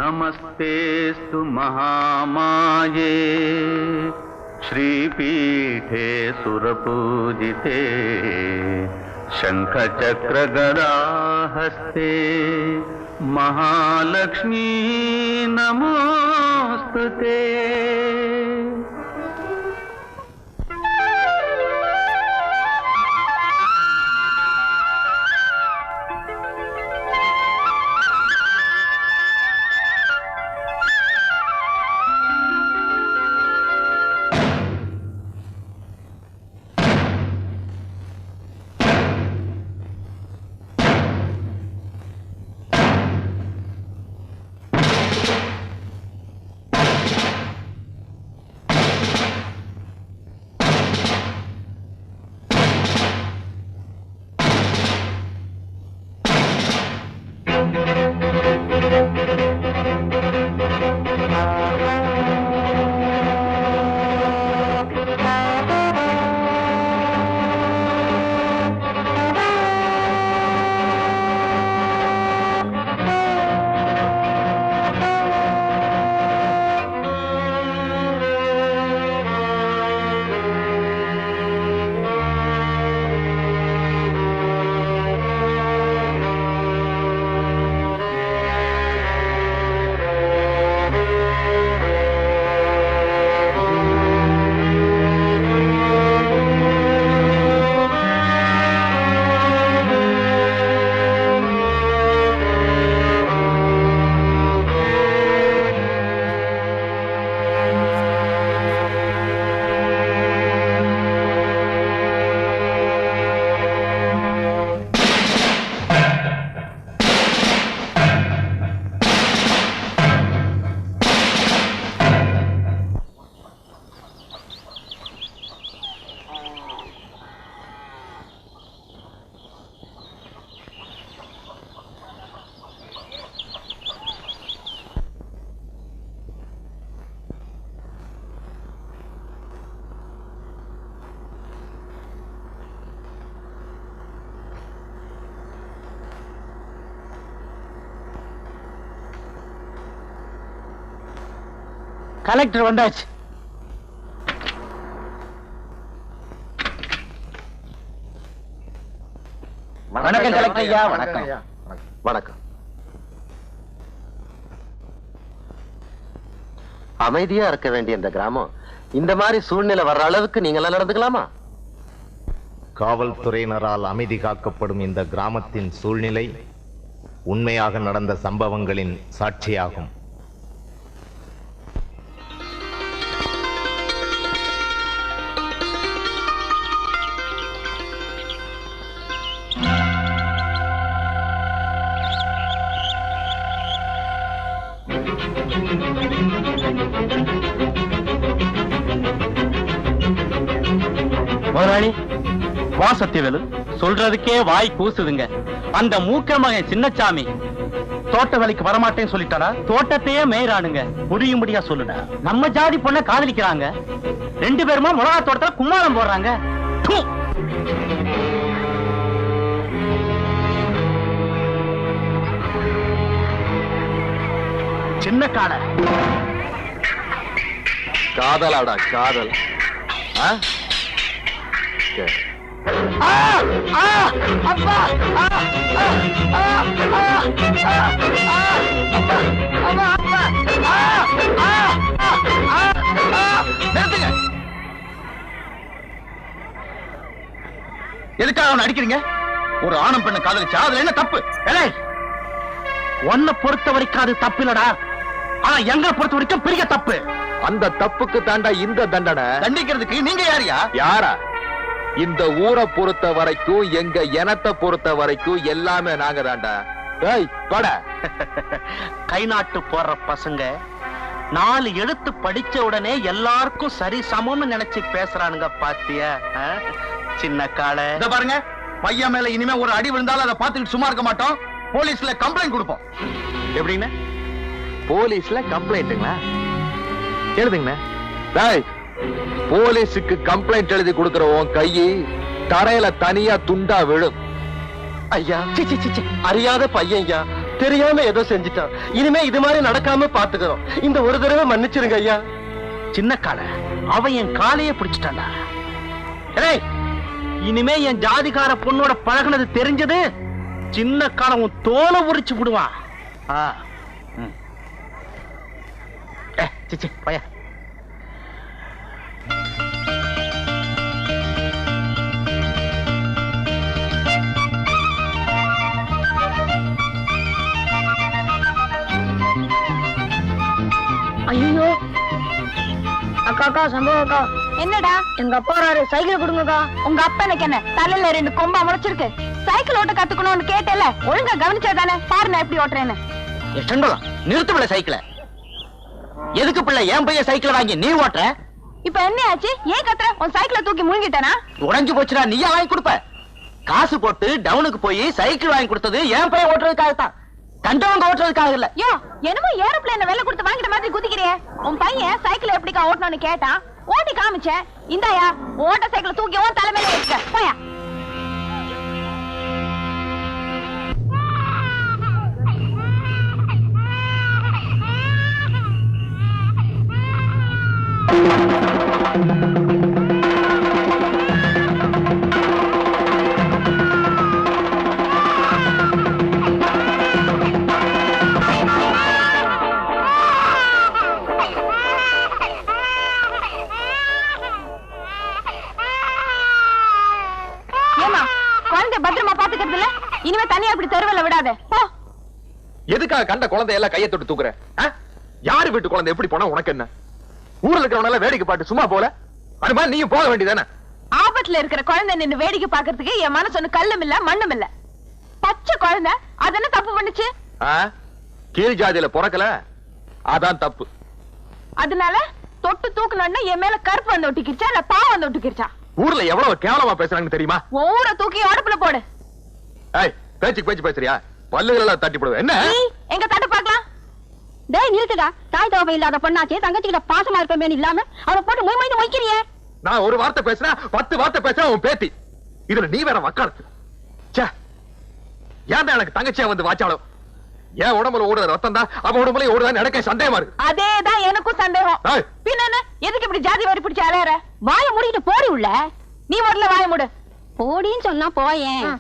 नमस्तेस्तु महामाये श्रीपीठे सुरपूजिते शंखचक्रगदाहस्ते महालक्ष्मी नमोस्तुते। கலெக்டர் வந்தாச்சு. வணக்கம் கலெக்டர் ஐயா. வணக்கம். வணக்கம். அமைதியா இருக்க வேண்டிய இந்த கிராமம் இந்த மாதிரி சூழ்நிலை வர்ற அளவுக்கு நீங்க எல்லாம் நடந்துக்கலாமா? காவல்துறையினரால் அமைதி காக்கப்படும் இந்த கிராமத்தின் சூழ்நிலை உண்மையாக நடந்த சம்பவங்களின் சாட்சியாகும். முதலாளி, வா சத்தியவேலு, சொல்றதுக்கே வாய் கூசுதுங்க. அந்த மூக்க மகன் சின்னசாமி தோட்ட வேலைக்கு வரமாட்டேன்னு சொல்லிட்டாரா? தோட்டத்தையே மேயறானுங்க. புரியும்படியா சொல்லுடா. நம்ம ஜாதி பொண்ண காதலிக்கிறாங்க. 2 பேருமா மிளகா தோட்டத்துல கும்மாளம் போடுறாங்க. சின்ன காடை காதலாடா காதல். எதுக்காக அவனை அடிக்கிறீங்க? ஒரு ஆணும் பெண்ணு காதலிச்சா அதுல என்ன தப்பு? உன்னை பொறுத்த வரைக்கும் அது தப்பு இல்லடா. ஆனா எங்களை பொறுத்த வரைக்கும் பெரிய தப்பு. அந்த தப்புக்கு தாண்டா இந்த தண்டனை. தண்டிக்கிறதுக்கு நீங்க யாரியா? யாரா? இந்த ஊரை பொறுத்த வரைக்கும், எங்க இனத்தை பொறுத்த வரைக்கும் எல்லாமே நாங்க தாண்டா. கை நாட்டு போடுற பசங்க 4 எழுத்து படிச்ச உடனே எல்லாருக்கும் சரி சமம்னு நினைச்சு பேசுறானுங்க. பாத்தியா சின்ன காலை? பாருங்க, பையன் மேல இனிமே ஒரு அடி விழுந்தாலும் அதை பார்த்துட்டு சும்மா இருக்க மாட்டோம். போலீஸ்ல கம்ப்ளைண்ட் கொடுப்போம். எப்படின்னு? போலீஸ்ல கம்ப்ளைண்ட்டுங்களா? எழுதுங்க. போலீஸுக்கு கம்ப்ளைண்ட் எழுதி கொடுக்கிற உன் கையை தரையில தனியா துண்டா விழும். ஐயா, அறியாத பையன் ஐயா, தெரியாம ஏதோ செஞ்சுட்டான். இனிமே இது மாதிரி நடக்காம பாத்துக்கிறோம். இந்த ஒரு தடவை மன்னிச்சிருங்க ஐயா. சின்ன கால அவன் என் காலையே பிடிச்சிட்டான்டா. ஏய், இனிமே என் ஜாதிகார பொண்ணோட பழகுனது தெரிஞ்சது சின்ன காலம் உன் தோலை உரிச்சு விடுவான். சிச்சி பைய. ஐயோ அக்கா அக்கா சம்பவம் அக்கா. என்னடா? எங்க அப்பா வராரு, சைக்கிள் கொடுங்கக்கா. உங்க அப்பா எனக்கு என்ன தலையில 2 கொம்பா முளைச்சிருக்கு? சைக்கிள் ஓட்ட கத்துக்கணும்னு கேட்டல, ஒழுங்கா கவனிச்சதானே? பாரு நான் எப்படி ஓட்டுறேன்னு. நிறுத்து சைக்கிள. எதுக்கு பிள்ளை என் பையன் சைக்கிள் வாங்கி நீ ஓட்டுற? இப்ப என்ன ஆச்சு? ஏன் கத்துற? உன் சைக்கிளை தூக்கி முழுங்கிட்டானா? உடைஞ்சு போச்சுடா, நீயா வாங்கி கொடுப்ப? காசு போட்டு டவுனுக்கு போய் சைக்கிள் வாங்கி கொடுத்தது என் பையன் ஓட்டுறதுக்காகத்தான், கண்டவங்க ஓட்டுறதுக்காக இல்ல. யோ, என்னமோ ஏரோப்ளேன் வெள்ள கொடுத்து வாங்கிட்ட மாதிரி குதிக்கிறியே. உன் பையன் சைக்கிள் எப்படிக்கா ஓட்டணும்னு கேட்டான், ஓட்டி காமிச்சேன். இந்தாயா ஓட்ட சைக்கிள் தூக்கி உன் தலைமையில வச்சுக்க. போயா. பத்திரமா பாத்துக்கிறது இல்ல, இனிமே தனியா அப்படி தெருவில் விடாத. போ. எதுக்காக கண்ட குழந்தை எல்லாம் கையை தொட்டு தூக்குற? யாரு வீட்டு குழந்தை எப்படி போனா உனக்கு என்ன? ஊர்ல இருக்கிறவனால வேடிக்கை பாட்டு சும்மா போல, அது மாதிரி நீயும் போக வேண்டியதானே? ஆபத்துல இருக்கிற குழந்தை நின்னு வேடிக்கை பாக்குறதுக்கு என் மனசு ஒண்ணு கல்லும் இல்ல மண்ணும் இல்ல. பச்சை குழந்தை அது என்ன தப்பு பண்ணுச்சு? கீழ் ஜாதியில பிறக்கல, அதான் தப்பு. அதனால தொட்டு தூக்கணும்னா என் மேல கருப்பு வந்து ஒட்டிக்கிச்சா இல்ல பாவம் வந்து ஒட்டிக்கிச்சா? ஊர்ல எவ்வளவு கேவலமா பேசுறாங்கன்னு தெரியுமா? ஊரை தூக்கி அடுப்புல போடு. பேச்சுக்கு பேச்சு பேசுறியா? பல்லுகள் எல்லாம் தட்டி போடுவேன். என்ன எங்க தட்டு பாக்கலாம்? டேய் நிறுத்துடா. தாய் தகவல் இல்லாத பொண்ணாச்சே, தங்கச்சிக்கிட்ட பாசமா இருப்பமே இல்லாம அவ போட்டு மொய் மொய்னு மொய்க்கிறியே. நான் ஒரு வார்த்தை பேசுறேன், 10 வார்த்தை பேசுறேன் உன் பேத்தி. இதுல நீ வேற வக்காலத்து. ஏன் எனக்கு தங்கச்சியா வந்து வாச்சாலும் ஏன் உடம்புல ஓடுற ரத்தம் தான் அவன் உடம்புல ஓடுதான் எனக்கு சந்தேகமா இருக்கு. அதேதான் எனக்கும் சந்தேகம். பின்ன எதுக்கு இப்படி ஜாதி வரி பிடிச்சு அலையற? வாய மூடிட்டு போடி உள்ள. நீ முதல்ல வாய மூடு. போடின்னு சொன்னா போயேன்.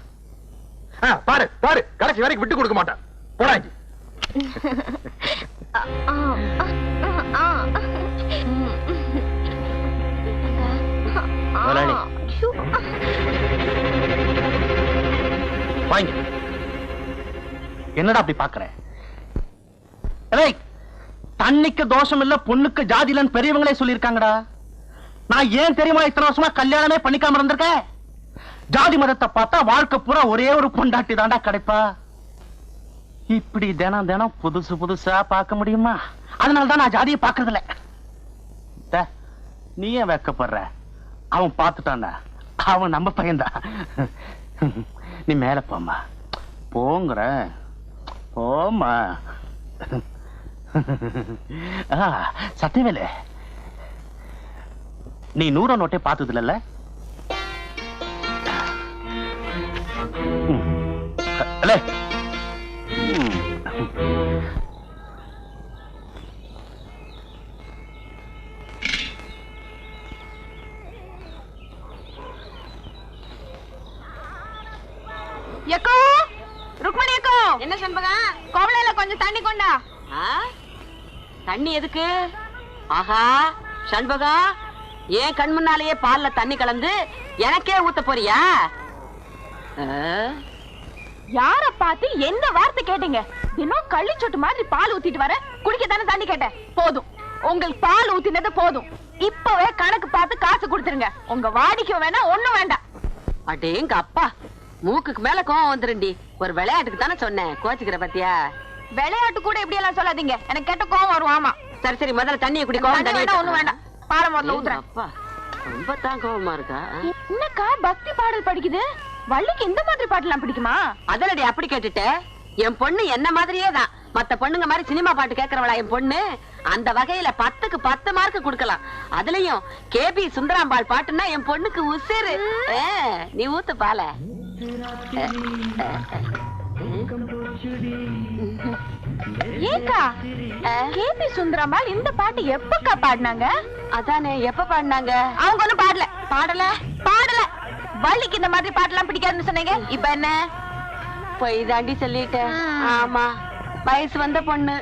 பாரு பாரு, கடைசி வரைக்கும் விட்டு கொடுக்க மாட்டான். போடாங்க. என்னடா அப்படி பாக்குற? தண்ணிக்கு தோஷம் இல்ல, பொண்ணுக்கு ஜாதி இல்லன்னு பெரியவங்களே சொல்லிருக்காங்கடா. நான் ஏன் தெரியுமா இத்தனை வருஷமா கல்யாணமே பண்ணிக்காம இருந்திருக்கேன்? ஜாதி மதத்தை பார்த்தா வாழ்க்கை பூரா ஒரே ஒரு பொண்டாட்டி தாண்டா கிடைப்பா. இப்படி தினம் தினம் புதுசு புதுசா பார்க்க முடியுமா? அதனாலதான் நான் ஜாதியை பாக்குறது இல்ல. நீ ஏன் வெக்கப்படுற? அவன் பார்த்துட்டான்டா, அவன் நம்ம பையன்தான். நீ மேல போமா, போங்கிற போமா. சத்தியவேலு, நீ 100 நோட்டை பார்த்தது இல்ல? எக்கோ, ருக்மணி எக்கோ. என்ன சண்பகா? கோவளையில கொஞ்சம் தண்ணி கொண்டா. தண்ணி எதுக்கு? ஆஹா சண்பகா, ஏன் கண் முன்னாலேயே பால்ல தண்ணி கலந்து எனக்கே ஊத்த போறியா? யார பார்த்து என்ன வார்த்தை கேட்டீங்க? தினம் கள்ளி சொட்டு மாதிரி பால் ஊத்திட்டு வர, குடிக்க தானே தண்ணி கேட்டேன். போதும், உங்களுக்கு பால் ஊத்தினது போதும். இப்பவே கணக்கு பார்த்து காசு கொடுத்துருங்க. உங்க வாடிக்கை வேணா ஒண்ணும் வேண்டாம். அடேங்க அப்பா, மூக்குக்கு மேல கோவம் வந்துருண்டி. ஒரு விளையாட்டுக்கு தானே சொன்னேன், கோச்சுக்கிற பத்தியா? விளையாட்டு கூட இப்படி எல்லாம் சொல்லாதீங்க, எனக்கு கெட்ட கோவம் வரும். ஆமா சரி சரி, முதல்ல தண்ணியை குடி. கோவம் வேண்டாம், ஒண்ணும் வேண்டாம். பாலம் முதல்ல ஊத்துறேன். அப்பா ரொம்ப தான் கோவமா இருக்கா? என்னக்கா பக்தி பாடல் படிக்குது? வள்ளிக்கு இந்த மாதிரி பாட்டுலாம் பிடிக்குமா? அதனடி அப்படி கேட்டுட்ட. என் பொண்ணு என்ன மாதிரியே தான். மத்த பொண்ணுங்க மாதிரி சினிமா பாட்டு கேட்கறவளா என் பொண்ணு? அந்த வகையில 10க்கு 10 மார்க் கொடுக்கலாம். அதுலயும் கேபி சுந்தராம்பாள் பாட்டுன்னா என் பொண்ணுக்கு உசிறு. நீ ஊத்து பால. ஏக்கா கேபி சுந்தரம்மாள் இந்த பாட்டு எப்பக்கா பாடினாங்க? அதானே, எப்ப பாடினாங்க? அவங்க ஒண்ணும் பாடல. வள்ளிக்கு இந்த மாதிரி பாட்டெல்லாம் பிடிக்காதுன்னு சொன்னீங்க, இப்ப என்ன? போய் தாண்டி சொல்லிட்டேன். ஆமா, வயசு வந்த பொண்ணு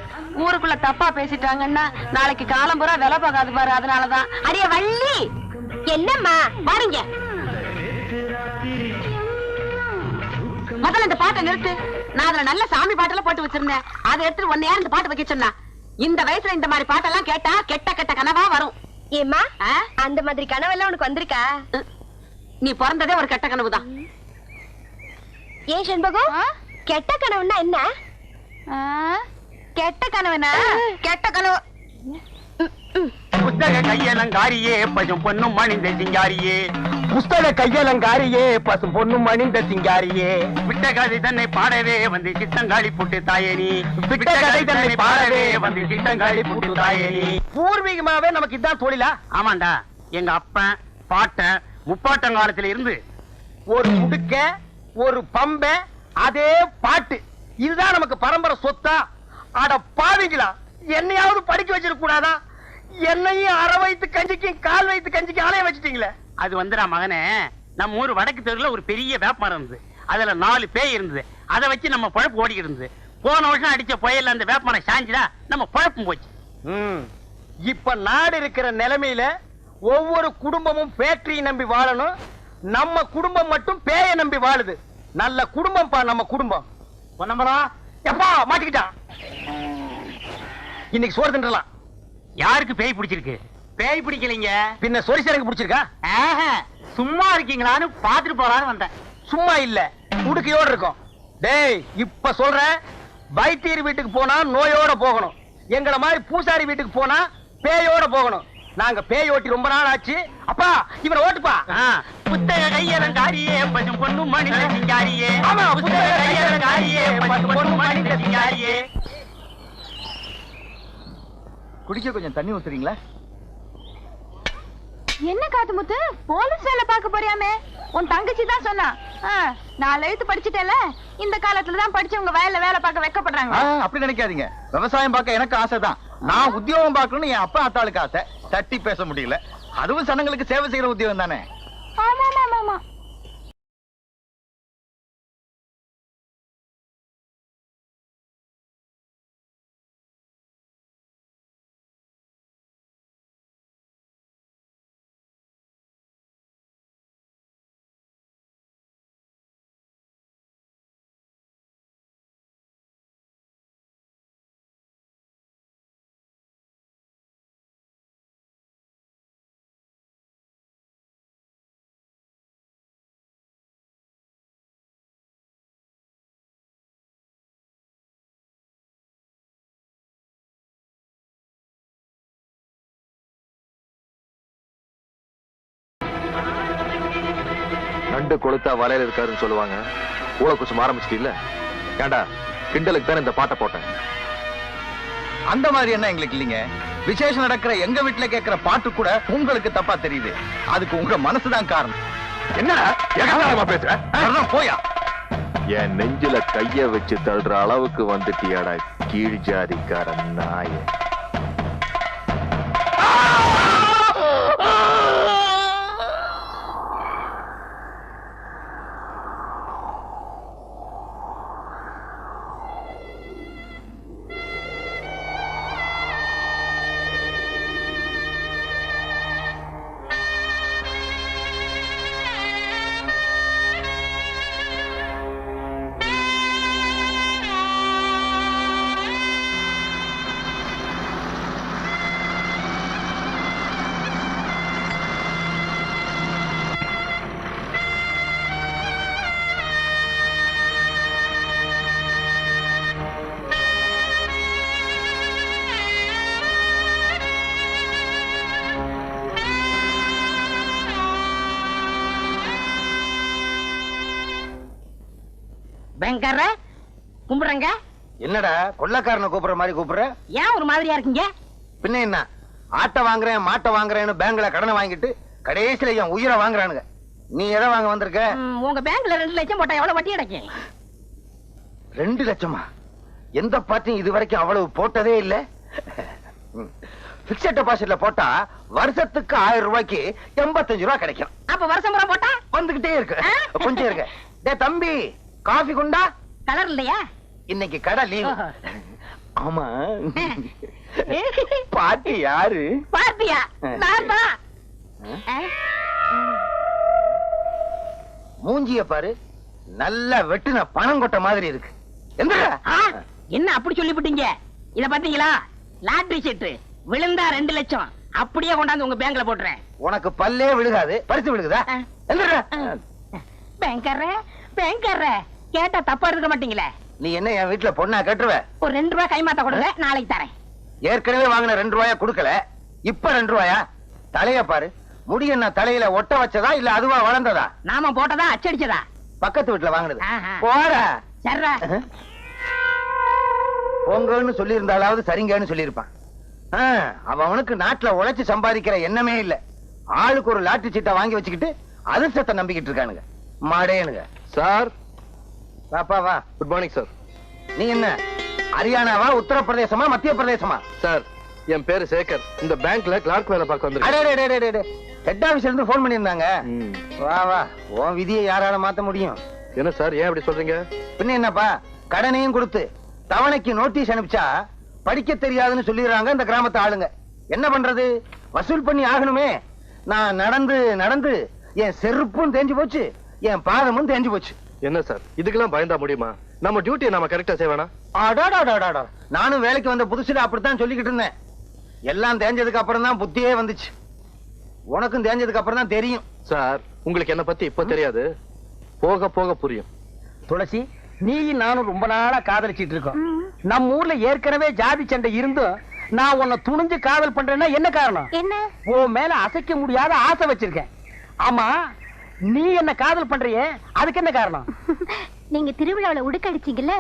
ஊருக்குள்ள தப்பா பேசிட்டாங்கன்னா நாளைக்கு காலம் பூரா வேலை பார்க்காது பாரு. அதனாலதான். அடியே வள்ளி, என்னம்மா பாருங்க, முதல்ல இந்த பாட்டை நிறுத்து. நான் அதுல நல்ல சாமி பாட்டெல்லாம் போட்டு வச்சிருந்தேன். அதை எடுத்துட்டு ஒன்னு யார் இந்த பாட்டு வைக்க சொன்னா? இந்த வயசுல இந்த மாதிரி பாட்டெல்லாம் கேட்டா கெட்ட கெட்ட கனவா வரும். ஏமா அந்த மாதிரி கனவெல்லாம் உனக்கு வந்திருக்கா? நீ பிறந்ததே ஒரு கெட்ட கனவுதான். ஏன் செண்பகம், கெட்ட கனவுன்னா என்ன? கெட்ட கனவுனா கெட்ட கனவு. புத்தக கையலங்காரியே பசும் பொன்னும் மணிந்த சிங்காரியே, புஸ்தக கையலங்காரியே பசும் பொண்ணும் மணிந்த சிங்காரியே, விட்ட கதை தன்னை பாடவே வந்து சித்தங்காளி புட்டு தாயேனி, விட்ட கதை தன்னை பாடவே வந்து சித்தங்காளி புட்டு தாயேனி. பூர்வீகமாவே நமக்கு இதான் தொழிலா? ஆமாண்டா, எங்க அப்பன் பாட்டன் முப்பாட்டங்காலத்துல இருந்து ஒரு முடுக்க ஒரு பம்ப அதே பாட்டு, இதுதான் நமக்கு பரம்பரை சொத்தா? அட பாவிங்களா, என்னையாவது படிக்க வச்சிருக்க கூடாதா? என்னையும் அரை வயித்து கஞ்சிக்கும் கால் வயித்து கஞ்சிக்கும் ஆலயம் வச்சுட்டீங்களே. அது வந்துடா மகனே, நம்ம ஊர் வடக்கு தெருல ஒரு பெரிய வேப்பமரம் இருந்தது. அதுல 4 பேய் இருந்தது. அதை வச்சு நம்ம பழப்பு ஓடிக்கிட்டு இருந்தது. போன வருஷம் அடிச்ச புயல்ல அந்த வேப்பமரம் சாஞ்சுதா, நம்ம பழப்பும் போச்சு. இப்ப நாடு இருக்கிற நிலைமையில ஒவ்வொரு குடும்பமும் ஃபேக்டரியை நம்பி வாழணும். நம்ம குடும்பம் மட்டும் பேயை நம்பி வாழுது. நல்ல குடும்பம் பா நம்ம குடும்பம். பொன்னம்பலா எப்பா மாட்டிக்கிட்டான். இன்னைக்கு சோறு தின்றலாம். யாருக்கு பேய் பிடிச்சிருக்கு? பேய் பிடிக்கலைங்க, பின்ன சொரிசரங்க பிடிச்சிருக்கா? சும்மா இருக்கீங்களான்னு பாத்துட்டு போறான்னு வந்தேன். சும்மா இல்ல, உடுக்கையோட இருக்கும். டேய், இப்ப சொல்றேன், வைத்தியர் வீட்டுக்கு போனா நோயோட போகணும். எங்கள மாதிரி பூசாரி வீட்டுக்கு போனா பேயோட போகணும். நாங்க பேய் ஓட்டி ரொம்ப நாள் ஆச்சு. அப்பா இவனை ஓட்டுப்பா. புத்தக கையலங்காரியே பசும் பொன்னும் மணிந்த சிங்காரியே. ஆமா, புத்தக கையலங்காரியே பசும் பொன்னும் மணிந்த சிங்காரியே. குடிக்க கொஞ்சம் தண்ணி ஊத்துறீங்களா? என்ன காத்து முத்து, போலீஸ் வேலை பார்க்க போறியாமே? உன் தங்கச்சி தான் சொன்னா. 4 எழுத்து படிச்சுட்டேல, இந்த காலத்துல தான் படிச்சவங்க வயல்ல வேலை பார்க்க வைக்கப்படுறாங்க. அப்படி நினைக்காதீங்க. விவசாயம் பார்க்க எனக்கு ஆசைதான். நான் உத்தியோகம் பார்க்கணும்னு என் அப்பா அத்தாளுக்கு ஆசை. தட்டி பேச முடியல. அதுவும் சனங்களுக்கு சேவை செய்யற உத்தியோகம் தானே. ஆமா ஆமா ஆமா. நண்டு கொளுத்தா வலையில இருக்காருன்னு சொல்லுவாங்க. ஊழ குசம் ஆரம்பிச்சிட்டீல்ல? ஏண்டா, கிண்டலுக்கு தான் இந்த பாட்டை போட்டேன். அந்த மாதிரி என்ன எங்களுக்கு இல்லைங்க. விசேஷம் நடக்கிற எங்க வீட்டுல கேட்கிற பாட்டு கூட உங்களுக்கு தப்பா தெரியுது. அதுக்கு உங்க மனசுதான் காரணம். என்னடா ஏகாதாரமா பேசுற? போயா, என் நெஞ்சில கைய வச்சு தள்ளுற அளவுக்கு வந்துட்டியாடா கீழ் ஜாதிக்கார நாய. பயங்கர கும்பிடுறங்க. என்னடா கொள்ளக்காரனை கூப்பிடுற மாதிரி கூப்பிடுற? ஏன் ஒரு மாதிரியா இருக்கீங்க? பின்ன என்ன, ஆட்டை வாங்குறேன் மாட்டை வாங்குறேன்னு பேங்க்ல கடனை வாங்கிட்டு கடைசியில என் உயிரை வாங்குறானுங்க. நீ எதை வாங்க வந்திருக்க? உங்க பேங்க்ல 2 லட்சம் போட்டா எவ்வளவு வட்டி கிடைக்கும்? 2 லட்சமா? எந்த பார்ட்டியும் இது வரைக்கும் அவ்வளவு போட்டதே இல்ல. பிக்ஸட் டெபாசிட்ல போட்டா வருஷத்துக்கு 1000 ரூபாய்க்கு 85 ரூபாய் கிடைக்கும். அப்ப வருஷம் பூரா போட்டா வந்துகிட்டே இருக்கு. கொஞ்சம் இருக்கு. டேய் தம்பி, காஃபி குண்டா? கலர் இல்லையா? இன்னைக்கு கடை லீவ். ஆமா, பாட்டி யாரு? பாத்தியா? நான் தான். மூஞ்சிய பாரு, நல்ல வெட்டுன பணம் கொட்ட மாதிரி இருக்கு. என்ன அப்படி சொல்லிவிட்டீங்க? இத பாத்தீங்களா? லாட்டரி சீட்டு விழுந்தா 2 லட்சம் அப்படியே கொண்டாந்து உங்க பேங்க்ல போட்டுறேன். உனக்கு பல்லே விழுகாது, பறித்து விழுகுதா? பேங்கர்ற கேட்டா தப்பா இருக்க மாட்டீங்களே. நீ என்ன என் வீட்டுல பொண்ணா கட்டுருவ? ஒரு 2 ரூபாய் கைமாத்த கொடுங்க, நாளைக்கு தரேன். ஏற்கனவே வாங்கின 2 ரூபாயா கொடுக்கல, இப்ப 2 ரூபாயா? தலைய பாரு, முடி என்ன தலையில ஒட்ட வச்சதா இல்ல அதுவா வளர்ந்ததா? நாம போட்டதா அச்சடிச்சதா? பக்கத்து வீட்டுல வாங்கினது. ஆஹா. போற சர்ரா. பொங்கன்னு சொல்லி இருந்தாலாவது சரிங்கன்னு சொல்லியிருப்பான். அவனுக்கு நாட்டுல உழைச்சு சம்பாதிக்கிற எண்ணமே இல்ல. ஆளுக்கு ஒரு லாட்டரி சீட்டை வாங்கி வச்சுக்கிட்டு அதிர்ஷ்டத்தை நம்பிக்கிட்டு இருக்கானுங்க மாடேனுங்க. சார், பாப்பா வா. Good morning sir. நீ என்ன ஹரியானாவா, உத்தரப்பிரதேசமா, மத்திய பிரதேசமா? சார், என் பேரு சேகர். இந்த பேங்க்ல கிளார்க் வேலை பார்க்க வந்திருக்கேன். ஹெட் ஆபீஸ்ல இருந்து போன் பண்ணிருந்தாங்க. வா வா, உன் விதியை யாரால மாத்த முடியும்? என்ன சார், ஏன் அப்படி சொல்றீங்க? பின்ன என்னப்பா, கடனையும் கொடுத்து தவணைக்கு நோட்டீஸ் அனுப்பிச்சா படிக்க தெரியாதுன்னு சொல்லிடுறாங்க இந்த கிராமத்து ஆளுங்க. என்ன பண்றது, வசூல் பண்ணி ஆகணுமே. நான் நடந்து நடந்து என் செருப்பும் தேஞ்சு போச்சு, என் பாதமும் தேஞ்சு போச்சு. என்ன சார், இதுக்கெல்லாம் பயந்தா முடியுமா? நம்ம டியூட்டியை நாம கரெக்டா செய்வேனா? நானும் வேலைக்கு வந்த புதுசுல அப்படித்தான் சொல்லிக்கிட்டு இருந்தேன். எல்லாம் தேஞ்சதுக்கு அப்புறம் தான் புத்தியே வந்துச்சு. உனக்கும் தேஞ்சதுக்கு அப்புறம் தான் தெரியும். சார், உங்களுக்கு என்ன பத்தி இப்ப தெரியாது, போக போக புரியும். துளசி, நீ நானும் ரொம்ப நாளா காதலிச்சிட்டு இருக்கோம். நம்ம ஊர்ல ஏற்கனவே ஜாதி சண்டை இருந்தும் நான் உன்னை துணிஞ்சு காதல் பண்றேன்னா என்ன காரணம்? என்ன? உன் மேல அசைக்க முடியாத ஆசை வச்சிருக்கேன். ஆமா, நீ என்ன காதல் பண்றியே, அதுக்கு என்ன காரணம்? நீங்க திருவிழாவில உடுக்கடிச்சீங்கல்ல,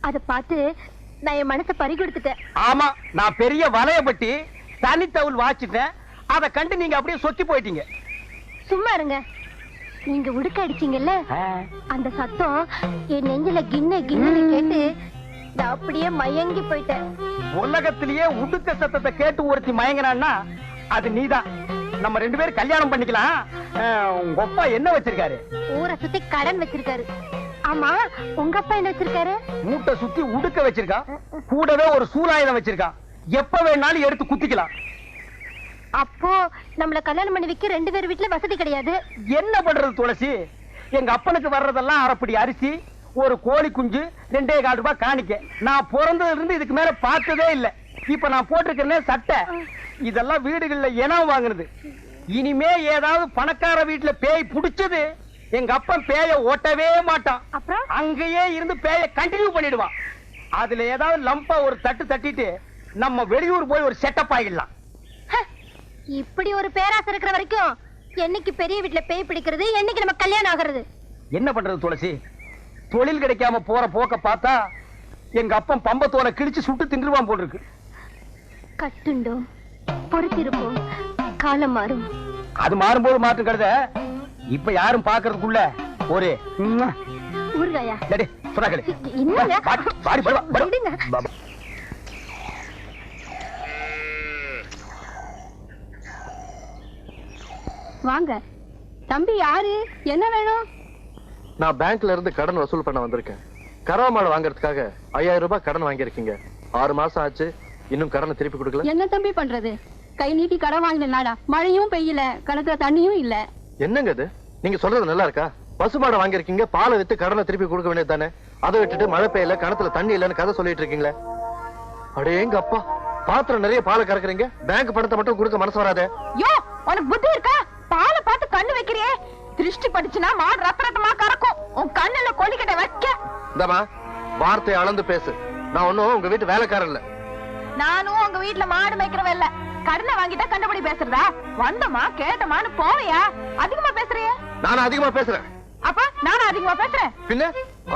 அத பார்த்து நான் என் மனசை பறி கொடுத்துட்டேன். ஆமா, நான் பெரிய வலையப்பட்டி தனித்தவுள் வாச்சிட்டேன். அத கண்டு நீங்க அப்படியே சொத்தி போயிட்டீங்க. சும்மா இருங்க. நீங்க உடுக்க அடிச்சீங்கல்ல, அந்த சத்தம் என் நெஞ்சில கிண்ண கிண்ணு கேட்டு நான் அப்படியே மயங்கி போயிட்டேன். உலகத்திலேயே உடுக்க சத்தத்தை கேட்டு ஒருத்தி மயங்கினான்னா அது நீதான். நம்ம 2 பேரும் கல்யாணம் பண்ணிக்கலாம். உங்க அப்பா என்ன வச்சிருக்காரு? ஊரை சுத்தி கடன் வச்சிருக்காரு. ஆமா, உங்க அப்பா என்ன வச்சிருக்காரு? மூட்டை சுத்தி உடுக்க வச்சிருக்கான். கூடவே ஒரு சூலாயுதம் வச்சிருக்கான். எப்ப வேணாலும் எடுத்து குத்திக்கலாம். அப்போ நம்மள கல்யாணம் பண்ணி வைக்க 2 பேர் வீட்டுல வசதி கிடையாது. என்ன பண்றது துளசி? எங்க அப்பனுக்கு வர்றதெல்லாம் அரைப்படி அரிசி, ஒரு கோழி குஞ்சு, 2.25 ரூபாய் காணிக்க. நான் பிறந்ததுல இருந்து இதுக்கு மேல பார்த்ததே இல்ல. இப்ப நான் போட்டிருக்கேன் சட்டை, இதெல்லாம் வீடுகள்ல இனம் வாங்குனது. இனிமே ஏதாவது பணக்கார வீட்டுல பேய் புடிச்சது, எங்க அப்பன் பேய ஓட்டவே மாட்டான். அப்புறம் அங்கேயே இருந்து பேய கண்டினியூ பண்ணிடுவான். அதுல ஏதாவது லம்பா ஒரு தட்டு தட்டிட்டு நம்ம வெளியூர் போய் ஒரு செட்டப் ஆகிடலாம். இப்படி ஒரு பேராசை இருக்கிற வரைக்கும் என்னைக்கு பெரிய வீட்டுல பேய் பிடிக்கிறது, என்னைக்கு நம்ம கல்யாணம் ஆகிறது? என்ன பண்றது துளசி? தொழில் கிடைக்காம போற போக்க பார்த்தா எங்க அப்பன் பம்பத்தோலை கிழிச்சு சுட்டு தின்றுவான் போல் இருக்கு. கட்டுண்டோம், பொறுத்திருப்போம், காலம் மாறும். அது மாறும்போது மாற்றம் கருத இப்ப யாரும் பாக்குறதுக்குள்ள ஒரு ஊர்காயா சொன்னாங்களே. என்னங்க? விடுங்க. வாங்க தம்பி. யாரு? என்ன வேணும்? நான் பேங்க்ல இருந்து கடன் வசூல் பண்ண வந்திருக்கேன். கறவை மாடு வாங்குறதுக்காக 5000 ரூபாய் கடன் வாங்கியிருக்கீங்க. 6 மாசம் ஆச்சு, இன்னும் கடனை திருப்பி கொடுக்கல. என்ன தம்பி பண்றது? கை நீட்டி கடன் வாங்கினாடா, மழையும் பெய்யல, கணக்குல தண்ணியும் இல்ல. என்னங்க இது? நீங்க சொல்றது நல்லா இருக்கா? பசுமாடை வாங்கியிருக்கீங்க, பாலை வித்து கடனை திருப்பி கொடுக்க வேண்டியது தானே? அதை விட்டுட்டு மழை பெய்யல, கிணத்துல தண்ணி இல்லன்னு கதை சொல்லிட்டு இருக்கீங்களே. அடேங்க அப்பா, பாத்திரம் நிறைய பாலை கறக்குறீங்க, பேங்க் பணத்தை மட்டும் கொடுக்க மனசு வராதே. யோ, உனக்கு புத்தி இருக்கா? பாலை பார்த்து கண்ணு வைக்கிறியே, திருஷ்டி படிச்சுனா மாடு ரத்த ரத்தமா கறக்கும். உன் கண்ணுல கொல்லிக்கிட்ட வைக்க. இந்தமா வார்த்தையை அளந்து பேசு. நான் ஒண்ணும் உங்க வீட்டு வேலைக்காரன் இல்ல. நானும் உங்க வீட்டுல மாடு மேய்க்கிறவ இல்ல. கடனை வாங்கிட்டா கண்டபடி பேசுறதா? வந்தமா கேட்டமான்னு போவையா? அதிகமா பேசுறிய. நானும் அதிகமா பேசுறேன். அப்ப நானும் அதிகமா பேசுறேன். பின்ன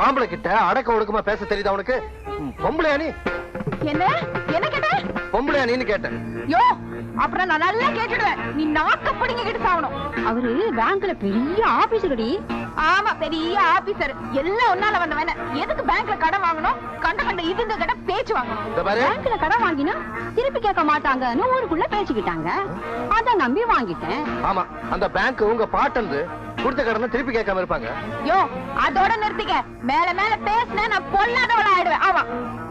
ஆம்பளை கிட்ட அடக்க ஒடுக்கமா பேச தெரியுதா உனக்கு? பொம்பளையா நீ? என்ன என்ன கேட்ட? பொம்பளையா நீன்னு கேட்டேன். யோ, அப்புறம் நான் நல்லா கேட்டுடுவேன். நீ நாக்க பிடிங்கிட்டு சாவணும். அவரு பேங்க்ல பெரிய ஆபீசர்டி. ஆமா, பெரிய ஆபீசர். எல்லாம் ஒன்னால வந்தவன. எதுக்கு பேங்க்ல கடன் வாங்கணும்? கண்ட இதுங்க கிட்ட பேச்சு வாங்கணும். பேங்க்ல கடன் வாங்கினா திருப்பி கேட்க மாட்டாங்கன்னு ஊருக்குள்ள பேசிக்கிட்டாங்க. அத நம்பி வாங்கிட்டேன். ஆமா, அந்த பேங்க் உங்க பாட்டந்து கொடுத்த கடனை திருப்பி கேட்காம இருப்பாங்க. யோ, அதோட நிறுத்திக்க. மேல மேல பேசினா நான் பொல்லாதவள ஆயிடுவேன். ஆமா,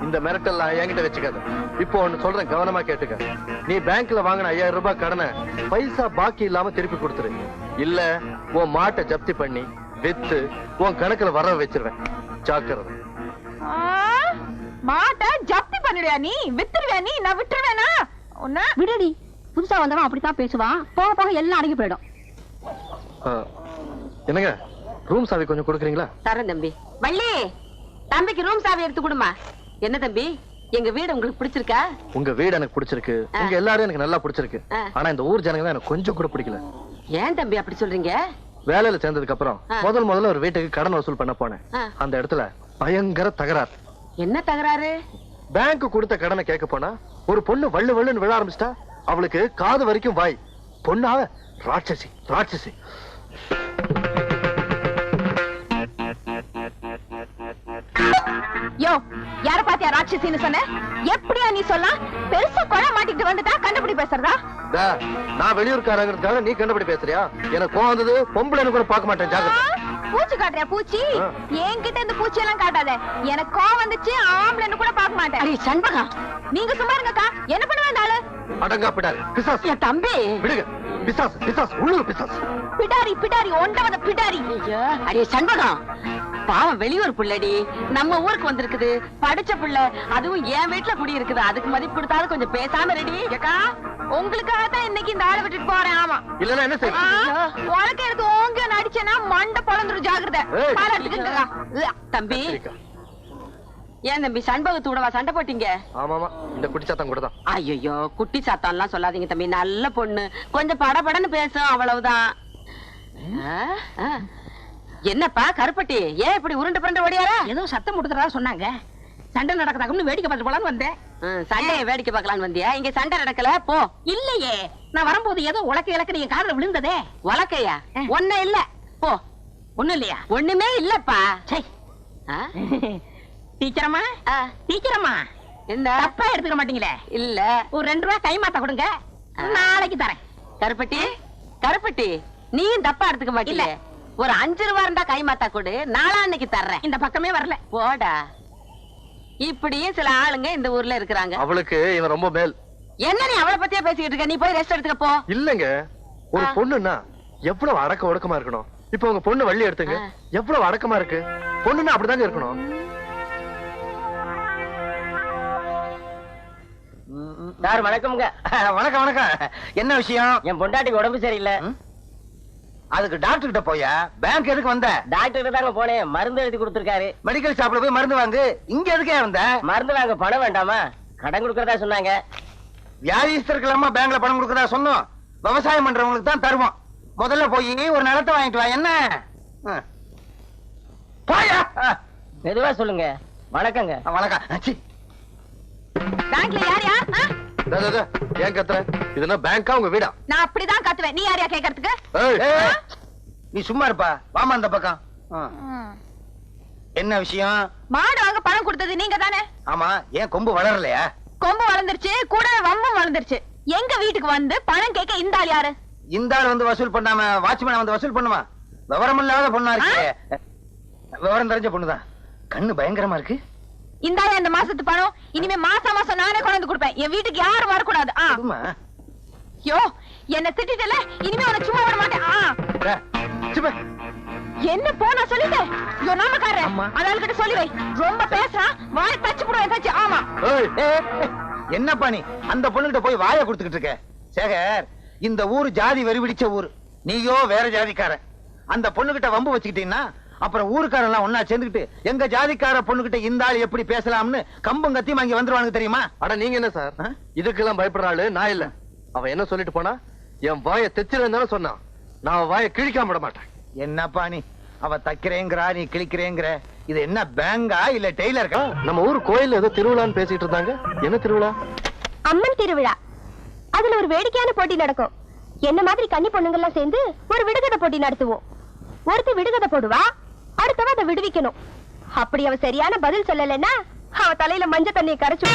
இந்த மிரட்டல்லாம் என்கிட்ட வச்சுக்காத. இப்போ ஒண்ணு சொல்றேன், கவனமா கேட்டுக்க. நீ பேங்க்ல வாங்கின 5000 ரூபாய் கடனை பைசா பாக்கி இல்லாம திருப்பி கொடுத்துரு. இல்ல உன் மாட்டை ஜப்தி பண்ணி வித்து உன் கணக்குல வர வச்சிருவேன். ஜாக்கிரதை. மாட்டை ஜப்தி பண்ணிடுவியா நீ? வித்துருவியா நீ? நான் விட்டுருவேனா உன்ன? விடுடி, புதுசா வந்தவன் அப்படித்தான் பேசுவான். போக போக எல்லாம் அடங்கி போயிடும். என்னங்க, ரூம் சாவி கொஞ்சம் கொடுக்குறீங்களா? தரேன் தம்பி. வள்ளி, தம்பிக்கு ரூம் சாவி எடுத்து கொடுமா. என்ன தம்பி, எங்க வீடு உங்களுக்கு பிடிச்சிருக்கா? உங்க வீடு எனக்கு பிடிச்சிருக்கு. உங்க எல்லாரும் எனக்கு நல்லா பிடிச்சிருக்கு. ஆனா இந்த ஊர் ஜனங்க தான் எனக்கு கொஞ்சம் கூட பிடிக்கல. ஏன் தம்பி அப்படி சொல்றீங்க? வேலையில சேர்ந்ததுக்கு அப்புறம் முதல்ல ஒரு வீட்டுக்கு கடன் வசூல் பண்ண போனேன். அந்த இடத்துல பயங்கர தகராறு. என்ன தகராறு? பேங்க் கொடுத்த கடனை கேட்க போனா ஒரு பொண்ணு வள்ளு வள்ளுன்னு விழ ஆரம்பிச்சிட்டா. அவளுக்கு காது வரைக்கும் வாய். பொண்ணாவ ராட்சசி ராட்சசி. யோ, யார பாத்தியா ராட்சசின்னு சொன்ன? எப்படியா நீ சொல்லலாம்? பெருசா கொலை மாட்டிட்டு வந்துட்டா கண்டுபிடி பேசுறதா? நான் வெளியூர்காரங்கிறதுக்காக நீ கண்டுபிடி பேசுறியா? எனக்கு கோவம் வந்தது. பொம்பளைன்னு கூட பார்க்க மாட்டேன். ஜாக்கிரதை. பூச்சி காட்டுறியா? பூச்சி என்கிட்ட இந்த பூச்சி எல்லாம் காட்டாத. எனக்கு கோவம் வந்துச்சு. ஆம்பளைன்னு கூட பார்க்க மாட்டேன். அடி சண்பகா, நீங்க சும்மா இருங்கக்கா. என்ன பண்ணுவேன் இந்த ஆளு? அடங்கா பிடாரி பிசாசு. என் தம்பி விடுங்க. பிசாசு பிசாசு உள்ளூர் பிசாசு. பிடாரி பிடாரி ஒண்டவத பிடாரி. ஐயோ, அடி சண்பகம், பாவம் வெளியூர் புள்ளடி, நம்ம ஊருக்கு வந்திருக்குது. படிச்ச புள்ள, அதுவும் என் வீட்டுல குடி இருக்குது. அதுக்கு மதிப்பு கொடுத்தாலும் கொஞ்சம் பேசாம ரெடி. ஏக்கா, உங்களுக்காக தான் இன்னைக்கு இந்த ஆளை விட்டுட்டு போறேன். ஆமா, இல்லன்னா என்ன செய்ய? உனக்கு எடுத்து ஓங்க நடிச்சேன்னா மண்டை பொழந்துரும். ஜாகிரதை. தம்பி, ஏன் தம்பி சண்பகத்தோடவா சண்டை போட்டீங்க? ஆமாமா, இந்த குட்டி சாத்தம் கூட தான். ஐயோ, குட்டி சாத்தான் எல்லாம் சொல்லாதீங்க தம்பி. நல்ல பொண்ணு, கொஞ்சம் படபடன்னு பேசும், அவ்வளவுதான். என்னப்பா கருப்பட்டி, ஏன் இப்படி உருண்டு புரண்டு ஓடியாரா? ஏதோ சத்தம் கொடுத்துறதா சொன்னாங்க. சண்டை நடக்குதாக்குன்னு வேடிக்கை பார்த்து போலான்னு வந்தேன். சண்டையை வேடிக்கை பார்க்கலான்னு வந்தியா? இங்க சண்டை நடக்கல போ. இல்லையே, நான் வரும்போது ஏதோ உலக்க இலக்கு என் காதுல விழுந்ததே. உலக்கையா? ஒண்ணு இல்ல போ. ஒண்ணும் இல்லையா? ஒண்ணுமே இல்லப்பா. டீச்சரம்மா, டீச்சரம்மா, என்ன தப்பா எடுத்துக்க மாட்டீங்களே? இல்ல, ஒரு 2 ரூபாய் கை மாத்த கொடுங்க, நாளைக்கு தரேன். கருப்பட்டி, கருப்பட்டி, நீயும் தப்பா எடுத்துக்க மாட்டீங்க. ஒரு 5 ரூபா இருந்தா கை மாத்தா கொடு, நாளான்னைக்கு தர்றேன். இந்த பக்கமே வரல. போடா. இப்படியே சில ஆளுங்க இந்த ஊர்ல இருக்கிறாங்க. அவளுக்கு இவன் ரொம்ப மேல். என்ன நீ அவளை பத்தியே பேசிக்கிட்டு இருக்க? நீ போய் ரெஸ்ட் எடுத்துக்க போ. இல்லங்க, ஒரு பொண்ணுன்னா எவ்வளவு அடக்க ஒடுக்கமா இருக்கணும். இப்ப உங்க பொண்ணு வள்ளி எடுத்துங்க, எவ்வளவு அடக்கமா இருக்கு. பொண்ணுன்னா அப்படிதாங்க இருக்கணும். சார் வணக்கம்ங்க. வணக்கம் வணக்கம். என்ன விஷயம்? என் பொண்டாட்டிக்கு உடம்பு சரியில்லை. அதுக்கு டாக்டர் கிட்ட போயா? பேங்க் எதுக்கு வந்த? டாக்டர் தாங்க போனேன், மருந்து எழுதி கொடுத்திருக்காரு. மெடிக்கல் ஷாப்ல போய் மருந்து வாங்கு. இங்க எதுக்கே வந்த? மருந்து வாங்க பணம் வேண்டாமா? கடன் கொடுக்கறதா சொன்னாங்க. வியாதிஸ்தருக்கெல்லாமா பேங்க்ல பணம் கொடுக்கறதா சொன்னோம்? விவசாயம் பண்றவங்களுக்கு தான் தருவோம். முதல்ல போய் ஒரு நிலத்தை வாங்கிட்டு வா. என்ன போயா? மெதுவா சொல்லுங்க. வணக்கங்க. வணக்கம். பேங்க்ல யார் யார்? ஏன் கத்துற? இதுனா பேங்கா உங்க வீடா? நான் அப்படிதான் கத்துவேன். நீ யாரையா கேட்கறதுக்கு? நீ சும்மா இருப்பா. வாமா அந்த பக்கம். என்ன விஷயம்? மாடு வாங்க பணம் கொடுத்தது நீங்க தானே? ஆமா. ஏன் கொம்பு வளரலையா? கொம்பு வளர்ந்துருச்சு, கூட வம்பும் வளர்ந்துருச்சு. எங்க வீட்டுக்கு வந்து பணம் கேட்க இந்த ஆள் யாரு? இந்த ஆள் வந்து வசூல் பண்ணாம வாட்ச்மேன் வந்து வசூல் பண்ணுமா? விவரம் இல்லாத பொண்ணா இருக்கு. விவரம் தெரிஞ்ச பொண்ணுதான். கண்ணு பயங்கரமா இருக்கு. இந்த ஆள் இந்த மாசத்து பணம் இனிமே மாசம் மாசம் நானே கொண்டு வந்து கொடுப்பேன். என் வீட்டுக்கு யாரும் வரக்கூடாது. யோ, என்ன திட்டிட்டல, இனிமே உன்னை சும்மா விட மாட்டேன். என்ன போனா சொல்லிட்டேன். யோ நாமக்காரர், அதால கிட்ட சொல்லி வை. ரொம்ப பேசுறான், வாய் தச்சு போடுவேன். தச்சு. ஆமா. என்னப்பா நீ அந்த பொண்ணுகிட்ட போய் வாயை கொடுத்துக்கிட்டு இருக்க? சேகர், இந்த ஊரு ஜாதி வெறி பிடிச்ச ஊரு. நீயோ வேற ஜாதிக்காரன். அந்த பொண்ணுகிட்ட வம்பு வச்சுக்கிட்டீங்கன்னா அப்புறம் ஊருக்காரன் எல்லாம் ஒன்னா சேர்ந்துக்கிட்டு எங்க ஜாதிக்கார பொண்ணுகிட்ட இந்த ஆள் எப்படி பேசலாம்னு கம்பம் கத்தியும் அங்க வந்துருவாங்க தெரியுமா? அட நீங்க என்ன சார் இதுக்கெல்லாம் பயப்படுற ஆளு? நான் இல்ல. அவன் என்ன சொல்லிட்டு போனா, என் வாயை தெச்சிருந்தாலும் சொன்னான். நான் வாயை கிழிக்காம விட மாட்டேன். என்னப்பா நீ? அவ தைக்கிறேங்கிறா, நீ கிழிக்கிறேங்கிற. இது என்ன பேங்கா இல்ல டெய்லர்? நம்ம ஊர் கோயில்ல ஏதோ திருவிழான்னு பேசிட்டு இருந்தாங்க. என்ன திருவிழா? அம்மன் திருவிழா. அதுல ஒரு வேடிக்கையான போட்டி நடக்கும். என்ன மாதிரி கன்னி பொண்ணுங்க எல்லாம் சேர்ந்து ஒரு விடுகதை போட்டி நடத்துவோம். ஒருத்தி விடுகதை போடுவா, அடுத்தவ அதை விடுவிக்கணும். அப்படி அவ சரியான பதில் சொல்லலைன்னா அவ தலையில மஞ்ச தண்ணியை கரைச்சு.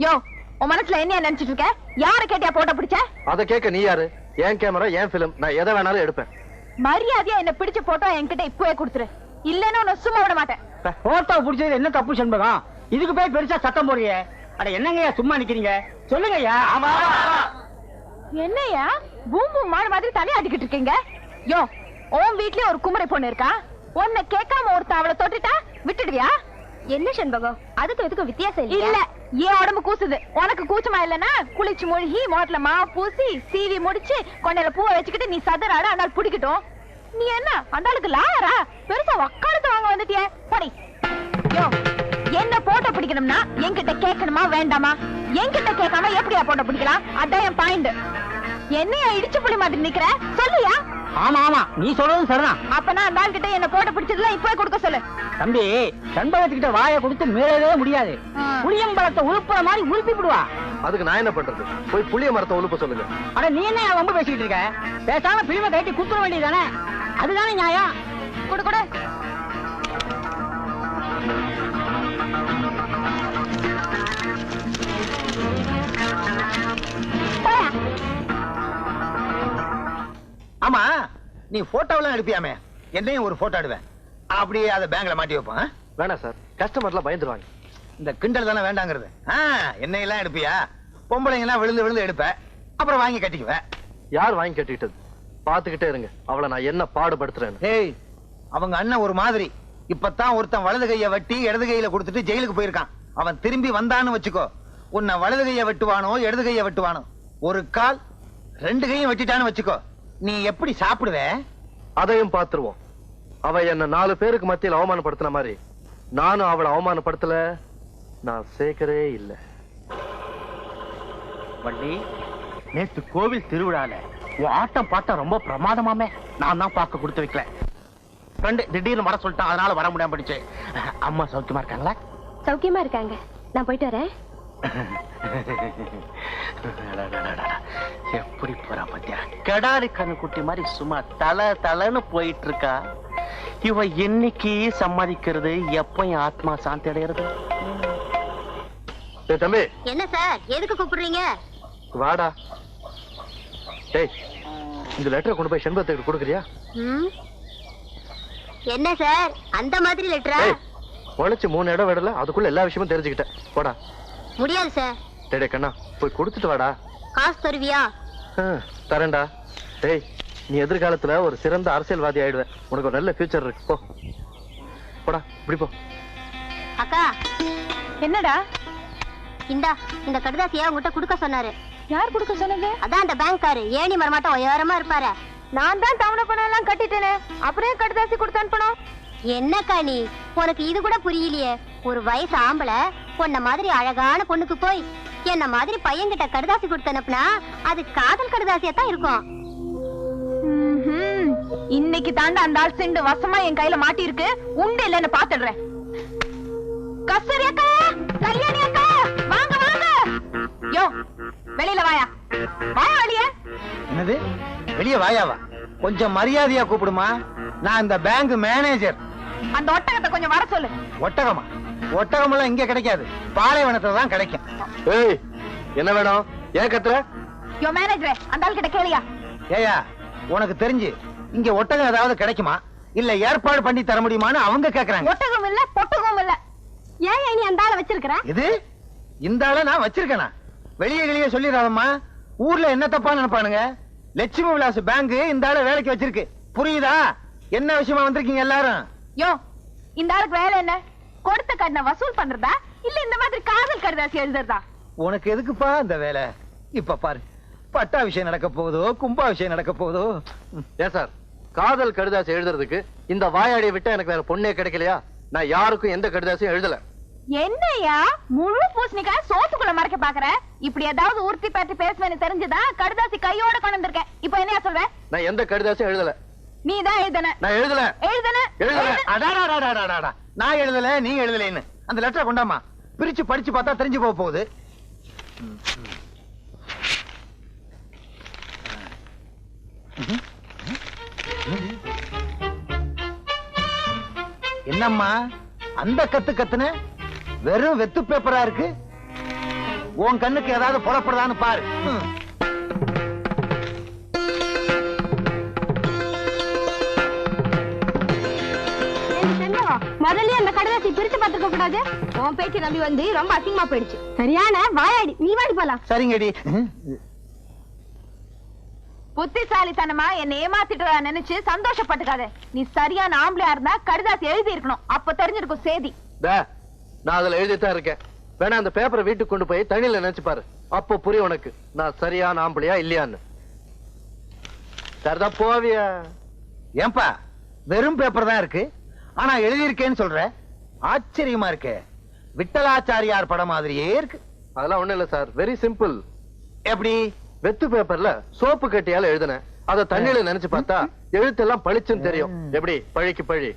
யோ, உன் மனசுல என்ன நினைச்சிட்டு இருக்க? யார கேட்டியா போட்டோ பிடிச்ச? அத கேட்க நீ யாரு? என் கேமரா, என் பிலிம், நான் எதை வேணாலும் எடுப்பேன். மரியாதையா என்ன பிடிச்ச போட்டோ என்கிட்ட இப்பவே கொடுத்துரு, இல்லன்னா உன்னை சும்மா விட மாட்டேன். போட்டோ பிடிச்சது என்ன தப்பு செண்பகம்? இதுக்கு போய் பெருசா சத்தம் போடுறியே. அட என்னங்கய்யா சும்மா நிக்கிறீங்க? சொல்லுங்கய்யா. என்னையா பூம் பூம் மாடு மாதிரி தனி ஆடிக்கிட்டு இருக்கீங்க? யோ, உன் வீட்லயே ஒரு குமரை பொண்ணு இருக்கா, உன்னை கேட்காம ஒருத்த அவளை தொட்டுட்டா விட்டுடுவியா? என்ன செண்பகம், அதுக்கு இதுக்கு வித்தியாசம் இல்ல, ஏன் உடம்பு கூசுது. உனக்கு கூச்சமா இல்லன்னா குளிச்சு மூழ்கி முகத்துல மா பூசி சீவி முடிச்சு கொண்டையில பூவை வச்சுக்கிட்டு நீ சதுராட அந்த பிடிக்கட்டும். நீ என்ன அந்த ஆளுக்கு லாயரா? பெருசா வக்காலத்து வாங்க வந்துட்டியே, படி. யோ, என்ன போட்டோ பிடிக்கணும்னா என்கிட்ட கேட்கணுமா வேண்டாமா? என்கிட்ட கேட்காம எப்படியா போட்டோ பிடிக்கலாம்? அதான் என் பாயிண்ட். என்னையா இடிச்சு புளி மாதிரி நிக்கிற? சொல்லுயா. ஆமா ஆமா, நீ சொல்றதும் சரிதான். அப்பனா அந்த ஆள் கிட்ட என்ன போட்டோ பிடிச்சதுல இப்பவே கொடுக்க சொல்லு. தம்பி, செண்பகத்துக்கிட்ட வாயை கொடுத்து மீறவே முடியாது. புளியம்பழத்தை உழுப்புற மாதிரி உழுப்பி விடுவா. அதுக்கு நான் என்ன பண்றது? போய் புளிய மரத்தை உழுப்ப சொல்லுங்க. ஆனா நீ என்ன ரொம்ப பேசிக்கிட்டு இருக்க? பேசாம பிலிமை கட்டி குத்துற வேண்டியதானே? அதுதானே நியாயம். கொடு கொடு. ஆமா, நீ போட்டோவெல்லாம் எடுப்பியாமே, என்னையும் ஒரு போட்டோ எடுவேன். அப்படியே அதை பேங்க்ல மாட்டி வைப்பான். வேணாம் சார், கஸ்டமர்லாம் பயந்துருவாங்க. இந்த கிண்டல் தானே வேண்டாங்கிறது. என்னையெல்லாம் எடுப்பியா? பொம்பளைங்க எல்லாம் விழுந்து விழுந்து எடுப்ப, அப்புறம் வாங்கி கட்டிக்குவேன். யார் வாங்கி கட்டிட்டது? பாத்துக்கிட்டே இருங்க, அவளை நான் என்ன பாடுபடுத்துறேன். ஏய், அவங்க அண்ணன் ஒரு மாதிரி. இப்பதான் ஒருத்தன் வலது கைய வெட்டி இடது கையில கொடுத்துட்டு ஜெயிலுக்கு போயிருக்கான். அவன் திரும்பி வந்தான்னு வச்சுக்கோ, உன்னை வலது கைய வெட்டுவானோ இடது கைய வெட்டுவானோ. ஒரு கால் ரெண்டு கையும் வெட்டிட்டான்னு வச்சுக்கோ, நீ எப்படி சாப்பிடுவ? அதையும் பாத்துருவோம். அவ என்ன 4 பேருக்கு மத்தியில் அவமானப்படுத்தின மாதிரி நானும் அவளை அவமானப்படுத்தல. நான் சேர்க்கவே இல்லை. வள்ளி, நேத்து கோவில் திருவிழால உன் ஆட்டம் பார்த்தா ரொம்ப பிரமாதமாமே. நான் தான் பார்க்க கொடுத்து வைக்கல. ஃப்ரெண்டு திடீர்னு வர சொல்லிட்டான், அதனால வர முடியாம போயிடுச்சு. அம்மா சௌக்கியமா இருக்காங்களா? சௌக்கியமா இருக்காங்க. நான் போயிட்டு வரேன். எப்படி போறா பாத்தியா? கடாரி கண்ணு குட்டி மாதிரி சும்மா தல தலன்னு போயிட்டு இருக்கா. இவ என்னைக்கு சம்மதிக்கிறது, எப்ப என் ஆத்மா சாந்தி அடைகிறது? தம்பி. என்ன சார், எதுக்கு கூப்பிடுறீங்க? வாடா. டேய், இந்த லெட்டரை கொண்டு போய் செண்பகத்துக்கு கொடுக்குறியா? என்ன சார், அந்த மாதிரி லெட்டரா? உழைச்சு 3 இடம் விடல, அதுக்குள்ள எல்லா விஷயமும் தெரிஞ்சுக்கிட்டேன். போடா. முடியாது சார். டேய் கண்ணா, போய் கொடுத்துட்டு வாடா. காசு தருவியா? தரேன்டா. டேய், நீ எதிர்காலத்துல ஒரு சிறந்த அரசியல்வாதி ஆயிடுவ. உனக்கு ஒரு நல்ல ஃபியூச்சர் இருக்கு. போ போடா, இப்படி போ. அக்கா. என்னடா? இந்த கடுதாசியா உங்ககிட்ட கொடுக்க சொன்னாரு. யார் கொடுக்க சொன்னது? அதான் அந்த பேங்க்காரு, ஏணி மரமாட்டம் உயரமா இருப்பாரு. நான் தான் தவணை பணம் எல்லாம் கட்டிட்டேனே, அப்புறம் கடுதாசி கொடுத்து அனுப்பணும். என்னக்கா நீ, உனக்கு இது கூட புரியலையே? ஒரு வயசு ஆம்பளை பொண்ண மாதிரி அழகான பொண்ணுக்கு போய் என்ன மாதிரி பையன்கிட்ட கடுதாசி கொடுத்து அனுப்புனா அது காதல் கடுதாசியா தான் இருக்கும். இன்னைக்கு தாண்டா அந்த ஆள் சிண்டு வசமா என் கையில மாட்டி இருக்கு. உண்டு இல்லன்னு பாத்துடுறேன். கஸ்தூரி அக்கா, கல்யாணி அக்கா, வாங்க வாங்க. யோ, வெளியில வாயா. வாயா வெளியே. என்னது வெளியே வாயாவா? கொஞ்சம் மரியாதையா கூப்பிடுமா. நான் இந்த பேங்க் மேனேஜர். அந்த ஒட்டகத்தை கொஞ்சம் வர சொல்லு. ஒட்டகமா? ஒட்டகம் எல்லாம் இங்க கிடைக்காது, பாலைவனத்துல தான் கிடைக்கும். ஏய், என்ன வேணும்? ஏன் கத்துற? யோ மேனேஜரே, அந்த ஆள் கிட்ட கேளியா? ஏயா, உனக்கு தெரிஞ்சு இங்க ஒட்டகம் ஏதாவது கிடைக்குமா, இல்ல ஏற்பாடு பண்ணி தர முடியுமான்னு அவங்க கேக்குறாங்க. ஒட்டகம் இல்ல, பொட்டகம் இல்ல. ஏன் நீ அந்த ஆளை வச்சிருக்கிற? இது இந்த ஆளை நான் வச்சிருக்கேனா? வெளியே வெளியே சொல்லிடாதம்மா, ஊர்ல என்ன தப்பா நினைப்பானுங்க. லட்சுமி விலாஸ் பேங்க் இந்த ஆளை வேலைக்கு வச்சிருக்கு, புரியுதா? என்ன விஷயமா வந்திருக்கீங்க எல்லாரும்? யோ, இந்த ஆளுக்கு வேலை என்ன? கொடுத்த கடனை வசூல் பண்றதா இல்ல இந்த மாதிரி காதல் கடுதாசி எழுதுறதா? உனக்கு எதுக்குப்பா இந்த வேலை? இப்ப பாரு, பட்டா விஷயம் நடக்க போகுதோ, கும்பா விஷயம் நடக்க போகுதோ. ஏன் சார், காதல் கடுதாசி எழுதுறதுக்கு இந்த வாயாடியை விட்டா எனக்கு வேற பொண்ணே கிடைக்கலையா? நான் யாருக்கும் எந்த கடுதாசியும் எழுதல. என்னையா முழு பூசணிக்காய் சோத்துக்குள்ள மறைக்க பாக்குற? இப்படி ஏதாவது உறுத்தி பற்றி பேசுவேன்னு தெரிஞ்சுதான் கடுதாசி கையோட கொண்டு வந்திருக்கேன். இப்ப என்னையா சொல்ற? நான் எந்த கடுதாசியும் எழுதல. நீ தான் எழுதன. நான் எழுதல. அடாடாடாடாடாடா. நான் எழுதல, நீ எழுதலைன்னு. அந்த லெட்டரை கொண்டாமா, பிரிச்சு படிச்சு பார்த்தா தெரிஞ்சு போக போகுது. என்னம்மா அந்த கத்துன வெறும் வெத்து பேப்பரா இருக்கு? உன் கண்ணுக்கு ஏதாவது புறப்படுதான்னு பாரு. முதல்ல அந்த கடலாசி பிரிச்சு பார்த்துக்க கூடாது. உன் பேச்சு நம்பி வந்து ரொம்ப அசிங்கமா போயிடுச்சு. சரியான வாயாடி. நீ வாடி போலாம். சரிங்கடி. புத்திசாலித்தனமா என்ன ஏமாத்திட்டு நினைச்சு சந்தோஷப்பட்டுக்காத. நீ சரியான ஆம்பளையா இருந்தா கடிதாசி எழுதி இருக்கணும். அப்ப தெரிஞ்சிருக்கும் சேதி. நான் அதுல எழுதித்தான் இருக்கேன். வேணா அந்த பேப்பரை வீட்டுக்கு கொண்டு போய் தண்ணியில நினைச்சு பாரு. அப்ப புரியும் உனக்கு நான் சரியான ஆம்பளையா இல்லையான்னு. சரிதான் போவியா? ஏன்பா வெறும் பேப்பர் தான் இருக்கு, ஆனா எழுதியிருக்கேன்னு சொல்ற? ஆச்சரியமா இருக்கு. விட்டலாச்சாரியார் படம் மாதிரியே இருக்கு. அதெல்லாம் ஒண்ணு இல்ல சார், வெரி சிம்பிள். எப்படி? வெத்து பேப்பர்ல சோப்பு கட்டியால எழுதுனேன். அத தண்ணியில நினைச்சு பார்த்தா எழுத்தெல்லாம் பளிச்சுன்னு தெரியும். எப்படி? பழிக்கு பழி.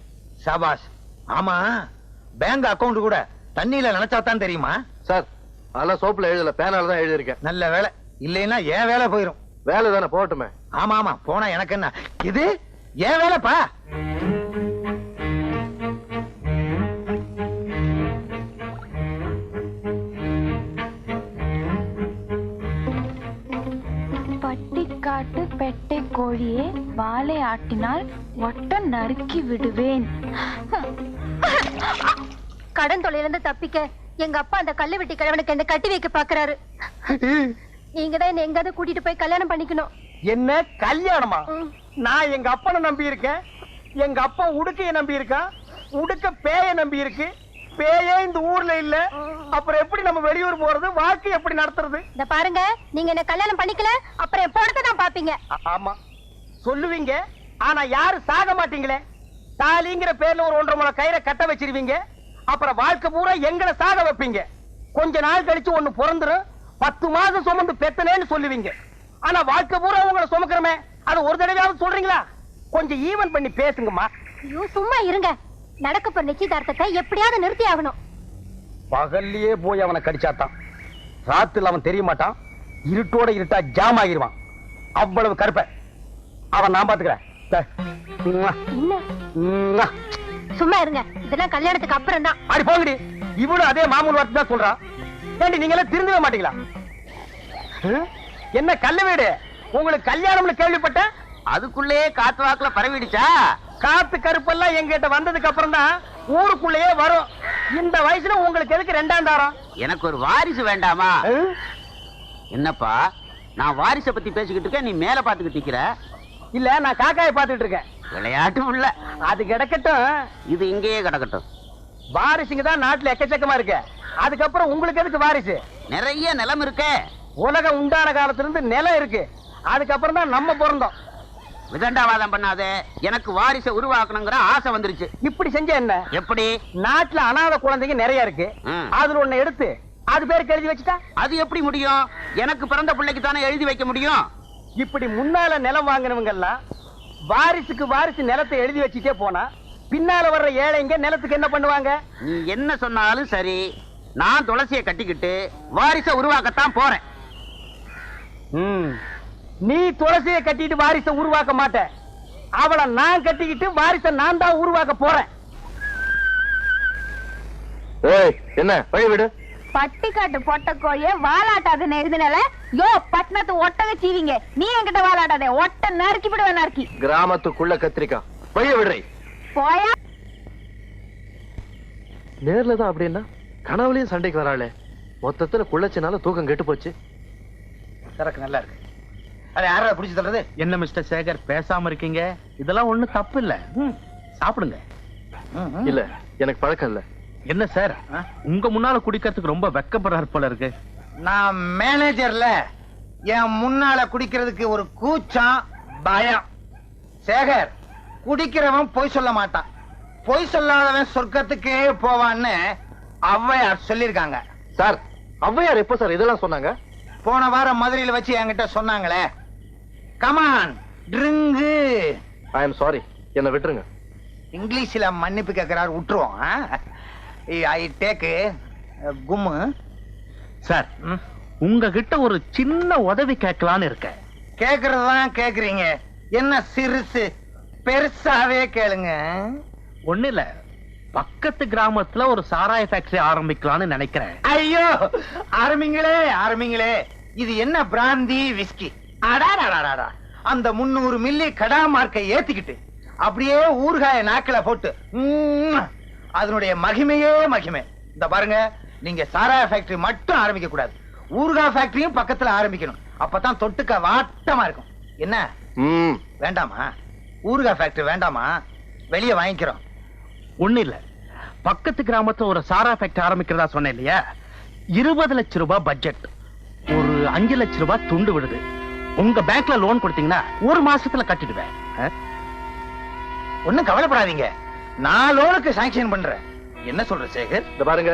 சபாஷ். ஆமா, பேங்க் அக்கவுண்ட் கூட தண்ணியில நினைச்சாதான் தெரியுமா? சார் அதெல்லாம் சோப்புல எழுதல, பேனால தான் எழுதிருக்கேன். நல்ல வேலை. இல்லைன்னா ஏன் வேலை போயிரும். வேலை தானே, போகட்டுமே. ஆமா ஆமா, போனா எனக்கு என்ன? இது ஏன் வேலைப்பா. பட்டிக்காட்டு பெட்டை கோழியே வாளை ஆட்டினால் ஒட்டம் நறுக்கி விடுவேன். கடன் தொலைலிருந்து தப்பிக்க எங்க அப்பா அந்த கல்லு வெட்டி கிழவனுக்கு என்ன கட்டி வைக்க பாக்குறாரு. நீங்க தான் என்ன எங்காவது கூட்டிட்டு போய் கல்யாணம் பண்ணிக்கணும். என்ன கல்யாணமா? நான் எங்க அப்பனை நம்பி இருக்கேன். எங்க அப்பா உடுக்கைய நம்பி இருக்கான். உடுக்க பேய நம்பி இருக்கு. பேயே இந்த ஊர்ல இல்ல. அப்புறம் எப்படி நம்ம வெளியூர் போறது? வாழ்க்கை எப்படி நடத்துறது? இந்த பாருங்க, நீங்க என்ன கல்யாணம் பண்ணிக்கல அப்புறம் எப்பொழுது தான் பாப்பீங்க. ஆமா சொல்லுவீங்க, ஆனா யாரும் சாக மாட்டீங்களே. தாலிங்கிற பேர்ல ஒரு 1.5 முழ கயிறை கட்ட வச்சிருவீங்க. அப்புறம் வாழ்க்கை பூரா எங்களை சாக வைப்பீங்க. கொஞ்ச நாள் கழிச்சு ஒண்ணு பிறந்துரும். 10 மாசம் சுமந்து பெத்தனேன்னு சொல்லுவீங்க. ஆனா வாழ்க்கை பூரா உங்களை சுமக்கிறமே, அது ஒரு தடவையாவது சொல்றீங்களா? கொஞ்சம் ஈவன் பண்ணி பேசுங்கம்மா. ஐயோ சும்மா இருங்க. நடக்க போற நிச்சயதார்த்தத்தை எப்படியாவது நிறுத்தி ஆகணும். பகல்லையே போய் அவனை கடிச்சாத்தான் ராத்திரில அவன் தெரிய மாட்டான். இருட்டோட இருட்டா ஜாம் ஆகிருவான். அவ்வளவு கருப்ப அவன் நான் பாத்துக்கிறேன். என்ன சும்மா இருங்க. இதெல்லாம் கல்யாணத்துக்கு அப்புறம் தான். அடி போங்கடி. இவனும் அதே மாமூல் வார்த்தை தான் சொல்றான். ஏண்டி நீங்க எல்லாம் திருந்தவே மாட்டீங்களா? என்ன கல்ல வீடு? உங்களுக்கு கல்யாணம்னு கேள்விப்பட்டேன். அதுக்குள்ளேயே காத்து வாக்குல பரவிடுச்சா? காத்து கருப்பெல்லாம் எங்கிட்ட வந்ததுக்கு அப்புறம் தான் ஊருக்குள்ளேயே வரும். இந்த வயசுல உங்களுக்கு எதுக்கு 2ஆம் தாரம்? எனக்கு ஒரு வாரிசு வேண்டாமா? என்னப்பா நான் வாரிசை பத்தி பேசிக்கிட்டு இருக்கேன், நீ மேல பாத்துக்கிட்டு நிக்கிற. இல்ல, நான் காக்காயை பாத்துக்கிட்டு இருக்கேன். விளையாட்டும் இல்ல. அது கிடக்கட்டும். இது இங்கேயே கிடக்கட்டும். வாரிசுங்க தான் நாட்டுல எக்கச்சக்கமா இருக்கு. அதுக்கப்புறம் உங்களுக்கு எதுக்கு வாரிசு? நிறைய நிலம் இருக்கே. உலகம் உண்டான காலத்துல இருந்து நிலம் இருக்கு. அதுக்கப்புறம் தான் நம்ம பிறந்தோம். விதண்டாவாதம் பண்ணாதே. எனக்கு வாரிசை உருவாக்கணுங்கிற ஆசை வந்துருச்சு. இப்படி செஞ்ச என்ன? எப்படி? நாட்டுல அனாதை குழந்தைங்க நிறைய இருக்கு. அதுல ஒண்ணு எடுத்து அது பேருக்கு எழுதி வச்சுட்டா அது எப்படி முடியும்? எனக்கு பிறந்த பிள்ளைக்கு தானே எழுதி வைக்க முடியும். இப்படி முன்னால நிலம் வாங்கினவங்க எல்லாம் வாரிசுக்கு வாரிசு நிலத்தை எழுதி வச்சுட்டே போனா பின்னால வர்ற ஏழைங்க நிலத்துக்கு என்ன பண்ணுவாங்க? நீ என்ன சொன்னாலும் சரி, நான் துளசியை கட்டிக்கிட்டு வாரிசை உருவாக்கத்தான் போறேன். நீ துளசியை கட்டிட்டு வாரிசை உருவாக்க மாட்ட. அவளை நான் கட்டிக்கிட்டு வாரிசை நான் தான் உருவாக்க போறேன். என்ன வழி விடு. பட்டிக்காட்டு பொட்ட கோழிய வாலாட்டாதுன்னு எழுதினால யோ பட்டணத்து ஒட்டக சீவிங்க. நீ என்கிட்ட வாலாட்டாதே, ஒட்ட நறுக்கி விடுவேன். நறுக்கி கிராமத்துக்குள்ள கத்திரிக்காய் வழிய விடுறே. போயா. நேர்ல தான் அப்படின்னா கனவுலயும் சண்டைக்கு வராளே. மொத்தத்துல குள்ளச்சினால தூக்கம் கெட்டு போச்சு. சரக்கு நல்லா இருக்கு. அதை யாரா குடிச்சு தள்ளுறது? என்ன மிஸ்டர் சேகர் பேசாம இருக்கீங்க? இதெல்லாம் ஒண்ணு தப்பு இல்ல, சாப்பிடுங்க. இல்ல எனக்கு பழக்கம் இல்ல. என்ன சார் உங்க முன்னால குடிக்கிறதுக்கு ரொம்ப வெக்கப்படுறாரு போல இருக்கு. நான் மேனேஜர்ல என் முன்னால குடிக்கிறதுக்கு ஒரு கூச்சம், பயம். சேகர் குடிக்கிறவன் பொய் சொல்ல மாட்டான். பொய் சொல்லாதவன் சொர்க்கத்துக்கே போவான்னு ஔவையார் சொல்லிருக்காங்க. சார் ஔவையார் எப்ப சார் இதெல்லாம் சொன்னாங்க? போன வாரம் மதுரையில வச்சு என்கிட்ட சொன்னாங்களே. Come on drink. I am sorry, என்ன விட்டுருங்க. இங்கிலீஷ்ல மன்னிப்பு கேட்கிறாரு, விட்டுருவோம். I take கும்மு. சார், உங்ககிட்ட ஒரு சின்ன உதவி கேட்கலான்னு இருக்கேன். கேக்குறதுதான் கேக்குறீங்க, என்ன சிறுசு? பெருசாவே கேளுங்க. ஒண்ணு இல்ல, பக்கத்து கிராமத்துல ஒரு சாராய ஃபேக்டரி ஆரம்பிக்கலாம்னு நினைக்கிறேன். ஐயோ, ஆரம்பிங்களே ஆரம்பிங்களே. இது என்ன பிராந்தி விஸ்கி? அடாடாடாடா, அந்த 300 மில்லி கடா மார்க்கை ஏத்திக்கிட்டு அப்படியே ஊறுகாய நாக்கில போட்டு அதனுடைய மகிமையே மகிமை. இந்த பாருங்க, நீங்க சாராய ஃபேக்டரி மட்டும் ஆரம்பிக்க கூடாது, ஊறுகாய் ஃபேக்டரியும் பக்கத்துல ஆரம்பிக்கணும். அப்பதான் தொட்டுக்க வாட்டமா இருக்கும். என்ன வேண்டாமா? ஊறுகாய் ஃபேக்டரி வேண்டாமா? வெளியே வாங்கிக்கிறோம். ஒண்ணு இல்ல, பக்கத்து கிராமத்துல ஒரு சாராய ஃபேக்டரி ஆரம்பிக்கிறதா சொன்னேன் இல்லையா? 20 லட்சம் ரூபாய் பட்ஜெட், ஒரு 5 லட்சம் ரூபாய் துண்டு விடுது. உங்க பேங்க்ல லோன் கொடுத்தீங்கன்னா 1 மாசத்துல கட்டிடுவேன். ஒண்ணும் கவலைப்படாதீங்க, நான் லோனுக்கு சாங்ஷன் பண்றேன். என்ன சொல்ற சேகர்? இந்த பாருங்க,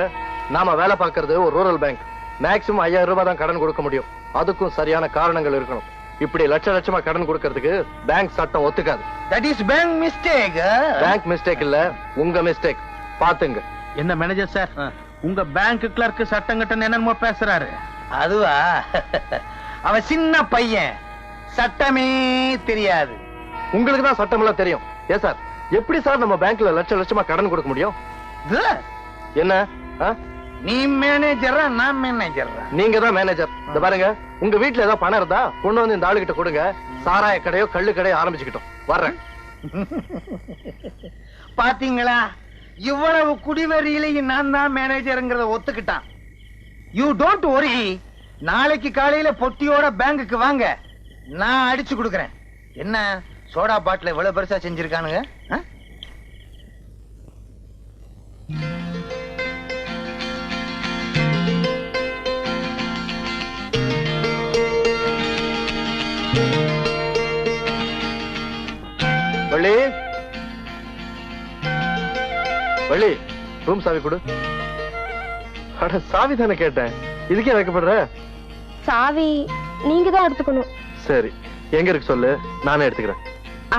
நாம வேலை பார்க்கறது ஒரு ரூரல் பேங்க். மேக்ஸிமம் 5000 ரூபாய் தான் கடன் கொடுக்க முடியும். அதுக்கும் சரியான காரணங்கள் இருக்கணும். இப்படி லட்சமா கடன் கொடுக்கறதுக்கு பேங்க் சட்டம் ஒத்துக்காது. That is bank mistake. Bank mistake இல்ல, உங்க மிஸ்டேக். பாத்துங்க. என்ன மேனேஜர் சார், உங்க பேங்க் கிளர்க் சட்டம் கட்ட என்னமோ பேசுறாரு. அதுவா? அவன் சின்ன பையன், சட்டமே தெரியாது. உங்களுக்கு தான் சட்டம் எல்லாம் தெரியும். ஏன் சார், எப்படி சார் நம்ம பேங்க்ல லட்சமா கடன் கொடுக்க முடியும்? என்ன நீ மேனேஜரா நான் மேனேஜரா? நீங்க தான் மேனேஜர். இந்த பாருங்க, உங்க வீட்டுல ஏதாவது பணம் இருந்தா கொண்டு வந்து இந்த ஆளுகிட்ட கொடுங்க. சாராய கடையோ கள்ளு கடையோ ஆரம்பிச்சுக்கிட்டோம். வர்றேன். பாத்தீங்களா, இவ்வளவு குடிவரியிலையும் நான் தான் மேனேஜர்ங்கிறத ஒத்துக்கிட்டான். யூ டோன்ட் வரி, நாளைக்கு காலையில பொட்டியோட பேங்குக்கு வாங்க, நான் அடிச்சு கொடுக்கறேன். என்ன சோடா பாட்டில் இவ்வளவு பெருசா செஞ்சிருக்கானுங்க? வள்ளி, வள்ளி, ரூம் சாவி கொடு. அட, சாவி தானே கேட்டேன், இதுக்கே வைக்கப்படுற? சாவி நீங்க தான் எடுத்துக்கணும். சரி, எங்க இருக்கு சொல்லு, நானே எடுத்துக்கிறேன்.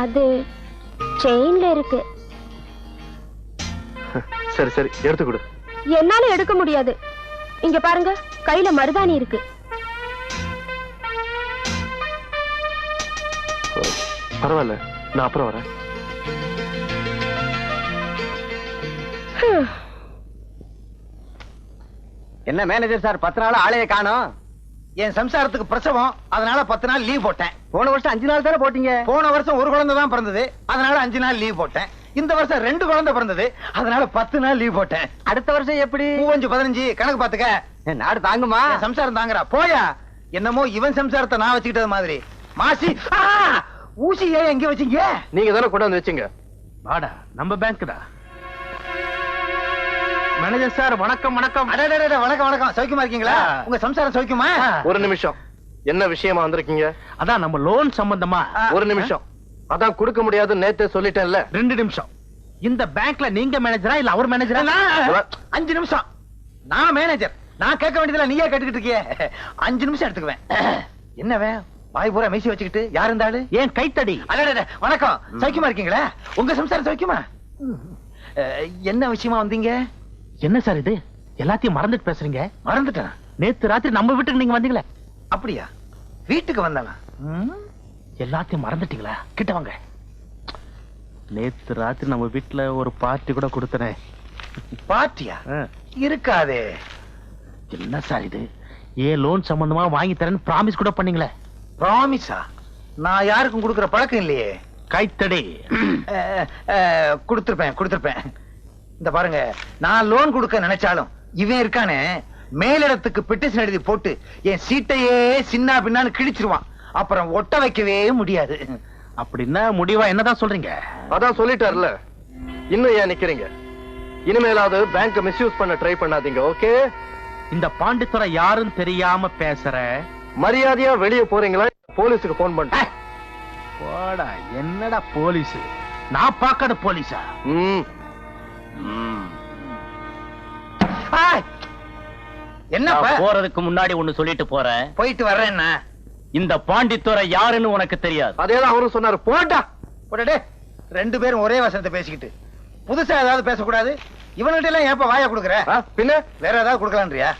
அது செயின்ல இருக்கு. சரி சரி, எடுத்து கொடு. என்னால எடுக்க முடியாது. இங்க பாருங்க, கையில மருதாணி இருக்கு. பரவாயில்ல, நான் அப்புறம் வரேன். என்ன மேனேஜர் சார், 10 நாள் ஆளைய காணோம்? என் சம்சாரத்துக்கு பிரசவம், அதனால 10 நாள் லீவ் போட்டேன். போன வருஷம் 5 நாள் தானே போட்டீங்க? போன வருஷம் ஒரு குழந்தை தான் பிறந்தது, அதனால 5 நாள் லீவ் போட்டேன். இந்த வருஷம் 2 குழந்தை பிறந்தது, அதனால 10 நாள் லீவ் போட்டேன். அடுத்த வருஷம் எப்படி? 15 கணக்கு பாத்துக்க. நாடு தாங்குமா? சம்சாரம் தாங்குறா. போயா, என்னமோ இவன் சம்சாரத்தை நான் வச்சுக்கிட்டது மாதிரி. மாசி, ஊசி ஏன் எங்க வச்சீங்க? நீங்க தானே கொண்டு வந்து வச்சீங்க. வாடா, நம்ம பேங்க் தான். மேனேஜர் சார், வணக்கம். வணக்கம். வணக்கம் வணக்கம். சௌக்கியமா இருக்கீங்களா? உங்க சம்சாரம் சௌக்கியமா? ஒரு நிமிஷம், என்ன விஷயமா வந்திருக்கீங்க? அதான் நம்ம லோன் சம்பந்தமா. ஒரு நிமிஷம், அதான் கொடுக்க முடியாது நேத்தே சொல்லிட்டேன்ல. 2 நிமிஷம். இந்த பேங்க்ல நீங்க மேனேஜரா இல்ல அவர் மேனேஜரா? 5 நிமிஷம். நான் மேனேஜர், நான் கேட்க வேண்டியதுல நீயே கேட்டுக்கிட்டு இருக்கியே. 5 நிமிஷம் எடுத்துக்குவேன். என்னவே வாய் பூரா மீசி வச்சுக்கிட்டு, யார் இருந்தாலும் ஏன் கைத்தடி? வணக்கம். சௌக்கியமா இருக்கீங்களா? உங்க சம்சாரம் சௌக்கியமா? என்ன விஷயமா வந்தீங்க? என்ன சார் இது, எல்லாத்தையும் மறந்துட்டு பேசுறீங்க? மறந்துட்டேன். நேத்து ராத்திரி நம்ம வீட்டுக்கு நீங்க வந்தீங்களே. அப்படியா? வீட்டுக்கு வந்தானா? எல்லாத்தையும் மறந்துட்டீங்களா? கிட்ட வாங்க. நேத்து ராத்திரி நம்ம வீட்டுல ஒரு பார்ட்டி கூட கொடுத்தனே. பார்ட்டியா? இருக்காதே. என்ன சார் இது, ஏன் லோன் சம்பந்தமா வாங்கி தரேன்னு பிராமிஸ் கூட பண்ணீங்களே. பிராமிஸா? நான் யாருக்கும் கொடுக்கிற பழக்கம் இல்லையே. கைத்தடி. கொடுத்திருப்பேன். இந்த பாருங்க, நான் லோன் கொடுக்க நினைச்சாலும் இவன் இருக்கானே, மேலிடத்துக்கு பெட்டிஷன் எழுதி போட்டு என் சீட்டையே சின்ன பின்னான்னு கிழிச்சிருவான். அப்புறம் ஒட்ட வைக்கவே முடியாது. அப்படின்னா முடிவா என்னதான் சொல்றீங்க? அதான் சொல்லிட்டார்ல, இன்னும் ஏன் நிக்கிறீங்க? இனிமேலாவது பேங்க் மிஸ்யூஸ் பண்ண ட்ரை பண்ணாதீங்க, ஓகே? இந்த பாண்டித்துறை யாருன்னு தெரியாம பேசுற. மரியாதையா வெளியே போறீங்களா? போலீஸுக்கு போன் பண்ண. போடா, என்னடா போலீஸ்? நான் பாக்காத போலீஸா? என்ன போறதுக்கு முன்னாடி ஒண்ணு சொல்லிட்டு போறேன். போயிட்டு வர்றேன்னா, இந்த பாண்டித்துறை யாருன்னு உனக்கு தெரியாது. அதேதான் அவரும் சொன்னாரு. போட்டா போடா. ரெண்டு பேரும் ஒரே வசனத்தை பேசிக்கிட்டு புதுசா ஏதாவது பேசக்கூடாது. இவன்கிட்ட எல்லாம் ஏப்ப வாயா கொடுக்குற? பின்ன வேற ஏதாவது கொடுக்கலான்றியா?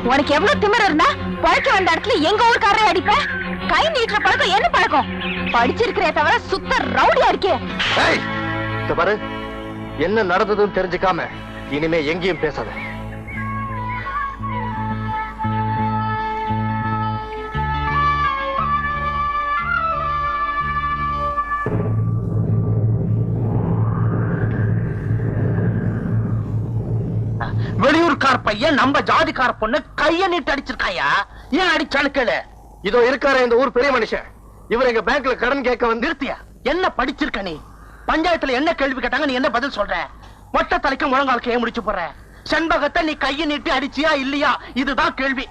உனக்கு எவ்வளவு திமிரு இருந்தா பழக்க வந்த இடத்துல எங்க ஊருக்காரரை அடிப்ப? கை நீட்டுற பழக்கம் என்ன பழக்கம்? படிச்சிருக்கிறே தவிர சுத்த ரவுடியா இருக்கே. பாரு, என்ன நடந்ததுன்னு தெரிஞ்சுக்காம இனிமே எங்கேயும் பேசாத. வெளியூர்கார பையன் நம்ம ஜாதிக்கார பொண்ணு கைய நீட்டு அடிச்சிருக்காயா? ஏன் அடிச்சானு கேளு. இதோ இருக்கார இந்த ஊர் பெரிய மனுஷன், இவர் எங்க பேங்க்ல கடன் கேட்க வந்து. நிறுத்தியா? என்ன படிச்சிருக்க நீ? பஞ்சாயத்துல என்ன கேள்வி கேட்டாங்க, நீ என்ன பதில் சொல்ற? மொட்டை தலைக்கு முழங்காலுக்கு ஏன் முடிச்சு போற? செண்பகத்தை நீ கைய நீட்டி அடிச்சியா இல்லையா? இதுதான் கேள்வி.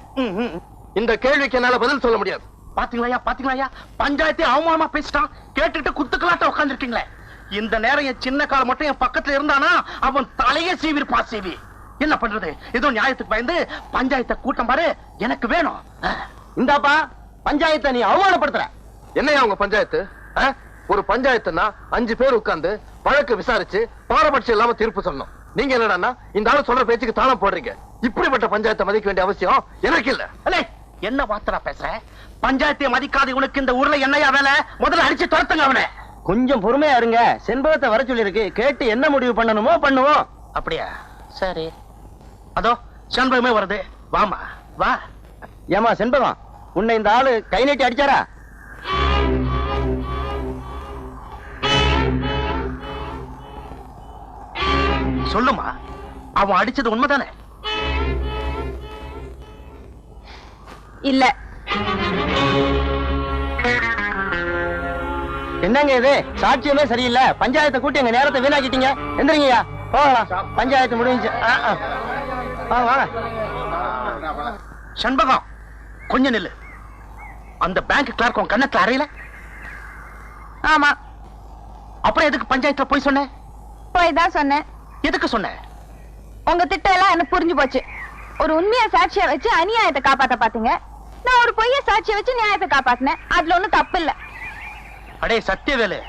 இந்த கேள்விக்கு என்னால பதில் சொல்ல முடியாது. பாத்தீங்களா பாத்தீங்களா, பஞ்சாயத்தை அவமானமா பேசிட்டான். கேட்டுட்டு குத்துக்கலாட்ட உட்காந்துருக்கீங்களே. இந்த நேரம் என் சின்ன கால மட்டும் என் பக்கத்துல இருந்தானா அவன் தலைய சீவிருப்பா. சீவி என்ன பண்றது? ஏதோ நியாயத்துக்கு பயந்து பஞ்சாயத்தை கூட்டம் பாரு, எனக்கு வேணும். இந்தாப்பா, பஞ்சாயத்தை நீ அவமானப்படுத்துற. என்னையா உங்க பஞ்சாயத்து? ஒரு பஞ்சாயத்துனா 5 பேர் உட்கார்ந்து வழக்கு விசாரிச்சு பாரபட்சம் இல்லாம தீர்ப்பு சொல்லணும். நீங்க என்னடா இந்த ஆளு சொல்ற பேச்சுக்கு தாளம் போடுறீங்க. இப்படிப்பட்ட பஞ்சாயத்தை மதிக்க வேண்டிய அவசியம் எனக்கு இல்ல. என்ன வார்த்தை பேசுற? பஞ்சாயத்தை மதிக்காத உனக்கு இந்த ஊர்ல என்னையா வேலை? முதல்ல அடிச்சு துரத்துங்க அவனை. கொஞ்சம் பொறுமையா இருங்க. செண்பகத்தை வர சொல்லி இருக்கு, கேட்டு என்ன முடிவு பண்ணணுமோ பண்ணுவோம். அப்படியா? சரி, அதோ செண்பகமே வருது. வாமா வா. ஏமா செண்பகம், உன்னை இந்த ஆளு கை நீட்டி அடிச்சாரா? சொல்லுமா, அவன் அடிச்சது உண்மைதானே? இல்ல. என்னங்க இது? சாட்சியமே சரியில்லை. பஞ்சாயத்தை கூட்டி எங்க நேரத்தை வீணாக்கிட்டீங்க. எந்திரிங்கய்யா, போகலாம். பஞ்சாயத்து முடிஞ்சு. வாங்க. செண்பகம், கொஞ்சம் நில்லு. அந்த பேங்க் கிளார்க் உன் கண்ணத்துல அறையில? ஆமா. அப்புறம் எதுக்கு பஞ்சாயத்துல போய் சொன்ன? போய் தான் சொன்னேன். எதுக்கு சொன்ன? உங்க திட்டம் எல்லாம் எனக்கு புரிஞ்சு போச்சு. ஒரு உண்மையா சாட்சியை வச்சு அநியாயத்தை காப்பாத்த பாத்தீங்க. நான் ஒரு பொய்ய சாட்சியை வச்சு நியாயத்தை காப்பாத்தினேன். அதுல ஒண்ணும் தப்பு இல்ல. அடே சத்தியவேலு,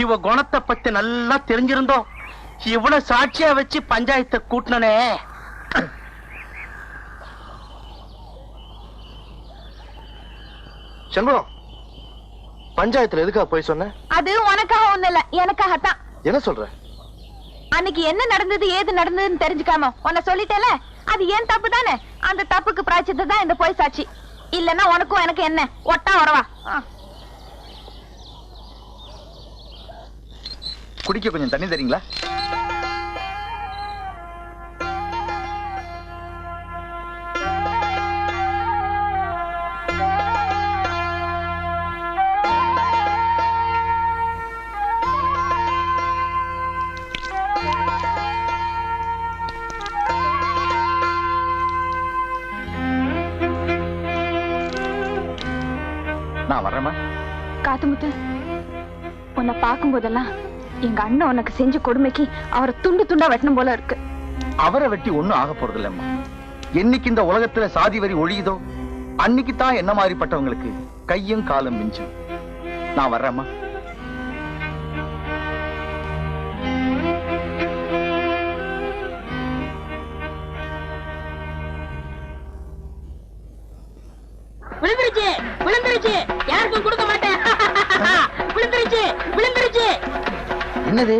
இவ குணத்தை பத்தி நல்லா தெரிஞ்சிருந்தோம் இவ்வளவு சாட்சியா வச்சு பஞ்சாயத்தை கூட்டினே. செண்பகம், பஞ்சாயத்துல எதுக்காக போய் சொன்ன? அது உனக்காக ஒண்ணு இல்ல, எனக்காகத்தான். என்ன சொல்ற? அன்னைக்கு என்ன நடந்தது ஏது நடந்ததுன்னு தெரிஞ்சுக்காம உன்னை சொல்லிட்டேல, அது ஏன் தப்பு தானே. அந்த தப்புக்கு பிராய்ச்சிட்டு தான் இந்த பொய் சாட்சி. இல்லன்னா உனக்கும் எனக்கு என்ன ஒட்டா வரவா? குடிக்க கொஞ்சம் தண்ணி தரீங்களா? நான் வரேம்மா. காத்துமுத்து, உன்னை பார்க்கும் போதெல்லாம் எங்க அண்ணன் உனக்கு செஞ்ச கொடுமைக்கு அவரை துண்டு துண்டா வெட்டணும் போல இருக்கு. அவரை வெட்டி ஒண்ணும் ஆக போறது இல்லம்மா. என்னைக்கு இந்த உலகத்துல சாதி வரி ஒழியுதோ அன்னைக்கு தான் என்ன மாதிரிப்பட்டவங்களுக்கு கையும் காலும் மிஞ்சும். நான் வர்றேம்மா. விழுந்துருச்சு விழுந்துருச்சு, யாருக்கும் கொடுக்க மாட்டேன். விழுந்துருச்சு விழுந்துருச்சு. என்னது,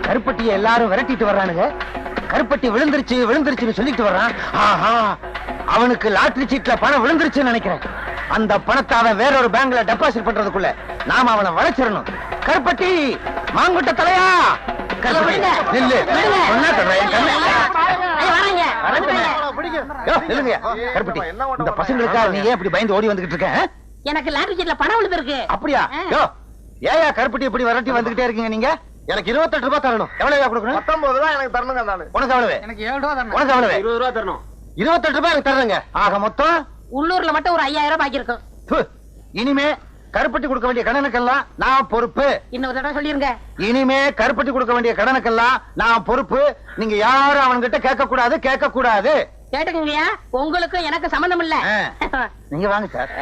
கருப்பட்டியை எல்லாரும் விரட்டிட்டு வர்றானுங்க. கருப்பட்டி விழுந்துருச்சு விழுந்துருச்சுன்னு சொல்லிட்டு வர்றான். ஆஹா, அவனுக்கு லாட்டரி சீட்ல பணம் விழுந்துருச்சுன்னு நினைக்கிறேன். அந்த பணத்தை அவன் வேறொரு பேங்க்ல டெபாசிட் பண்றதுக்குள்ள நாம அவனை வளைச்சிடணும். கருப்பட்டி, மாங்குட்ட தலையா, கருப்பட்டி நில்லு. சொன்னா சொல்றேன், என் கண்ணு. நில்லுங்க. கருப்பட்டி, இந்த பசங்களுக்காக நீ ஏன் இப்படி பயந்து ஓடி வந்துகிட்டு இருக்க? எனக்கு லாட்டரி சீட்ல பணம் விழுந்திருக்கு. அப்படியா? ஏயா கருப்பட்டி இப்படி விரட்டி வந்துகிட்டே இருக்கீங்க நீங்க? எனக்கு 28 ரூபாய் தரணும். எவ்வளவு கொடுக்கணும்? 19 ரூபாய் எனக்கு தரணுங்க. உனக்கு எவ்வளவு? எனக்கு 7 ரூபா தரணும். உனக்கு எவ்வளவு? 20 ரூபா தரணும். 28 ரூபாய் எனக்கு தர்றேங்க. ஆக மொத்தம் உள்ளூர்ல மட்டும் ஒரு 5000 பாக்கி இருக்கும். இனிமே கருப்பட்டி கொடுக்க வேண்டிய கடனுக்கெல்லாம் நான் பொறுப்பு. இன்னொரு தடவை சொல்லிருங்க. இனிமே கருப்பட்டி கொடுக்க வேண்டிய கடனுக்கெல்லாம் நான் பொறுப்பு. நீங்க யாரும் அவன்கிட்ட கேட்க கூடாது, கேட்க கூடாது. கேட்டுக்கங்கய்யா, உங்களுக்கும் எனக்கு சம்பந்தம் இல்ல. நீங்க வாங்க சார்.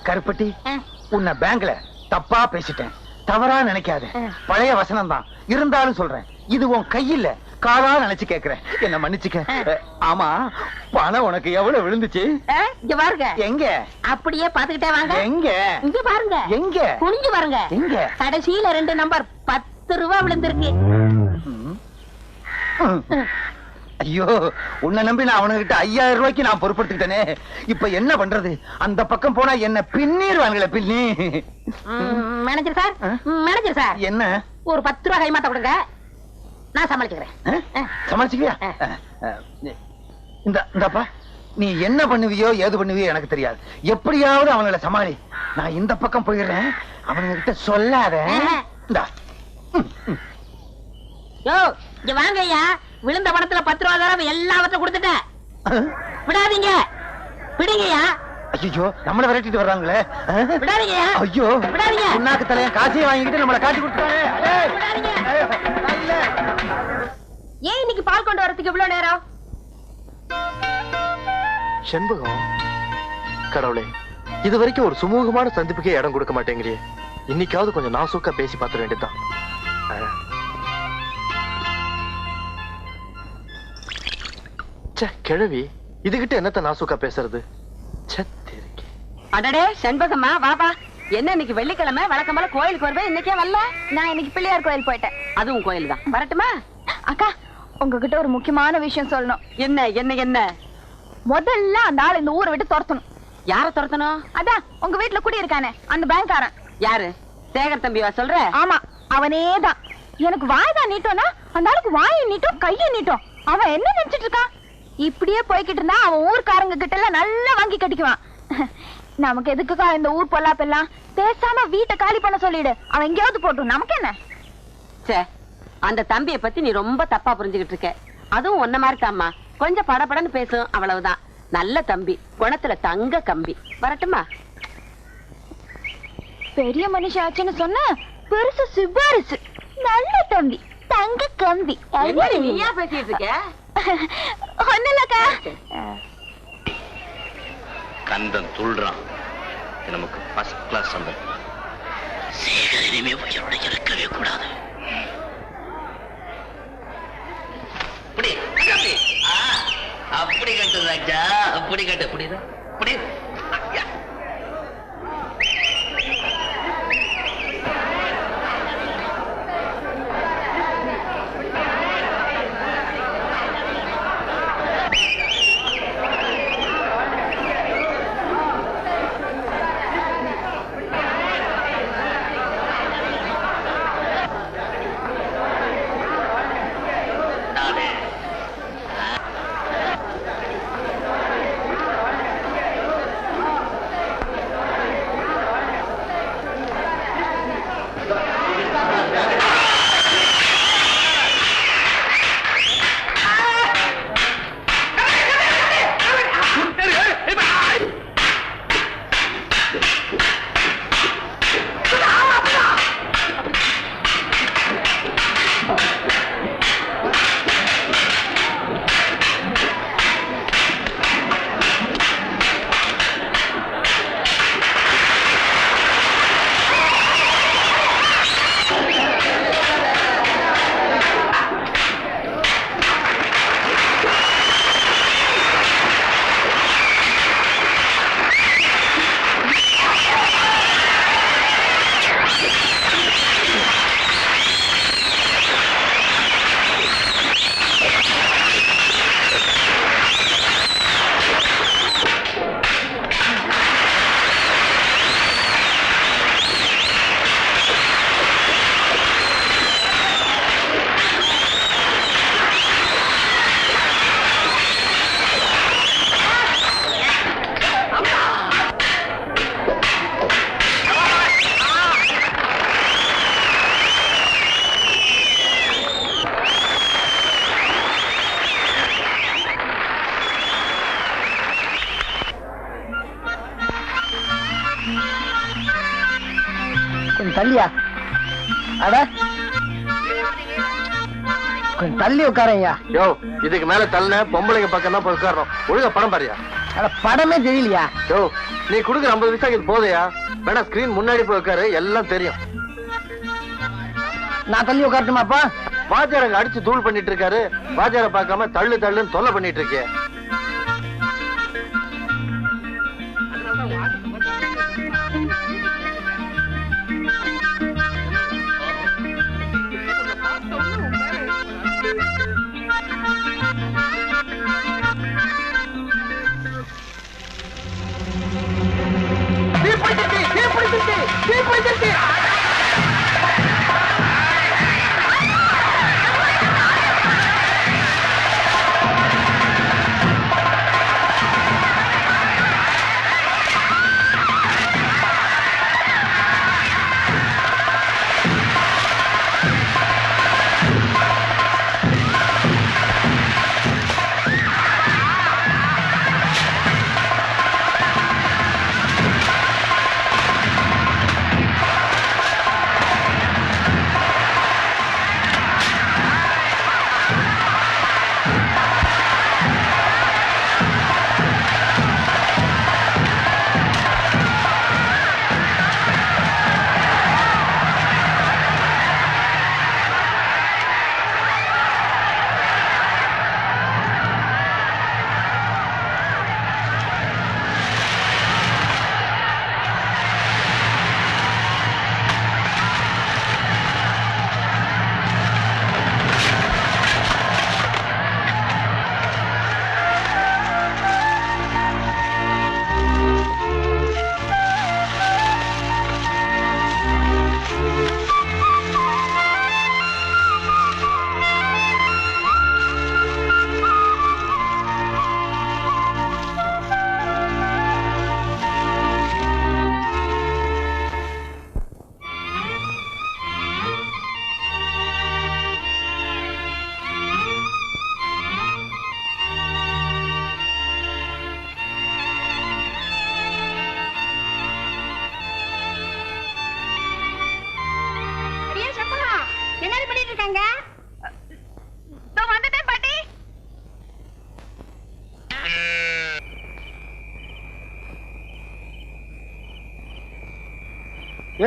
கருப்பட்டி, உன்னை பேங்க்ல தப்பா பேசிட்டேன், தவறா நினைக்காத. பழைய வசனம் தான் இருந்தாலும் சொல்றேன். இது உன் கையில காலா நினைச்சு கேக்குறேன், என்ன மன்னிச்சுக்க. ஆமா, பணம் உனக்கு எவ்வளவு விழுந்துச்சு? இங்க பாருங்க. எங்க? அப்படியே பாத்துக்கிட்டே வாங்க. எங்க? இங்க பாருங்க. எங்க? குனிஞ்சு பாருங்க. எங்க? கடைசியில 2 நம்பர் 10 ரூபாய் விழுந்திருக்கு. ஐயோ, உன்னை நம்பி நான் அவனுகிட்ட 5000 ரூபாய்க்கு நான் பொறுப்படுத்திட்டேனே. இப்ப என்ன பண்றது? அந்த பக்கம் போனா என்ன பின்னிடுவாங்களே, பின்னி. மேனேஜர் சார், மேனேஜர் சார், என்ன? ஒரு 10 ரூபாய் கைமாத்த கொடுங்க, நான் சமாளிச்சுக்கிறேன். சமாளிச்சுக்கியா? இந்தப்பா, நீ என்ன பண்ணுவியோ ஏது பண்ணுவியோ எனக்கு தெரியாது. எப்படியாவது அவங்களை சமாளி. நான் இந்த பக்கம் போயிடுறேன், அவனுங்க கிட்ட சொல்லாத. யோ, இங்க வாங்க ஐயா. விழுந்த பணத்துல 10 ரூபாய் தர எல்லாவற்றையும் கொடுத்துட்டேன். விடாதீங்க, விடுங்கய்யா. ஐயோ, நம்மள விரட்டிட்டு வர்றாங்களே. விடாதீங்க. ஐயோ, விடாதீங்க. உன்னாக்கு தலையன் காசையை வாங்கிட்டு நம்மளை காட்டி கொடுத்தாங்க. ஏன் இன்னைக்கு பால் கொண்டு வரதுக்கு இவ்வளவு நேரம்? செண்பகம், கடவுளே, இது வரைக்கும் ஒரு சுமூகமான சந்திப்புக்கே இடம் கொடுக்க மாட்டேங்கிறியே. இன்னைக்காவது கொஞ்சம் நாசூக்கா பேசி பார்த்துட வேண்டியதுதான். கிழவி, இதுகிட்ட என்னத்த நாசூக்கா பேசுறது? அடடே செண்பகம்மா, வாபா. என்ன இன்னைக்கு வெள்ளிக்கிழமை, வழக்கம் போல கோயிலுக்கு வருவேன், இன்னைக்கே வரல? நான் இன்னைக்கு பிள்ளையார் கோயில் போயிட்டேன். அதுவும் கோயில் தான். வரட்டுமா? அக்கா, உங்ககிட்ட ஒரு முக்கியமான விஷயம் சொல்லணும். என்ன என்ன என்ன? முதல்ல அந்த ஆள் இந்த ஊரை விட்டு துரத்தணும். யார துரத்தணும்? அதான் உங்க வீட்டுல குடி இருக்கானே, அந்த பேங்க்காரன். யாரு? சேகர் தம்பிவா சொல்ற? ஆமா, அவனேதான். எனக்கு வாய்தான் நீட்டோம்னா அந்த ஆளுக்கு வாயை நீட்டும், கையை நீட்டும். அவன் என்ன நினைச்சிட்டு இருக்கான்? இப்படியே போய்கிட்டு இருந்தா அவன் ஊர்க்காரங்க கிட்ட எல்லாம் நல்லா வாங்கி கட்டிக்குவான். நமக்கு எதுக்குக்கா இந்த ஊர் பொல்லாப்பெல்லாம்? பேசாம வீட்டை காலி பண்ண சொல்லிடு, அவன் எங்கேயாவது போட்டும், நமக்கு என்ன? சே, அந்த தம்பியை பத்தி நீ ரொம்ப தப்பா புரிஞ்சுகிட்டு இருக்க. அதுவும் ஒன்ன மாதிரி தாம்மா, கொஞ்சம் படபடன்னு பேசும், அவ்வளவுதான். நல்ல தம்பி, குணத்துல தங்க கம்பி. வரட்டுமா? பெரிய மனுஷாச்சுன்னு சொன்ன பெருசு சிபாரிசு. நல்ல தம்பி, தங்க கம்பி. நீயா பேசிட்டு இருக்க? ஒண்ணுலக்கா. கந்தன் துள்றான், நமக்கு ஃபர்ஸ்ட் கிளாஸ் சம்பளம். இனிமே உயிரோட இருக்கவே கூடாது. அப்படி கட்டு ராஜா, அப்படி கட்டு. புரியுதா? புரியுது. கொஞ்சம் தள்ளியா அட கொஞ்சம் தள்ளி உட்காரையா. யோ இதுக்கு மேல தள்ளன பொம்பளைங்க பக்கம் தான் போய் உட்காரணும். ஒழுங்கா படம் பாரியா. அட படமே தெரியலையா. யோ நீ குடுக்குற 50 பைசா இது போதையா? வேணா ஸ்கிரீன் முன்னாடி போய் உட்காரு, எல்லாம் தெரியும். நான் தள்ளி உட்காரட்டுமாப்பா? வாத்தியார் அங்க அடிச்சு தூள் பண்ணிட்டு இருக்காரு, வாத்தியாரை பார்க்காம தள்ளு தள்ளுன்னு தொல்லை பண்ணிட்டு இருக்கே.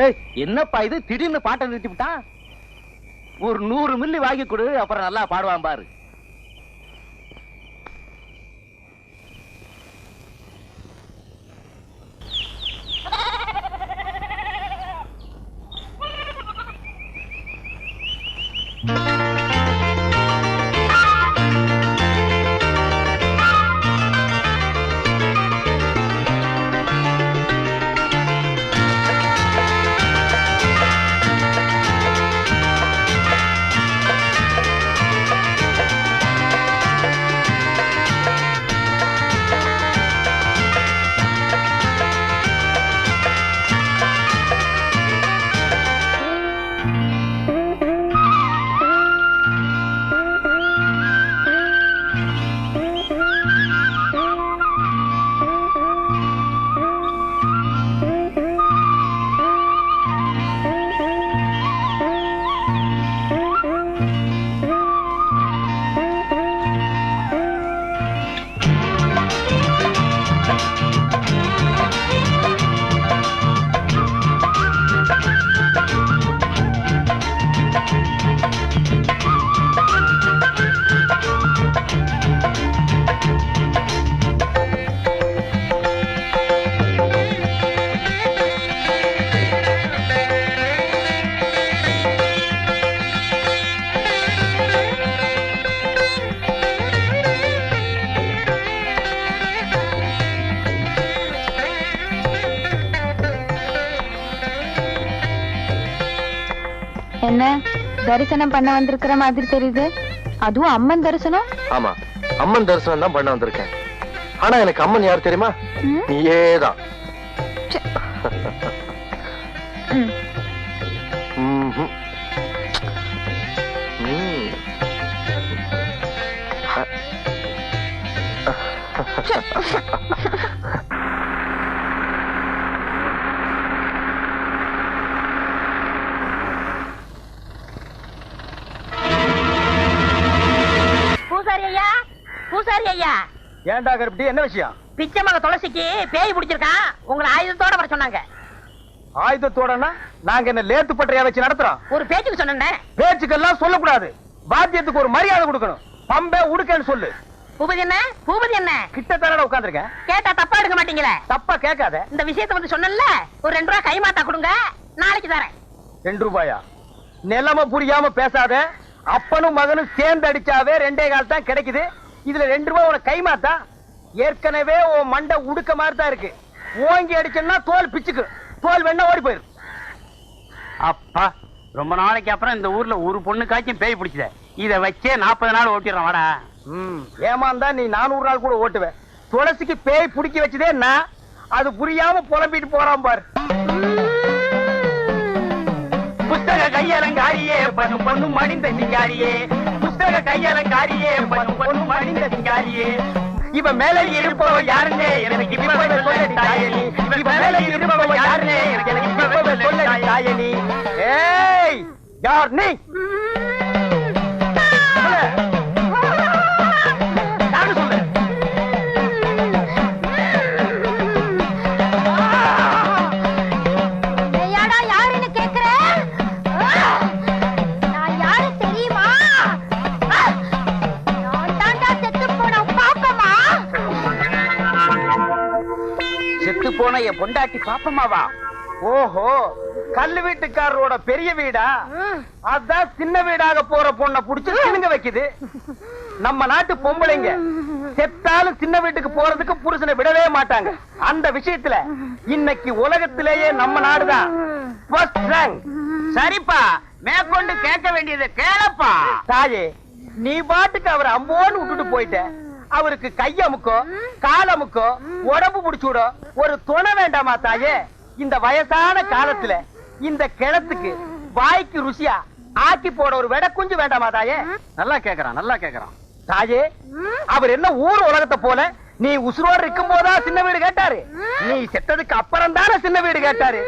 ஏய் என்னப்பா இது திடீர்னு பாட்டை நிறுத்தி விட்டான்? ஒரு 100 மில்லி வாங்கி கொடு, அப்புறம் நல்லா பாடுவான் பாரு. என்ன தரிசனம் பண்ண வந்திருக்கிற மாதிரி தெரியுது? அதுவும் அம்மன் தரிசனம்? ஆமா, அம்மன் தரிசனம் தான் பண்ண வந்திருக்கேன். ஆனா எனக்கு அம்மன் யார் தெரியுமா? நீயேதான். ஏன்டா கருப்பட்டி, என்ன விஷயம்? பிச்சைமக துளசிக்கு பேய் பிடிச்சிருக்கான், உங்களை ஆயுதத்தோட வர சொன்னாங்க. ஆயுதத்தோடனா நாங்க என்ன லேத்து பட்டறையா வச்சு நடத்துறோம்? ஒரு பேச்சுக்கு சொன்னேன். பேச்சுக்கெல்லாம் சொல்லக்கூடாது, வாத்தியத்துக்கு ஒரு மரியாதை கொடுக்கணும். பம்பை உடுக்கன்னு சொல்லு. பூபதி என்ன? பூபதி என்ன? கிட்ட தரடா உட்கார்ந்திருக்கேன். கேட்டா தப்பா எடுக்க மாட்டீங்களே? தப்பா கேட்காத. இந்த விஷயத்தை வந்து சொன்னல, ஒரு 2 ரூபாய் கைமாத்தா கொடுங்க, நாளைக்கு தரேன். 2 ரூபாயா? நிலைமை புரியாம பேசாத. அப்பனும் மகனும் சேர்ந்து அடிச்சாவே 2 கால் தான் கிடைக்குது. இதுல 2 ரூபாய் உனக்கு கைமாத்தா? ஏற்கனவே உன் மண்டை உடுக்க மாதிரி தான் இருக்கு. ஓங்கி அடிச்சேன்னா தோல் பிச்சுக்கு. தோல் வேணா ஓடி போயிரு. அப்பா, ரொம்ப நாளைக்கு அப்புறம் இந்த ஊர்ல ஒரு பொண்ணுக்காச்சும் பேய் பிடிச்சத. இத வச்சே 40 நாள் ஓட்டிடுறோம். வாடா. ஏமாந்தா நீ 400 நாள் கூட ஓட்டுவேன். துளசிக்கு பேய் பிடிக்க வச்சதே நான். அது புரியாம புலம்பிட்டு போறான் பாரு. புஸ்தக கையலங்காரியே பணும் பொண்ணும் மடிந்த சிங்காரியே, புஸ்தக கையலங்காரியே பணும் பொண்ணும் மடிந்த சிங்காரியே, இவ மேல இருப்பவ யாருன்னே எனக்கு இப்பவே சொல்ல தாயனி, இவ மேல இருப்பவ யாருன்னே எனக்கு இப்பவே சொல்ல தாயனி. ஏய், யார் நீ? யாரு சொல்லு? ஏயாடா யாருன்னு கேக்குற? நான் யாரு தெரியுமா? நான் தாண்டா செத்து போன பாப்பமா. செத்து போன என் பொண்டாட்டி பாப்பமாவா? ஓஹோ, கல்லு வீட்டுக்காரரோட பெரிய வீடா? அதான் சின்ன வீடாக போற பொண்ணை புடிச்சு சினுங்க வைக்குது. நம்ம நாட்டு பொம்பளைங்க செத்தாலும் சின்ன வீட்டுக்கு போறதுக்கு புருஷனை விடவே மாட்டாங்க. அந்த விஷயத்துல இன்னைக்கு உலகத்திலேயே நம்ம நாடுதான் first rank. சரிப்பா, மேற்கொண்டு கேட்க வேண்டியதை கேளப்பா. தாயே, நீ பாட்டுக்கு அவர் அம்போன்னு விட்டுட்டு போயிட்ட. அவருக்கு கையமுக்கோ காலமுக்கோ உடம்பு புடிச்சுடோ ஒரு துணை வேண்டாமா தாயே? இந்த வயசான காலத்துல இந்த கிணத்துக்கு வாய்க்கு ருசியா ஆக்கி போட ஒரு வெட குஞ்சு வேண்டாமா தாயே? நல்லா கேக்குறான், நல்லா கேக்குறான். தாயே, அவர் என்ன ஊர் உலகத்தை போல நீ உசுரோடு இருக்கும் போதா சின்ன வீடு கேட்டாரு? நீ செத்ததுக்கு அப்புறம் தானே சின்ன வீடு கேட்டாரு.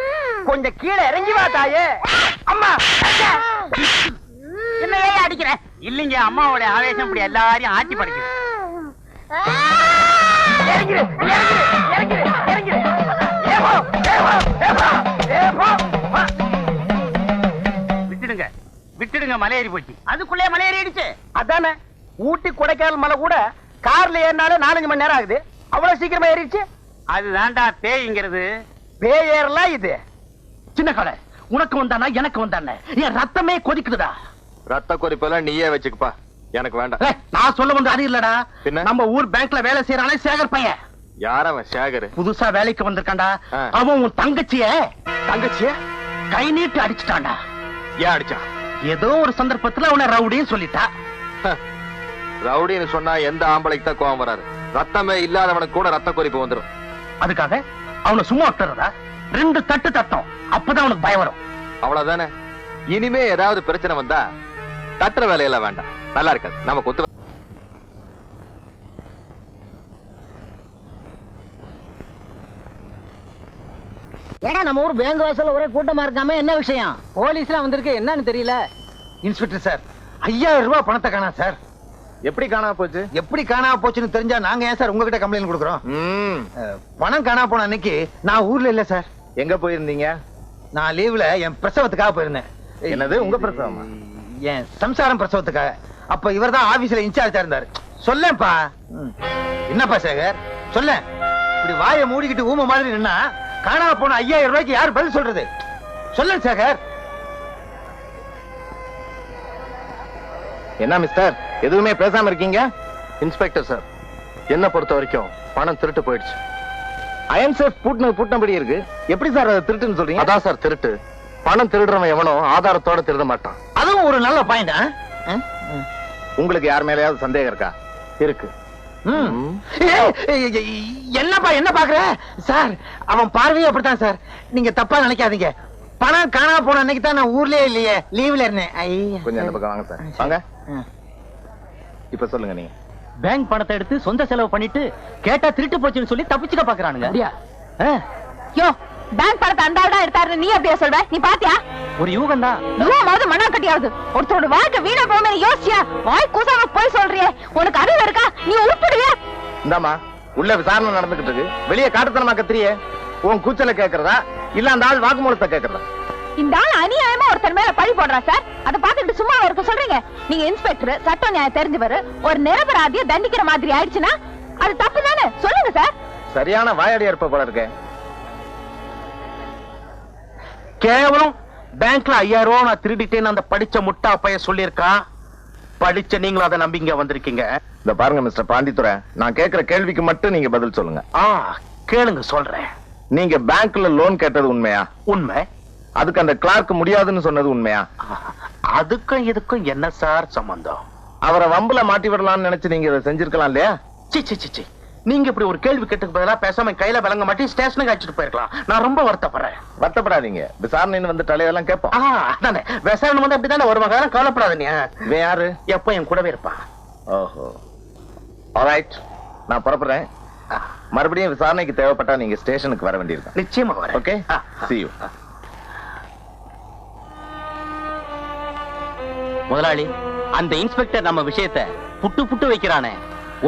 கொஞ்சம் கீழே இறங்கி வா தாயே. அம்மா, என்ன அடிக்கிற? இல்லைங்க, அம்மாவோட ஆவேசம் இப்படி எல்லாரையும் ஆட்சி படைக்குது. இறங்கிரு, இறங்கிரு, இறங்கிரு, இறங்கிரு. ஏவோ, ஏவோ, ஏவோ, ஏவோ. விட்டுடுங்க, விட்டுடுங்க, மலையேறி போச்சு. அதுக்குள்ளே மலையேறிடுச்சு. அதானே, ஊட்டி கொடைக்கானல் மலை கூட கார்ல ஏறினாலே 4-5 மணி நேரம் ஆகுது. அவ்வளவு சீக்கிரமா ஏறிடுச்சு. அதுதான்டா பேய்ங்கிறது. பேய் ஏறலாம் இது. சின்ன கடை, உனக்கு வந்தானா எனக்கு வந்தானே, என் ரத்தமே கொதிக்குதுடா. ரத்த கொதிப்பெல்லாம் நீயே வச்சுக்கப்பா, எனக்கு வேண்டாம். நான் சொல்ல வந்து அது இல்லடா. பின்ன? நம்ம ஊர் பேங்க்ல வேலை செய்யறானே சேகர் பையன். யார் அவன் சேகர்? புதுசா வேலைக்கு வந்திருக்கான்டா. ஆ. அவன் உன் தங்கச்சிய தங்கச்சிய கை நீட்டு அடிச்சுட்டான்டா. ஏன் அடிச்சான்? ஏதோ ஒரு சந்தர்ப்பத்துல அவனை ரவுடின்னு சொல்லிட்டா. ரவுடின்னு சொன்னா எந்த ஆம்பளைக்கு தான் கோவம் வராது? ரத்தமே இல்லாதவனுக்கு கூட ரத்த கொதிப்பு வந்துடும். அதுக்காக அவனை சும்மா விட்டுறதா? 2 தட்டு தட்டும், அப்பதான் அவனுக்கு பயம் வரும். அவ்வளவுதானே. இனிமே ஏதாவது பிரச்சனை வந்தா தட்டுற வேலையெல்லாம் வேண்டாம், நல்லா இருக்காது. நமக்கு ஒத்து. ஏடா நம்ம ஊர் பேங்க் வாசல்ல ஒரே கூட்டமா இருக்காம, என்ன விஷயம்? போலீஸ்லாம் வந்திருக்கு, என்னன்னு தெரியல. இன்ஸ்பெக்டர் சார், 5000 ரூபாய் பணத்தை காணா சார். எப்படி காணாம போச்சு? எப்படி காணாம போச்சுன்னு தெரிஞ்சா நாங்க ஏன் சார் உங்ககிட்ட கம்ப்ளைண்ட் கொடுக்குறோம்? பணம் காணாம போன அன்னைக்கு நான் ஊர்ல இல்ல சார். எங்க போயிருந்தீங்க? நான் லீவ்ல என் பிரசவத்துக்காக போயிருந்தேன். என்னது, உங்க பிரசவமா? என் சம்சாரம் பிரசவத்துக்காக. அப்ப இவர்தான் ஆபீஸ்ல இன்சார்ஜா இருந்தாரு. சொல்லேன்ப்பா. என்னப்பா சேகர், சொல்ல. இப்படி வாயை மூடிக்கிட்டு ஊம மாதிரி நின்னா காணாம போன 5000 ரூபாய்க்கு யார் பதில் சொல்றது? சொல்ல சேகர். என்ன மிஸ்டர், எதுவுமே பேசாம இருக்கீங்க? இன்ஸ்பெக்டர் சார், என்ன பொறுத்த வரைக்கும் பணம் திருட்டு போயிடுச்சு. அயன் சேஃப் பூட்டினபடி இருக்கு. எப்படி சார் அதை திருட்டுன்னு சொல்றீங்க? அதான் சார் திருட்டு. பணம் திருடுறவன் எவனோ ஆதாரத்தோட திருட மாட்டான். அதுவும் ஒரு நல்ல பாயிண்ட். உங்களுக்கு யார் மேலயாவது சந்தேகம் இருக்கா? இருக்கு. என்னப்பா என்ன பாக்குற சார்? அவன் பார்வையே அப்படித்தான் சார். நீங்க தப்பா நினைக்காதீங்க. பணம் காணாம போன அன்னைக்கு தான் நான் ஊர்லயே இல்லையே, லீவ்ல இருந்தேன். கொஞ்சம் அந்த பக்கம் வாங்க சார். வாங்க. இப்ப சொல்லுங்க நீங்க. பேங்க் பணத்தை எடுத்து சொந்த செலவு பண்ணிட்டு கேட்டா திருட்டு போச்சுன்னு சொல்லி தப்பிச்சுக்க பாக்குறானுங்க. யோ, பேங்க் பணத்தை அந்த ஆளா எடுத்தாரு, நீ அப்படியே சொல்ற? நீ பாத்தியா? ஒரு யூகம் தான். யூகமாவது மண்ணா கட்டியாவது. ஒருத்தரோட வாழ்க்கை வீணா போமே யோசிச்சியா? வாய் கூசாம போய் சொல்றியே, உனக்கு அறிவு இருக்கா? நீ உருப்பிடுவியா? இந்தாமா உள்ள விசாரணை நடந்துகிட்டு இருக்கு. வெளியே காட்டுத்தனமா கத்திரியே. உன் கூச்சல கேக்குறதா இல்ல அந்த ஆள் வாக்குமூலத்தை கேக்குறதா? இந்த ஆள் அநியாயமா ஒருத்தர் மேல பழி போடுறா சார். அதை பார்த்துட்டு சும்மா இருக்க சொல்றீங்க? நீங்க இன்ஸ்பெக்டர், சட்ட நியாயம் தெரிஞ்சவர், ஒரு நிரபராதிய தண்டிக்கிற மாதிரி ஆயிடுச்சுன்னா அது தப்பு தானே? சொல்லுங்க சார். சரியான வாயாடி இருப்ப போல இருக்க. கேவலம் பேங்க்ல 5000 ரூபாய் நான் திருடிட்டேன்னு அந்த படிச்ச முட்டா பைய சொல்லியிருக்கா. படிச்ச நீங்களும் அதை நம்பி இங்க வந்திருக்கீங்க. இந்த பாருங்க மிஸ்டர் பாண்டித்துரை, நான் கேக்குற கேள்விக்கு மட்டும் நீங்க பதில் சொல்லுங்க. கேளுங்க சொல்றேன். நீங்க பேங்க்ல லோன் கேட்டது உண்மையா? உண்மை. அதுக்கு அந்த கிளார்க் முடியாதுன்னு சொன்னது உண்மையா? அதுக்கும் இதுக்கும் என்ன சார் சம்பந்தம்? அவரை வம்புல மாட்டி விடலாம்னு நினைச்சு நீங்க இதை செஞ்சிருக்கலாம் இல்லையா? சி நீங்க இப்படி ஒரு கேள்வி கேட்டுக்கு பதிலா பேசாம கையில விளங்க மாட்டி ஸ்டேஷனுக்கு அழைச்சிட்டு போயிருக்கலாம். நான் ரொம்ப வருத்தப்படுறேன். வருத்தப்படாதீங்க, விசாரணைன்னு வந்து தலையெல்லாம் கேட்போம். அதானே விசாரணை வந்து அப்படித்தானே வருவாங்க. கவலைப்படாதீங்க. யாரு? எப்ப என் கூடவே இருப்பான். ஓஹோ, ஆல்ரைட், நான் புறப்படுறேன். மறுபடியும் விசாரணைக்கு தேவைப்பட்டா நீங்க ஸ்டேஷனுக்கு வர வேண்டியிருக்கும். நிச்சயமா வரேன். Okay, see you. முதலாளி, அந்த இன்ஸ்பெக்டர் நம்ம விஷயத்தை புட்டு வைக்கிறானே,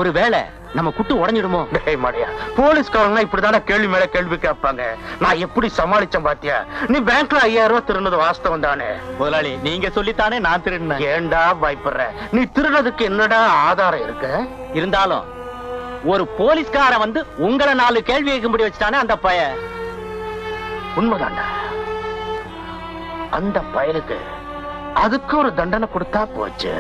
ஒருவேளை நம்ம குட்டு உடஞ்சிடுமோ? போலீஸ்காரங்க இப்படிதானே கேள்வி மேல கேள்வி கேட்பாங்க. நான் எப்படி சமாளிச்சேன் பாத்தியா? நீ பேங்க்ல 5000 ரூபாய் திருடுனது வாஸ்தவம் தானே? முதலாளி, நீங்க சொல்லித்தானே நான் திருடினேன். ஏண்டா பயப்படுற? நீ திருடுறதுக்கு என்னடா ஆதாரம் இருக்கு? இருந்தாலும் ஒரு போலீஸ்கார வந்து உங்களை 4 கேள்வி கேட்கும்படி வச்சுட்டானே அந்த பய. உண்மைதாண்டா. அந்த பயலுக்கு அதுக்கு ஒரு தண்டனை கொடுத்தா போச்சு.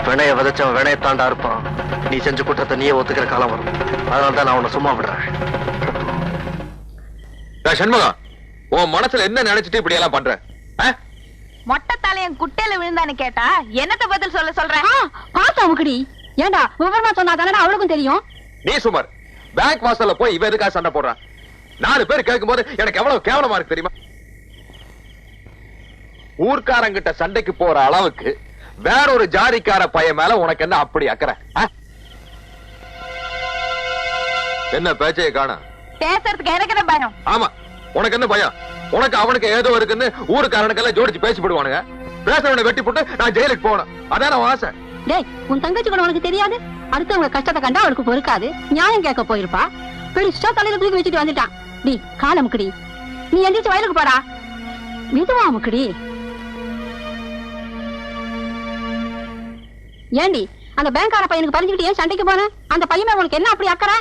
வினைய விதைச்சவன் வினையத்தாண்டா இருப்பான். நீ செஞ்ச குற்றத்தை நீயே ஒத்துக்கிற காலம் வரும். அதனால்தான் நான் உன்னை சும்மா விடுறேன். சண்முகம், உன் மனசுல என்ன நினைச்சிட்டு இப்படி எல்லாம் பண்ற? மொட்டை தலையன் குட்டையில விழுந்தான்னு கேட்டா என்னத்த பதில் சொல்றேன்? பாத்தா முக்கடி. ஏண்டா விவரமா சொன்னாதானடா அவளுக்கும் தெரியும். நீ சுமார் பேங்க் வாசல்ல போய் இவ எதுக்காக சண்டை போடுறான்? 4 பேர் கேட்கும் போது எனக்கு எவ்வளவு கேவலமா இருக்கு தெரியுமா? ஊர்க்காரங்கிட்ட சண்டைக்கு போற அளவுக்கு வேற ஒரு ஜாதிக்கார பையன் மேல உனக்கு என்ன அப்படி அக்கறை? என்ன பேச்சைய காணோம்? பேசுறதுக்கு எனக்கு என்ன பயம்? ஆமா, உனக்கு என்ன பயம்? உனக்கு அவனுக்கு ஏதோ இருக்குன்னு ஊருக்காரனுக்கெல்லாம் ஜோடிச்சு பேசி போடுவானுங்க. பேசுறவனை வெட்டி போட்டு நான் ஜெயிலுக்கு போகணும், அதான ஆசை. டேய், உன் தங்கச்சி கூட உனக்கு தெரியாது? அடுத்தவங்க கஷ்டத்தை கண்டா அவளுக்கு பொறுக்காது. நியாயம் கேட்க போயிருப்பா. பெருசா தலையில தூக்கி வச்சுட்டு வந்துட்டான். டி கால முக்கடி, நீ எந்திரிச்சு வயலுக்கு போடா. மெதுவா முக்கடி. ஏண்டி அந்த பேங்க்கார பையனுக்கு பறிஞ்சுக்கிட்டு ஏன் சண்டைக்கு போன? அந்த பையன் உனக்கு என்ன அப்படி அக்கறை?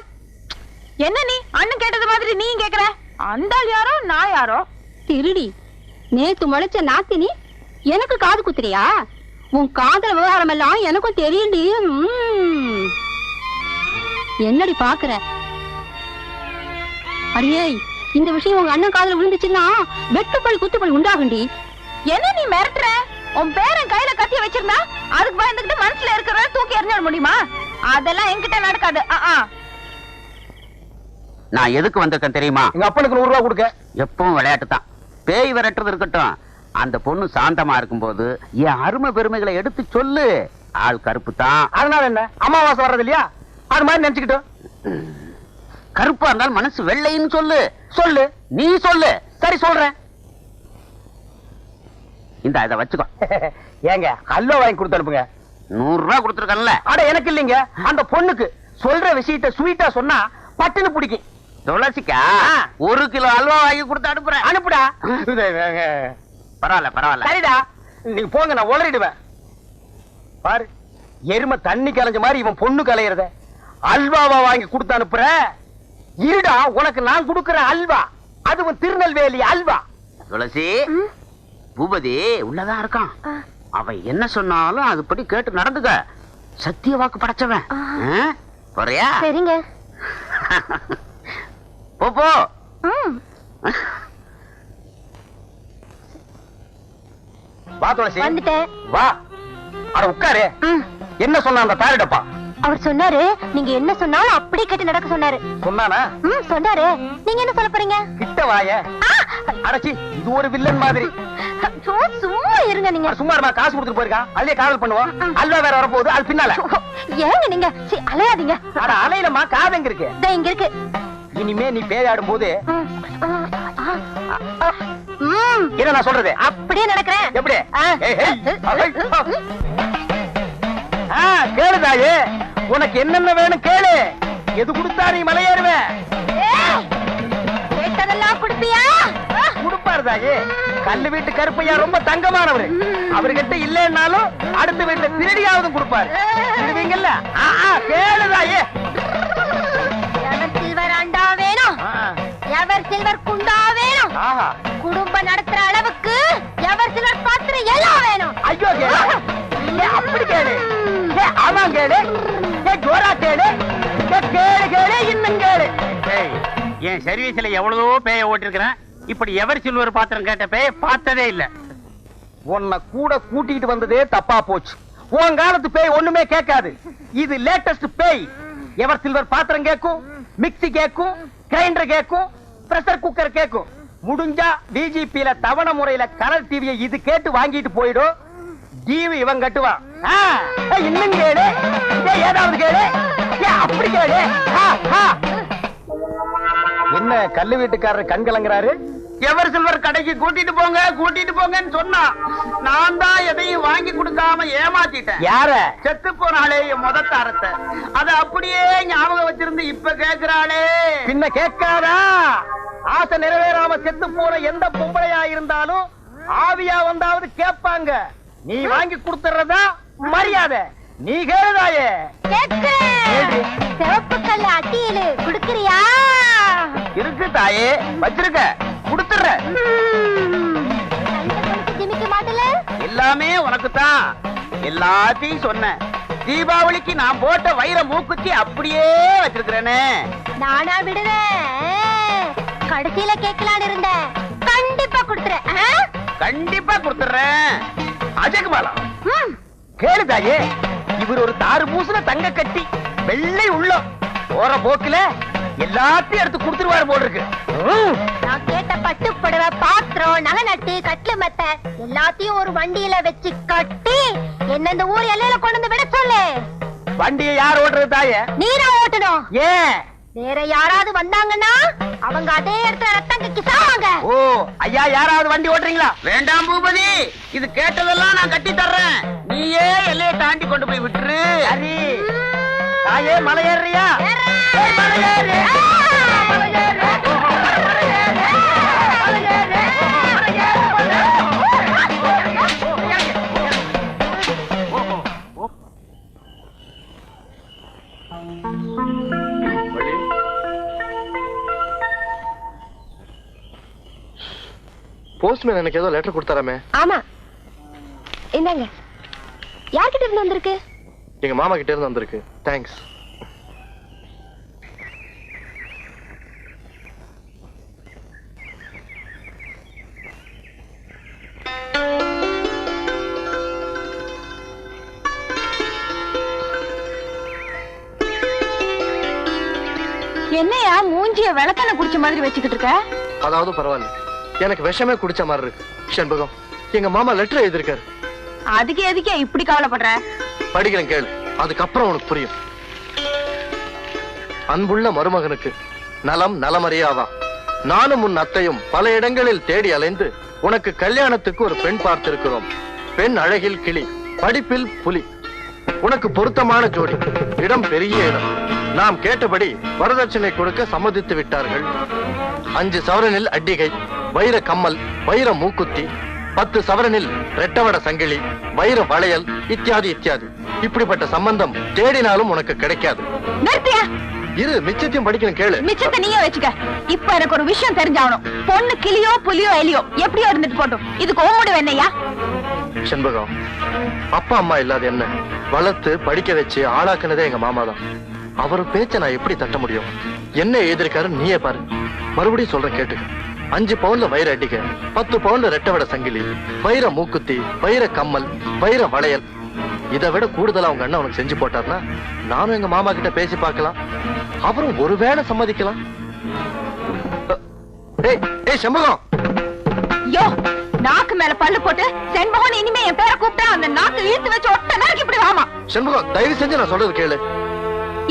என்ன நீ அண்ணன் கேட்டது மாதிரி நீ கேக்குற? அந்த ஆள் யாரோ நான் யாரோ? திருடி நேத்து முளைச்ச நாத்தினி எனக்கு காது குத்துறியா? உன் காதல் விவகாரம் எல்லாம் எனக்கும் தெரியுண்டி. என்னடி பாக்குற? அடியே, இந்த விஷயம் உங்க அண்ணன் காதுல விழுந்துச்சுன்னா வெட்டுப்பல் குத்துப்பல் உண்டாகுண்டி. என்ன நீ மிரட்டுற? உன் பேரன் கையில கத்திய வச்சிருந்தா அதுக்கு பயந்துகிட்டு மனசுல இருக்கிறத தூக்கி எறிஞ்சிட முடியுமா? அதெல்லாம் என்கிட்ட நடக்காது. நான் எதுக்கு வந்திருக்கேன் தெரியுமா? எங்க அப்பனுக்கு 100 ரூபாய் கொடுக்க. எப்பவும் விளையாட்டு தான். பேய் விரட்டுறது இருக்கட்டும், அந்த பொண்ணு சாந்தமா இருக்கும்போது என் அருமை பெருமைகளை எடுத்து சொல்லு. ஆள் கருப்பு தான். அதனால என்ன, அமாவாசை வர்றது இல்லையா? அது மாதிரி நினைச்சுக்கிட்டோம். கருப்பா இருந்தாலும் மனசு வெள்ளைன்னு சொல்லு. சொல்லு. நீ சொல்லு. சரி சொல்றேன். இந்த இதை வச்சுக்கோ. ஏங்க ஹல்வா வாங்கி கொடுத்து அனுப்புங்க. 100 ரூபாய் கொடுத்துருக்கல. அட எனக்கு இல்லைங்க, அந்த பொண்ணுக்கு. சொல்ற விஷயத்த ஸ்வீட்டா சொன்னா பட்டுன்னு பிடிக்கும். துளசிக்கா 1 கிலோ அல்வா வாங்கி கொடுத்து அனுப்புறேன். அனுப்புடா. பரவாயில்ல பரவாயில்ல. சரிடா, நீங்க போங்க, நான் உளறிடுவேன். பாரு, எருமை தண்ணி கலைஞ்ச மாதிரி இவன் பொண்ணு கலையறத அல்வாவா வாங்கி கொடுத்து அனுப்புற. இருடா, உனக்கு நான் கொடுக்கிற அல்வா, அதுவும் திருநெல்வேலி அல்வா. துளசி, பூபதி உள்ளதான் இருக்கான். அவன் என்ன சொன்னாலும் அதுபடி கேட்டு நடந்துக்க. சத்திய வாக்கு படைச்சவன். போறியா? சரிங்க. போ போ. வா துளசி, வந்துட்டேன். வா. அட உட்காரு. என்ன சொன்ன அந்த தாரிடப்பா? அவர் சொன்னாரு, நீங்க என்ன சொன்னாலும் அப்படியே கேட்டு நடக்க சொன்னாரு. சொன்னானா? சொன்னாரு. நீங்க என்ன சொல்ல போறீங்க? கிட்ட வாய. அடச்சி, இது ஒரு வில்லன் மாதிரி. சும்மா இருங்க நீங்க. சும்மா இருமா, காசு கொடுத்துட்டு போயிருக்கான். அதுலயே காதல் பண்ணுவோம். அல்வா வேற வரப்போகுது, அது பின்னால. ஏங்க நீங்க அலையாதீங்க. அட அலையிலமா, காது எங்க இருக்கு? இங்க இருக்கு. இனிமே நீ பேயாடும் போது என்ன நான் சொல்றது அப்படியே நடக்கிறேன். எப்படி? கேளு தாயே, உனக்கு என்னென்ன வேணும் கேளு. எது கொடுத்தா நீ மலையேறுவேன்? கேட்டதெல்லாம் கொடுப்பியா? கொடுப்பாரு தாயே. கல்லு வீட்டு கருப்பையா ரொம்ப தங்கமானவரு. அவர்கிட்ட இல்லைன்னாலும் அடுத்த வீட்டுல திருடியாவது கொடுப்பாரு. திருடுவீங்கல்ல? கேளு தாயே. எவர் சில்வர் அண்டா வேணும், எவர் சில்வர் குண்டா வேணும், குடும்பம் நடத்துற அளவுக்கு எவர் சில்வர் பாத்திரம் எல்லாம் வேணும். ஐயோ, அப்படி கேளு. அதான் கேளு. ஜோரா கேளு. கேளு கேளு, இன்னும் கேளு. என் சர்வீஸ்ல எவ்வளவோ பேய ஓட்டிருக்கிறேன். இப்படி எவர் சில்வர் பாத்திரம் கேட்ட பேய பார்த்ததே இல்ல. உன்னை கூட கூட்டிட்டு வந்ததே தப்பா போச்சு. உன் காலத்து பேய் ஒண்ணுமே கேட்காது. இது லேட்டஸ்ட் பேய். எவர் சில்வர் பாத்திரம் கேட்கும், மிக்ஸி கேட்கும், கிரைண்டர் கேட்கும், பிரஷர் குக்கர் கேட்கும். முடிஞ்சா டிஜிபில தவணை முறையில கலர் டிவியை இது கேட்டு வாங்கிட்டு போயிடும். டிவி இவன் கட்டுவான். இன்னும் கேளு. ஏதாவது கேளு. அப்படி கேளு. என்ன கல்லு வீட்டுக்காரர் கண் கலங்குறாரு? எவர் சில்வர் கடைக்கு கூட்டிட்டு போங்க கூட்டிட்டு போங்கன்னு சொன்னா நான் தான் எதையும் வாங்கி கொடுக்காம ஏமாத்திட்டேன். யார? செத்து போனாலே என் முதத்தாரத்தை அத அப்படியே ஞாபகம் வச்சிருந்து இப்ப கேக்குறாளே. பின்ன கேட்காதா? ஆசை நிறைவேறாம செத்து போன எந்த பொம்பளையா இருந்தாலும் ஆவியா வந்தாவது கேட்பாங்க. நீ வாங்கி கொடுத்துறதா மரியாதை. நீ கேளுதாயே. சிவப்பு கல்லு அட்டியிலு குடுக்கறியா? இருக்கு தாயே, வச்சிருக்க, கொடுத்துற. ஜிமிக்க மாட்டல? எல்லாமே உனக்கு தான். எல்லாத்தையும் சொன்ன. தீபாவளிக்கு நான் போட்ட வைர மூக்குத்தி அப்படியே வச்சிருக்கிறேனே. நானா விடுவேன். கடைசியில கேட்கலான்னு இருந்தேன். கண்டிப்பா கொடுத்துறேன். கண்டிப்பா கொடுத்துறேன். அஜகுமாலா கேளுதாயே. இவர் ஒரு தாறு பூசுல தங்க கட்டி வெள்ளை உள்ளம். போற போக்குல எல்லாத்தையும் எடுத்து கொடுத்துருவாரு போல இருக்கு. நான் கேட்ட பட்டு புடவை, பாத்திரம், நகை நட்டு, கட்லு மெத்த எல்லாத்தையும் ஒரு வண்டியில வச்சு கட்டி என்ன இந்த ஊர் எல்லையில கொண்டு வந்து விட சொல்லு. வண்டியை யார் ஓட்டுறது தாயே? நீதான் ஓட்டணும். ஏன்? வேற யாராவது வந்தாங்கன்னா அவங்க அதே இடத்துல ரத்தம் கக்கி சாவாங்க. ஓ ஐயா, யாராவது வண்டி ஓட்டுறீங்களா? வேண்டாம் பூபதி, இது கேட்டதெல்லாம் நான் கட்டி தர்றேன். நீயே எல்லையை தாண்டி கொண்டு போய் விட்டுரு. சரி தாயே, மலை ஏறியா? மலை ஏறு. போஸ்ட்மேன் எனக்கு ஏதோ லெட்டர் கொடுத்தாராமே. ஆமா, இந்தாங்க. யார்கிட்ட இருந்து வந்திருக்கு? எங்க மாமா கிட்ட இருந்து வந்திருக்கு. தேங்க்ஸ். என்னையா மூஞ்சிய விளக்கெண்ண குடிச்ச மாதிரி வச்சுக்கிட்டு இருக்க? அதாவது பரவாயில்ல, எனக்கு விஷமே குடிச்ச மாதிரி இருக்கு. செண்பகம், எங்க மாமா லெட்டர் எழுதிருக்காரு. அதுக்கு எதுக்கே இப்படி கவலைப்படுற? படிக்கிறேன் கேளு, அதுக்கப்புறம் உனக்கு புரியும். அன்புள்ள மருமகனுக்கு நலம் நலமறியாவா, நானும் உன் அத்தையும் பல இடங்களில் தேடி அலைந்து உனக்கு கல்யாணத்துக்கு ஒரு பெண் பார்த்திருக்கிறோம். பெண் அழகில் கிளி, படிப்பில் புலி, உனக்கு பொருத்தமான ஜோடி, இடம் பெரிய இடம். நாம் கேட்டபடி வரதட்சணை கொடுக்க சம்மதித்து விட்டார்கள். 5 சவரனில் அட்டிகை, வைர கம்மல், வைர மூக்குத்தி, 10 சவரனில் ரெட்டவட சங்கிலி, வைர வளையல், இத்தியாதி இத்தியாதி. இப்படிப்பட்ட சம்பந்தம் தேடினாலும் உனக்கு கிடைக்காது. இரு, மிச்சத்தையும் படிக்கணும் கேளு. மிச்சத்தை நீயே வச்சுக்க. இப்ப எனக்கு ஒரு விஷயம் தெரிஞ்சாகணும். பொண்ணு கிளியோ புலியோ எலியோ எப்படியோ இருந்துட்டு போட்டும், இதுக்கு ஓமுடு வேணையா? செண்பகம், அப்பா அம்மா இல்லாத என்ன வளர்த்து படிக்க வச்சு ஆளாக்குனதே எங்க மாமா தான். அவர் பேச்ச நான் எப்படி தட்ட முடியும்? என்ன எழுதிருக்காரு நீயே பாரு. மறுபடியும் சொல்றேன் கேட்டுக்க. 5 பவுன்ல வைர அடிக்க, 10 பவுன்ல ரெட்டவட சங்கிலி, வைர மூக்குத்தி, வைர கம்மல், வைர வளையல். இதை விட கூடுதலா உங்க அண்ணன் உனக்கு செஞ்சு போட்டார்னா நானும் எங்க மாமா கிட்ட பேசி பார்க்கலாம். அவரும் ஒருவேளை சம்மதிக்கலாம். ஏய் செண்பகம், யோ, நாக்கு மேல பல்லு போட்டு செண்பகம் இனிமே என் பேரை கூப்பிட்டா அந்த நாக்கு இழுத்து வச்சு ஒட்ட நேரக்கு இப்படி வாமா. செண்பகம், தயவு செஞ்சு நான் சொல்றது கேளு.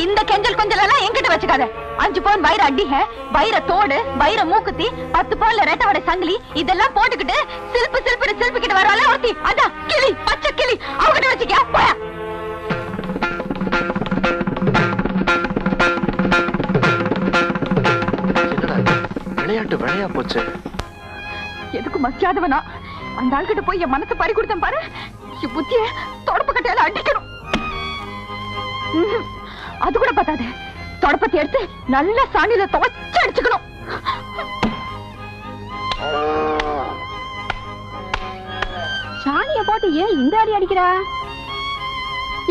இந்த கெஞ்சல் கொஞ்சல் எல்லாம் என்கிட்ட வச்சுக்காத. 5 பவுன் வைர அடிக, வைர தோடு, வைர மூக்குத்தி, 10 பவுன்ல ரெட்டவடை சங்கிலி, இதெல்லாம் போட்டுக்கிட்டு சில்பு சில்பு சில்புக்கிட்டு வரால ஒருத்தி, அதான் கிளி, பச்சை கிளி, அவகிட்ட வச்சுக்க. போயா. என்னடா விளையாட்டு விளையா போச்சு. எதுக்கு மக்கியாதவனா அந்த ஆள்கிட்ட போய் என் மனசை பறி கொடுத்தேன் பாரு. என் புத்திய தொடப்பு கட்டையால அடிக்கணும். அது கூட பார்த்தாது, தொடப்பத்தை எடுத்து நல்ல சாணியில துவைச்சு அடிச்சுக்கணும். சாணிய போட்டு ஏன் இந்த அடி அடிக்கிறா?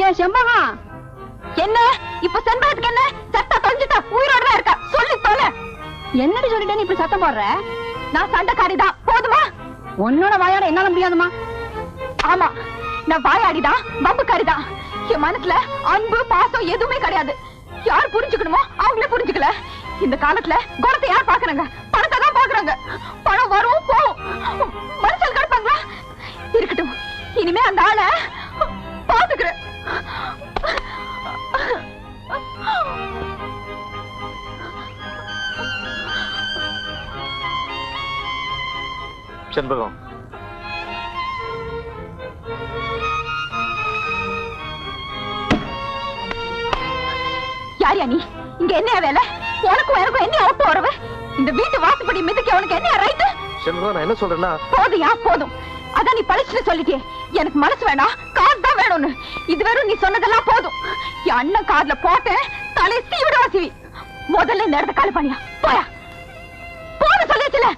ஏன் செம்பகா, என்ன இப்ப செண்பகத்துக்கு என்ன? சத்தா தொலைஞ்சிட்டா, உயிரோட தான் இருக்கா. சொல்லி தொலை. என்னடி சொல்லிட்டேன்னு இப்படி சத்தம் போடுற? நான் சண்டைக்காரிதான், போதுமா? உன்னோட வாயாட என்னால முடியாதுமா. ஆமா, நான் வாயாடிதான், பம்புக்காரிதான். என் மனசுல அன்பு பாசம் எதுவுமே கிடையாது. யார் புரிஞ்சுக்கணுமோ அவங்களே புரிஞ்சுக்கல. இந்த காலத்துல குணத்தை யார் பாக்குறாங்க? பணத்தை தான் பாக்குறாங்க. பணம் வரும் போகும், மனுஷன் கிடப்பாங்களா? இருக்கட்டும், இனிமே அந்த ஆளை பாத்துக்கிறேன். செண்பகம், யாரியா நீ? இங்க என்ன வேலை? உனக்கும் எனக்கும் என்ன ஒப்பு வரவு? இந்த வீட்டு வாசப்படி மிதிக்க உனக்கு என்ன ரைட்டு? செண்பகம், நான் என்ன சொல்றேன்னா, போதுயா போதும். அதான் நீ பழிச்சுட்டு சொல்லிட்டே. எனக்கு மனசு வேணாம், காசு தான் வேணும்னு. இது வெறும் நீ சொன்னதெல்லாம் போதும். என் அண்ணன் காதுல போட்டேன், தலை சீவிடவா சீவி. முதல்ல இந்த இடத்த காலி பண்ணியா. போயா, போன சொல்லிச்சுல.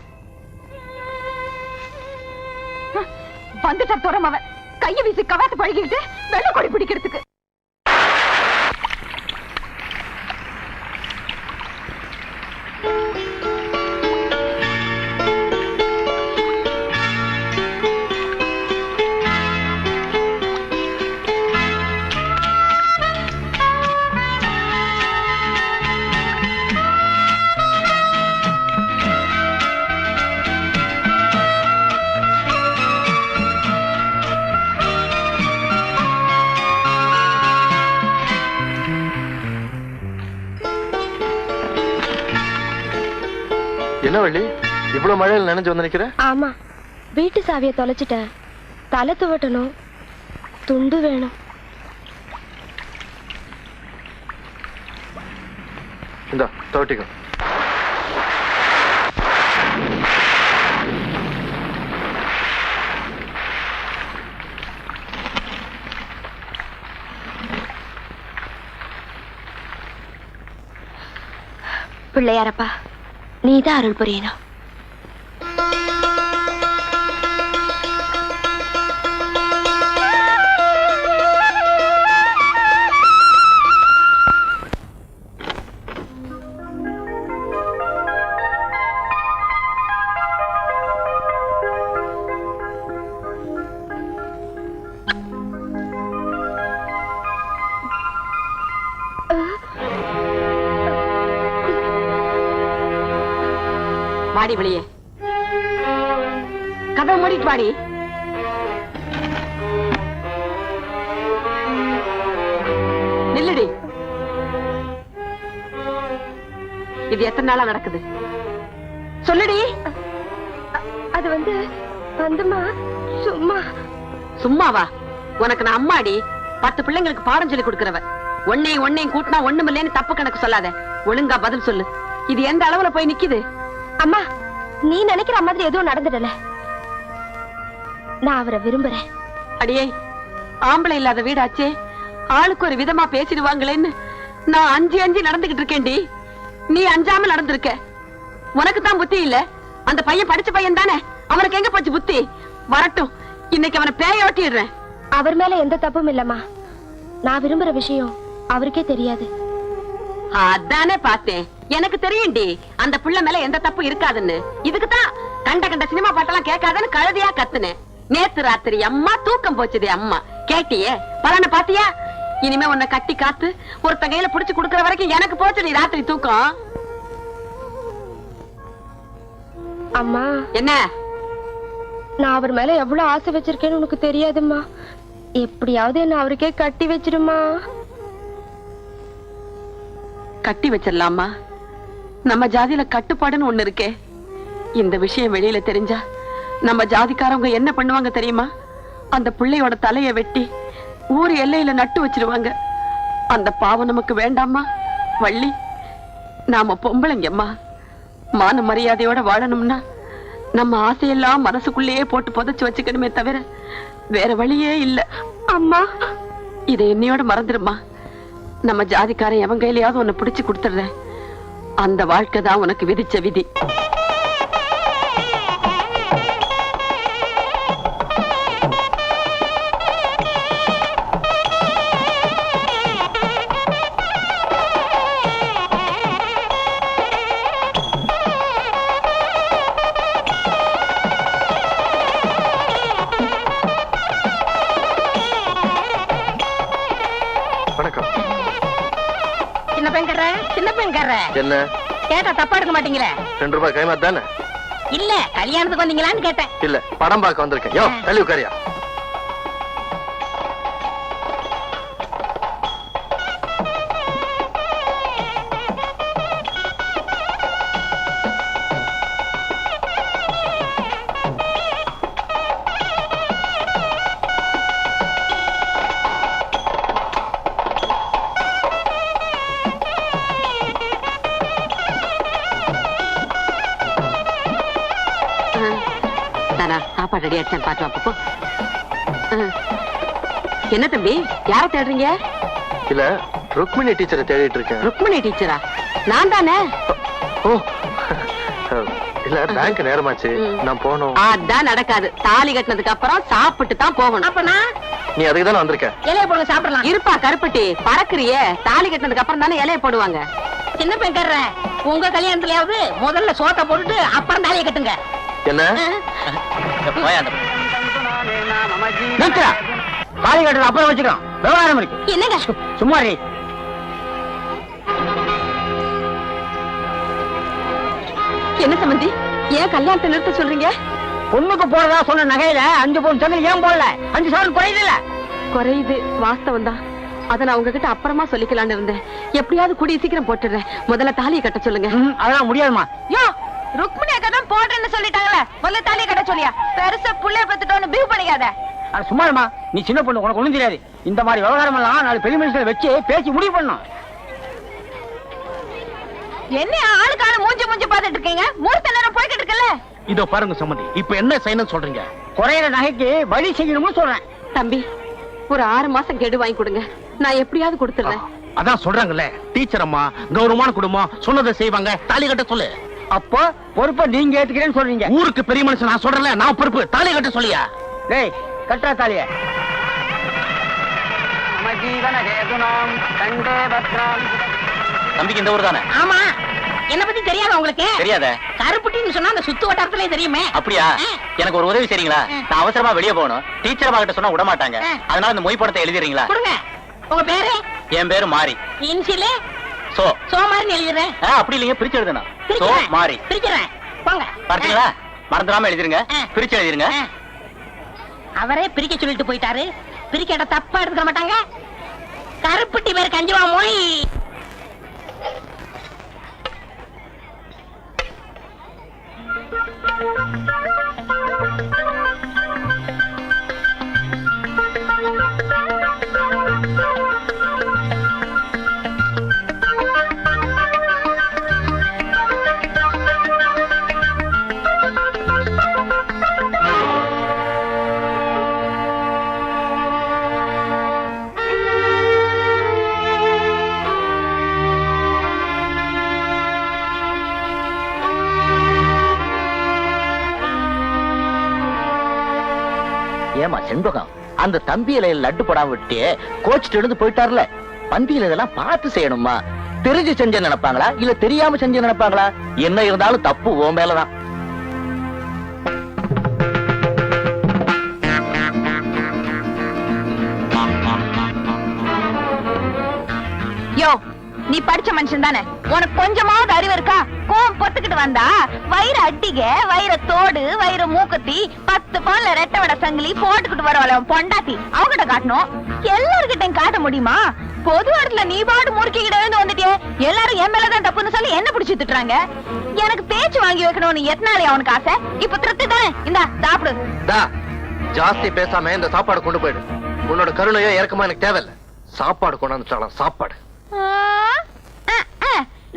வந்துட்ட துறம் அவன் கைய வீசி கவாத்து பழகிட்டு வெள்ள கொடி பிடிக்கிறதுக்கு. என்ன வள்ளி, இவ்வளவு மழையில் நினைஞ்சு வந்து நிக்கிற? ஆமா, வீட்டு சாவியை தொலைச்சிட்டேன். தலை துவட்டணும், துண்டு வேணும். இந்த துவட்டிக்கோ. பிள்ளையாரப்பா, நீதான் அருள் புரியணும். வாடி வெளியே. கதவை மூடிட்டு வாடி. நில்லுடி. இது எத்தனை நாளா நடக்குது சொல்லுடி. அது வந்துமா சும்மா. சும்மாவா? உனக்கு நான் அம்மாடி, 10 பிள்ளைங்களுக்கு பாடம் சொல்லி கொடுக்கிறவ. ஒன்னையும் கூட்டினா ஒண்ணுமில்லைன்னு தப்பு கணக்கு சொல்லாத. ஒழுங்கா பதில் சொல்லு. இது எந்த அளவுல போய் நிக்குது? அம்மா, நீ நினைக்கிற மாதிரி எதுவும் நடந்துடல. நான் அவரை விரும்புறேன். அடியே, ஆம்பளை இல்லாத வீடாச்சே, ஆளுக்கு ஒரு விதமா பேசிடுவாங்களேன்னு நான் அஞ்சு நடந்துகிட்டு இருக்கேன்டி. நீ அஞ்சாம நடந்திருக்க. உனக்கு தான் புத்தி இல்ல. அந்த பையன் படிச்ச பையன் தானே, அவனுக்கு எங்க போச்சு புத்தி? வரட்டும், இன்னைக்கு அவனை பேய ஓட்டிடுறேன். அவர் மேல எந்த தப்பும் இல்லம்மா. நான் விரும்புற விஷயம் அவருக்கே தெரியாது. அதானே பார்த்தேன். எனக்கு தெரியும்டி அந்த புள்ள மேல எந்த தப்பு இருக்காதுன்னு. இதுக்குதான் கண்ட சினிமா பாட்டெல்லாம் கேட்காதன்னு கழுதியா கத்துனேன். நேத்து ராத்திரி அம்மா தூக்கம் போச்சுதே அம்மா. கேட்டியே? பலனை பாத்தியா? இனிமே உன்னை கட்டி காத்து ஒருத்த கையில புடிச்சு குடுக்கற வரைக்கும் எனக்கு போச்சுடி ராத்திரி தூக்கம். அம்மா, என்ன? நான் அவர் மேல எவ்வளவு ஆசை வச்சிருக்கேன்னு உனக்கு தெரியாதும்மா. எப்படியாவது என்ன அவருக்கே கட்டி வச்சிருமா. கட்டி வச்சிடலாமா? நம்ம ஜாதியில கட்டுப்பாடுன்னு ஒண்ணு இருக்கே. இந்த விஷயம் வெளியில தெரிஞ்சா நம்ம ஜாதிக்காரவங்க என்ன பண்ணுவாங்க தெரியுமா? அந்த பிள்ளையோட தலைய வெட்டி ஊர் எல்லையில நட்டு வச்சிருவாங்க. அந்த பாவம் நமக்கு வேண்டாமா வள்ளி? நாம பொம்பளைங்கம்மா, மான மரியாதையோட வாழணும்னா நம்ம ஆசையெல்லாம் மனசுக்குள்ளேயே போட்டு புதைச்சு வச்சுக்கணுமே தவிர வேற வழியே இல்ல. அம்மா, இதை என்னையோட மறந்துடுமா. நம்ம ஜாதிக்காரன் எவன் கையிலயாவது உன்னை பிடிச்சு கொடுத்துடுறேன். அந்த வாழ்க்கை தான் உனக்கு விதிச்ச விதி. வணக்கம். சின்ன பெண்கார என்ன கேட்டா தப்பா எடுக்க மாட்டீங்களே? 2 ரூபாய் கைமாத் தானே? இல்ல, கல்யாணத்துக்கு வந்தீங்களான்னு கேட்டேன். இல்ல, படம் பார்க்க வந்திருக்கேன். யோ, தள்ளி உட்காரியா. சாப்பாடு ரெடி ஆச்சு, பாத்து வாப்போ. என்ன தம்பி, யார தேடுறீங்க? இல்ல, ருக்மிணி டீச்சரை தேடிட்டு இருக்கேன். ருக்மிணி டீச்சரா? நான் தானே. ஓ, இல்ல, பேங்க் நேரமாச்சு, நான் போகணும். அதான் நடக்காது. தாலி கட்டினதுக்கு அப்புறம் சாப்பிட்டு தான் போகணும். அப்பனா நீ அதுக்கு தானே வந்திருக்க? இலைய போடுங்க, சாப்பிடலாம். இருப்பா கருப்பட்டி, பறக்குறியே. தாலி கட்டினதுக்கு அப்புறம் தானே இலைய போடுவாங்க. சின்ன பெண்கார, உங்க கல்யாணத்துலயாவது முதல்ல சோத்த போட்டுட்டு அப்புறம் தாலியை கட்டுங்க. என்ன? தாலி கட்டுறது அப்புறம் வச்சுக்கலாம், விவகாரம் இருக்கு. என்னங்க சும்மா என்ன சம்பந்தி, ஏன் கல்யாணத்தை நிறுத்த சொல்றீங்க? பொண்ணுக்கு போறதா சொன்ன நகையில 5 பவுன் சங்கிலி ஏன் போடல? 5 சவரன் குறையுது இல்ல? குறையுது, வாஸ்தவம் தான். அத நான் உங்ககிட்ட அப்புறமா சொல்லிக்கலான்னு இருந்தேன். எப்படியாவது கூடிய சீக்கிரம் போட்டுறேன். முதல்ல தாலியை கட்ட சொல்லுங்க. அதெல்லாம் முடியாதுமா. யோ, ருக்மிணி அக்கா தான் போடுறேன்னு சொல்லிட்டாங்களே, முதல்ல தாலியை கட்ட சொல்லியா? பெருசா புள்ளைய பத்துட்டோன்னு பிஹேவ் பண்ணிக்காத. சும்மாமா, நீ சின்ன பொண்ணு, உனக்கு ஒண்ணும் தெரியாது. இந்த மாதிரி விவகாரம் எல்லாம் 4 பெரிய மனுஷங்களை வச்சு பேசி முடிவு பண்ணும். என்ன ஆளுக்கு ஆளு மூஞ்சி பாத்துட்டு இருக்கீங்க? மூர்த்த நேரம் போய்கிட்டு இருக்கல. இதோ பாருங்க சம்பந்தி, இப்ப என்ன செய்யணும்னு சொல்றீங்க? குறையிற நகைக்கு வழி செய்யணும்னு சொல்றேன். தம்பி, ஒரு 6 மாசம் கெடு வாங்கி கொடுங்க, நான் எப்படியாவது கொடுத்துறேன். அதான் சொல்றாங்கல்ல, டீச்சர் அம்மா கௌரவமான குடும்பம், சொன்னதை செய்வாங்க. தாலி கட்ட சொல்லு. அப்போ பொறுப்பை நீங்க ஏத்துக்கிறேன்னு சொல்றீங்க? ஊருக்கு பெரிய மனுஷன் நான் சொல்றேன்ல, நான் பொறுப்பு. தாலி கட்ட சொல்லியா? டேய், கட்டா தாலிய. தம்பிக்கு இந்த ஊர் தானே? ஆமா, என்ன பத்தி தெரியாத உங்களுக்கு? தெரியாத? கருப்புட்டின்னு சொன்னா அந்த சுத்து வட்டாரத்திலே தெரியுமே. அப்படியா? எனக்கு ஒரு உதவி செய்றீங்களா? நான் அவசரமா வெளியே போகணும். டீச்சர் அம்மா கிட்ட சொன்னா விட மாட்டாங்க. அதனால இந்த மொய் படத்தை எழுதிறீங்களா? கொடுங்க. உங்க பேரு? என் பேரு மாரி. இன்சிலே சோ சோ மாதிரி எழுதுறேன். அப்படி இல்லைங்க, பிரிச்சு எழுதுனா. சோ மாரி. பிரிக்கிறேன். போங்க. பார்த்தீங்களா? மறந்துடாம எழுதிருங்க. பிரிச்சு எழுதிருங்க. அவரே பிரிக்க சொல்லிட்டு போயிட்டாரு. பிரிக்க தப்பா எடுத்துக்க மாட்டாங்க. கருப்பட்டி பேர் கஞ்சிவா மொழி. ஏமா செண்பகம், அந்த தம்பி இலையில லட்டு போடாம விட்டு கோச்சிட்டு எழுந்து போயிட்டார்ல, பந்தியில இதெல்லாம் பார்த்து செய்யணுமா? தெரிஞ்சு செஞ்ச நினைப்பாங்களா இல்ல தெரியாம செஞ்ச நினைப்பாங்களா? என்ன இருந்தாலும் தப்பு ஓ மேலதான். யோ, நீ படிச்ச மனுஷன் தானே, உனக்கு கொஞ்சமாவது அறிவு இருக்கா? கோவம் பொத்துக்கிட்டு வந்தா வயிறு அட்டிக, வயிற தோடு, வயிற மூக்கத்தி, 10 பவுன்ல ரெட்டை வடை சங்கிலி போட்டுக்கிட்டு வரவள பொண்டாட்டி அவகிட்ட காட்டணும். எல்லார்கிட்டையும் காட்ட முடியுமா? பொது இடத்துல நீ பாடு முறுக்கிக்கிட்ட எழுந்து வந்துட்டே எல்லாரும் என் மேலதான் தப்புன்னு சொல்லி என்ன பிடிச்சு திட்டுறாங்க. எனக்கு பேச்சு வாங்கி வைக்கணும்னு எத்தனாலே அவனுக்கு ஆசை. இப்ப திருப்தி தானே, இந்தா சாப்பிடு. ஜாஸ்தி பேசாம இந்த சாப்பாடு கொண்டு போயிடு. உன்னோட கருணையோ இறக்கமா எனக்கு தேவையில்லை. சாப்பாடு கொண்டாந்துட்டாலும் சாப்பாடு.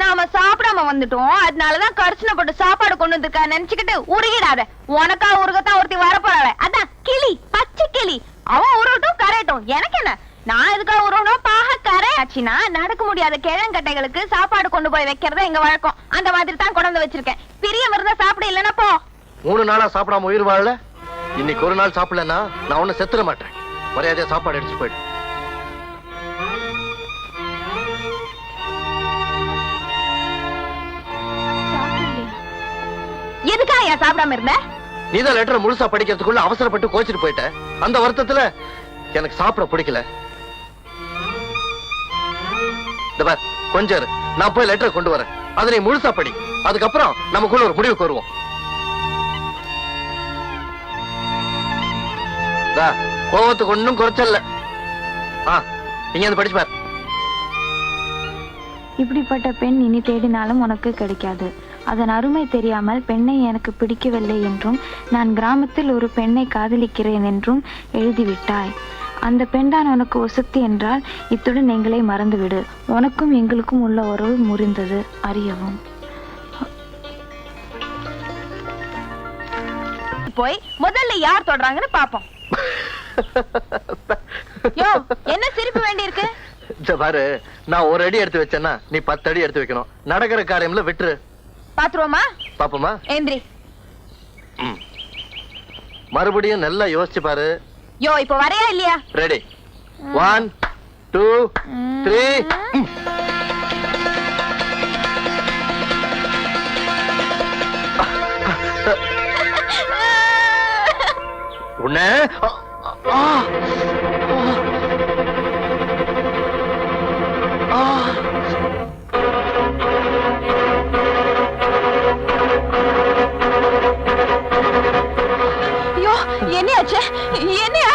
நாம சாப்பிடாம வந்துட்டோம், அதனாலதான் கரிசனை போட்டு சாப்பாடு கொண்டு வந்திருக்கா நினைச்சுக்கிட்டு உருகிடாத. உனக்கா உருகத்தான் ஒருத்தி வரப்போறாள, அதான் கிளி, பச்சை கிளி. அவன் உருகட்டும் கரையட்டும், எனக்கு என்ன? நான் எதுக்காக உருவணும்? பாக கரை ஆச்சுன்னா நடக்க முடியாத கிழங்கட்டைகளுக்கு சாப்பாடு கொண்டு போய் வைக்கிறத எங்க வழக்கம். அந்த மாதிரி தான் கொண்டு வச்சிருக்கேன். பிரியம் இருந்தா சாப்பிட, இல்லன்னா போ. 3 நாளா சாப்பிடாம உயிர் வாழல. இன்னைக்கு ஒரு நாள் சாப்பிடலன்னா நான் ஒண்ணு செத்துட மாட்டேன். மரியாதையா சாப்பாடு எடுத்து போயிடு. எதுக்கா ஏன் சாப்பிடாம இருந்த? நீதான் லெட்டர் முழுசா படிக்கிறதுக்குள்ள அவசரப்பட்டு கோச்சிட்டு போயிட்ட. அந்த வருத்தத்துல எனக்கு சாப்பிட பிடிக்கல. கொஞ்சம் நான் போய் லெட்டர் கொண்டு வரேன். அதை நீ முழுசா படி. அதுக்கப்புறம் நமக்குள்ள ஒரு முடிவுக்கு வருவோம். கோவத்துக்கு ஒன்னும் குறைச்சல்ல. நீங்க வந்து படிச்சு பாரு. இப்படிப்பட்ட பெண் இனி தேடினாலும் உனக்கு கிடைக்காது. அதன் அருமை தெரியாமல் பெண்ணை எனக்கு பிடிக்கவில்லை என்றும் நான் கிராமத்தில் ஒரு பெண்ணை காதலிக்கிறேன் என்றும் எழுதிவிட்டாய். அந்த பெண் தான் உனக்கு ஒசத்தி என்றால் இத்துடன் எங்களை மறந்துவிடு. உனக்கும் எங்களுக்கும் உள்ள உறவு முறிந்தது அறியவும். போய் முதல்ல யார் தொடறாங்கன்னு பாப்போம். யோ, என்ன சிரிப்பு வேண்டி இருக்கு? பாரு, நான் ஒரு அடி எடுத்து வச்சேன்னா நீ 10 அடி எடுத்து வைக்கணும். நடக்கிற காரியம்ல விட்டுரு. பாத்துருவோமா? பாப்போமா? ஏந்திரி. மறுபடியும் நல்லா யோசிச்சு பாரு. யோ, இப்ப வரையா இல்லையா? ரெடி. 1 2 3. உன்ன ஐயோ, என்னையாச்சு? என்னையா?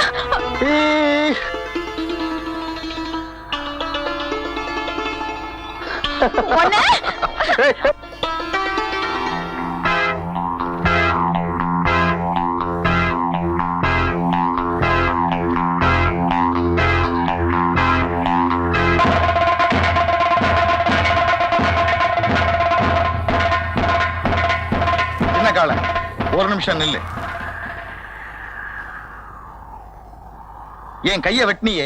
என்ன கால? ஒரு நிமிஷம் நில்லு. என் கைய வெட்டினியே,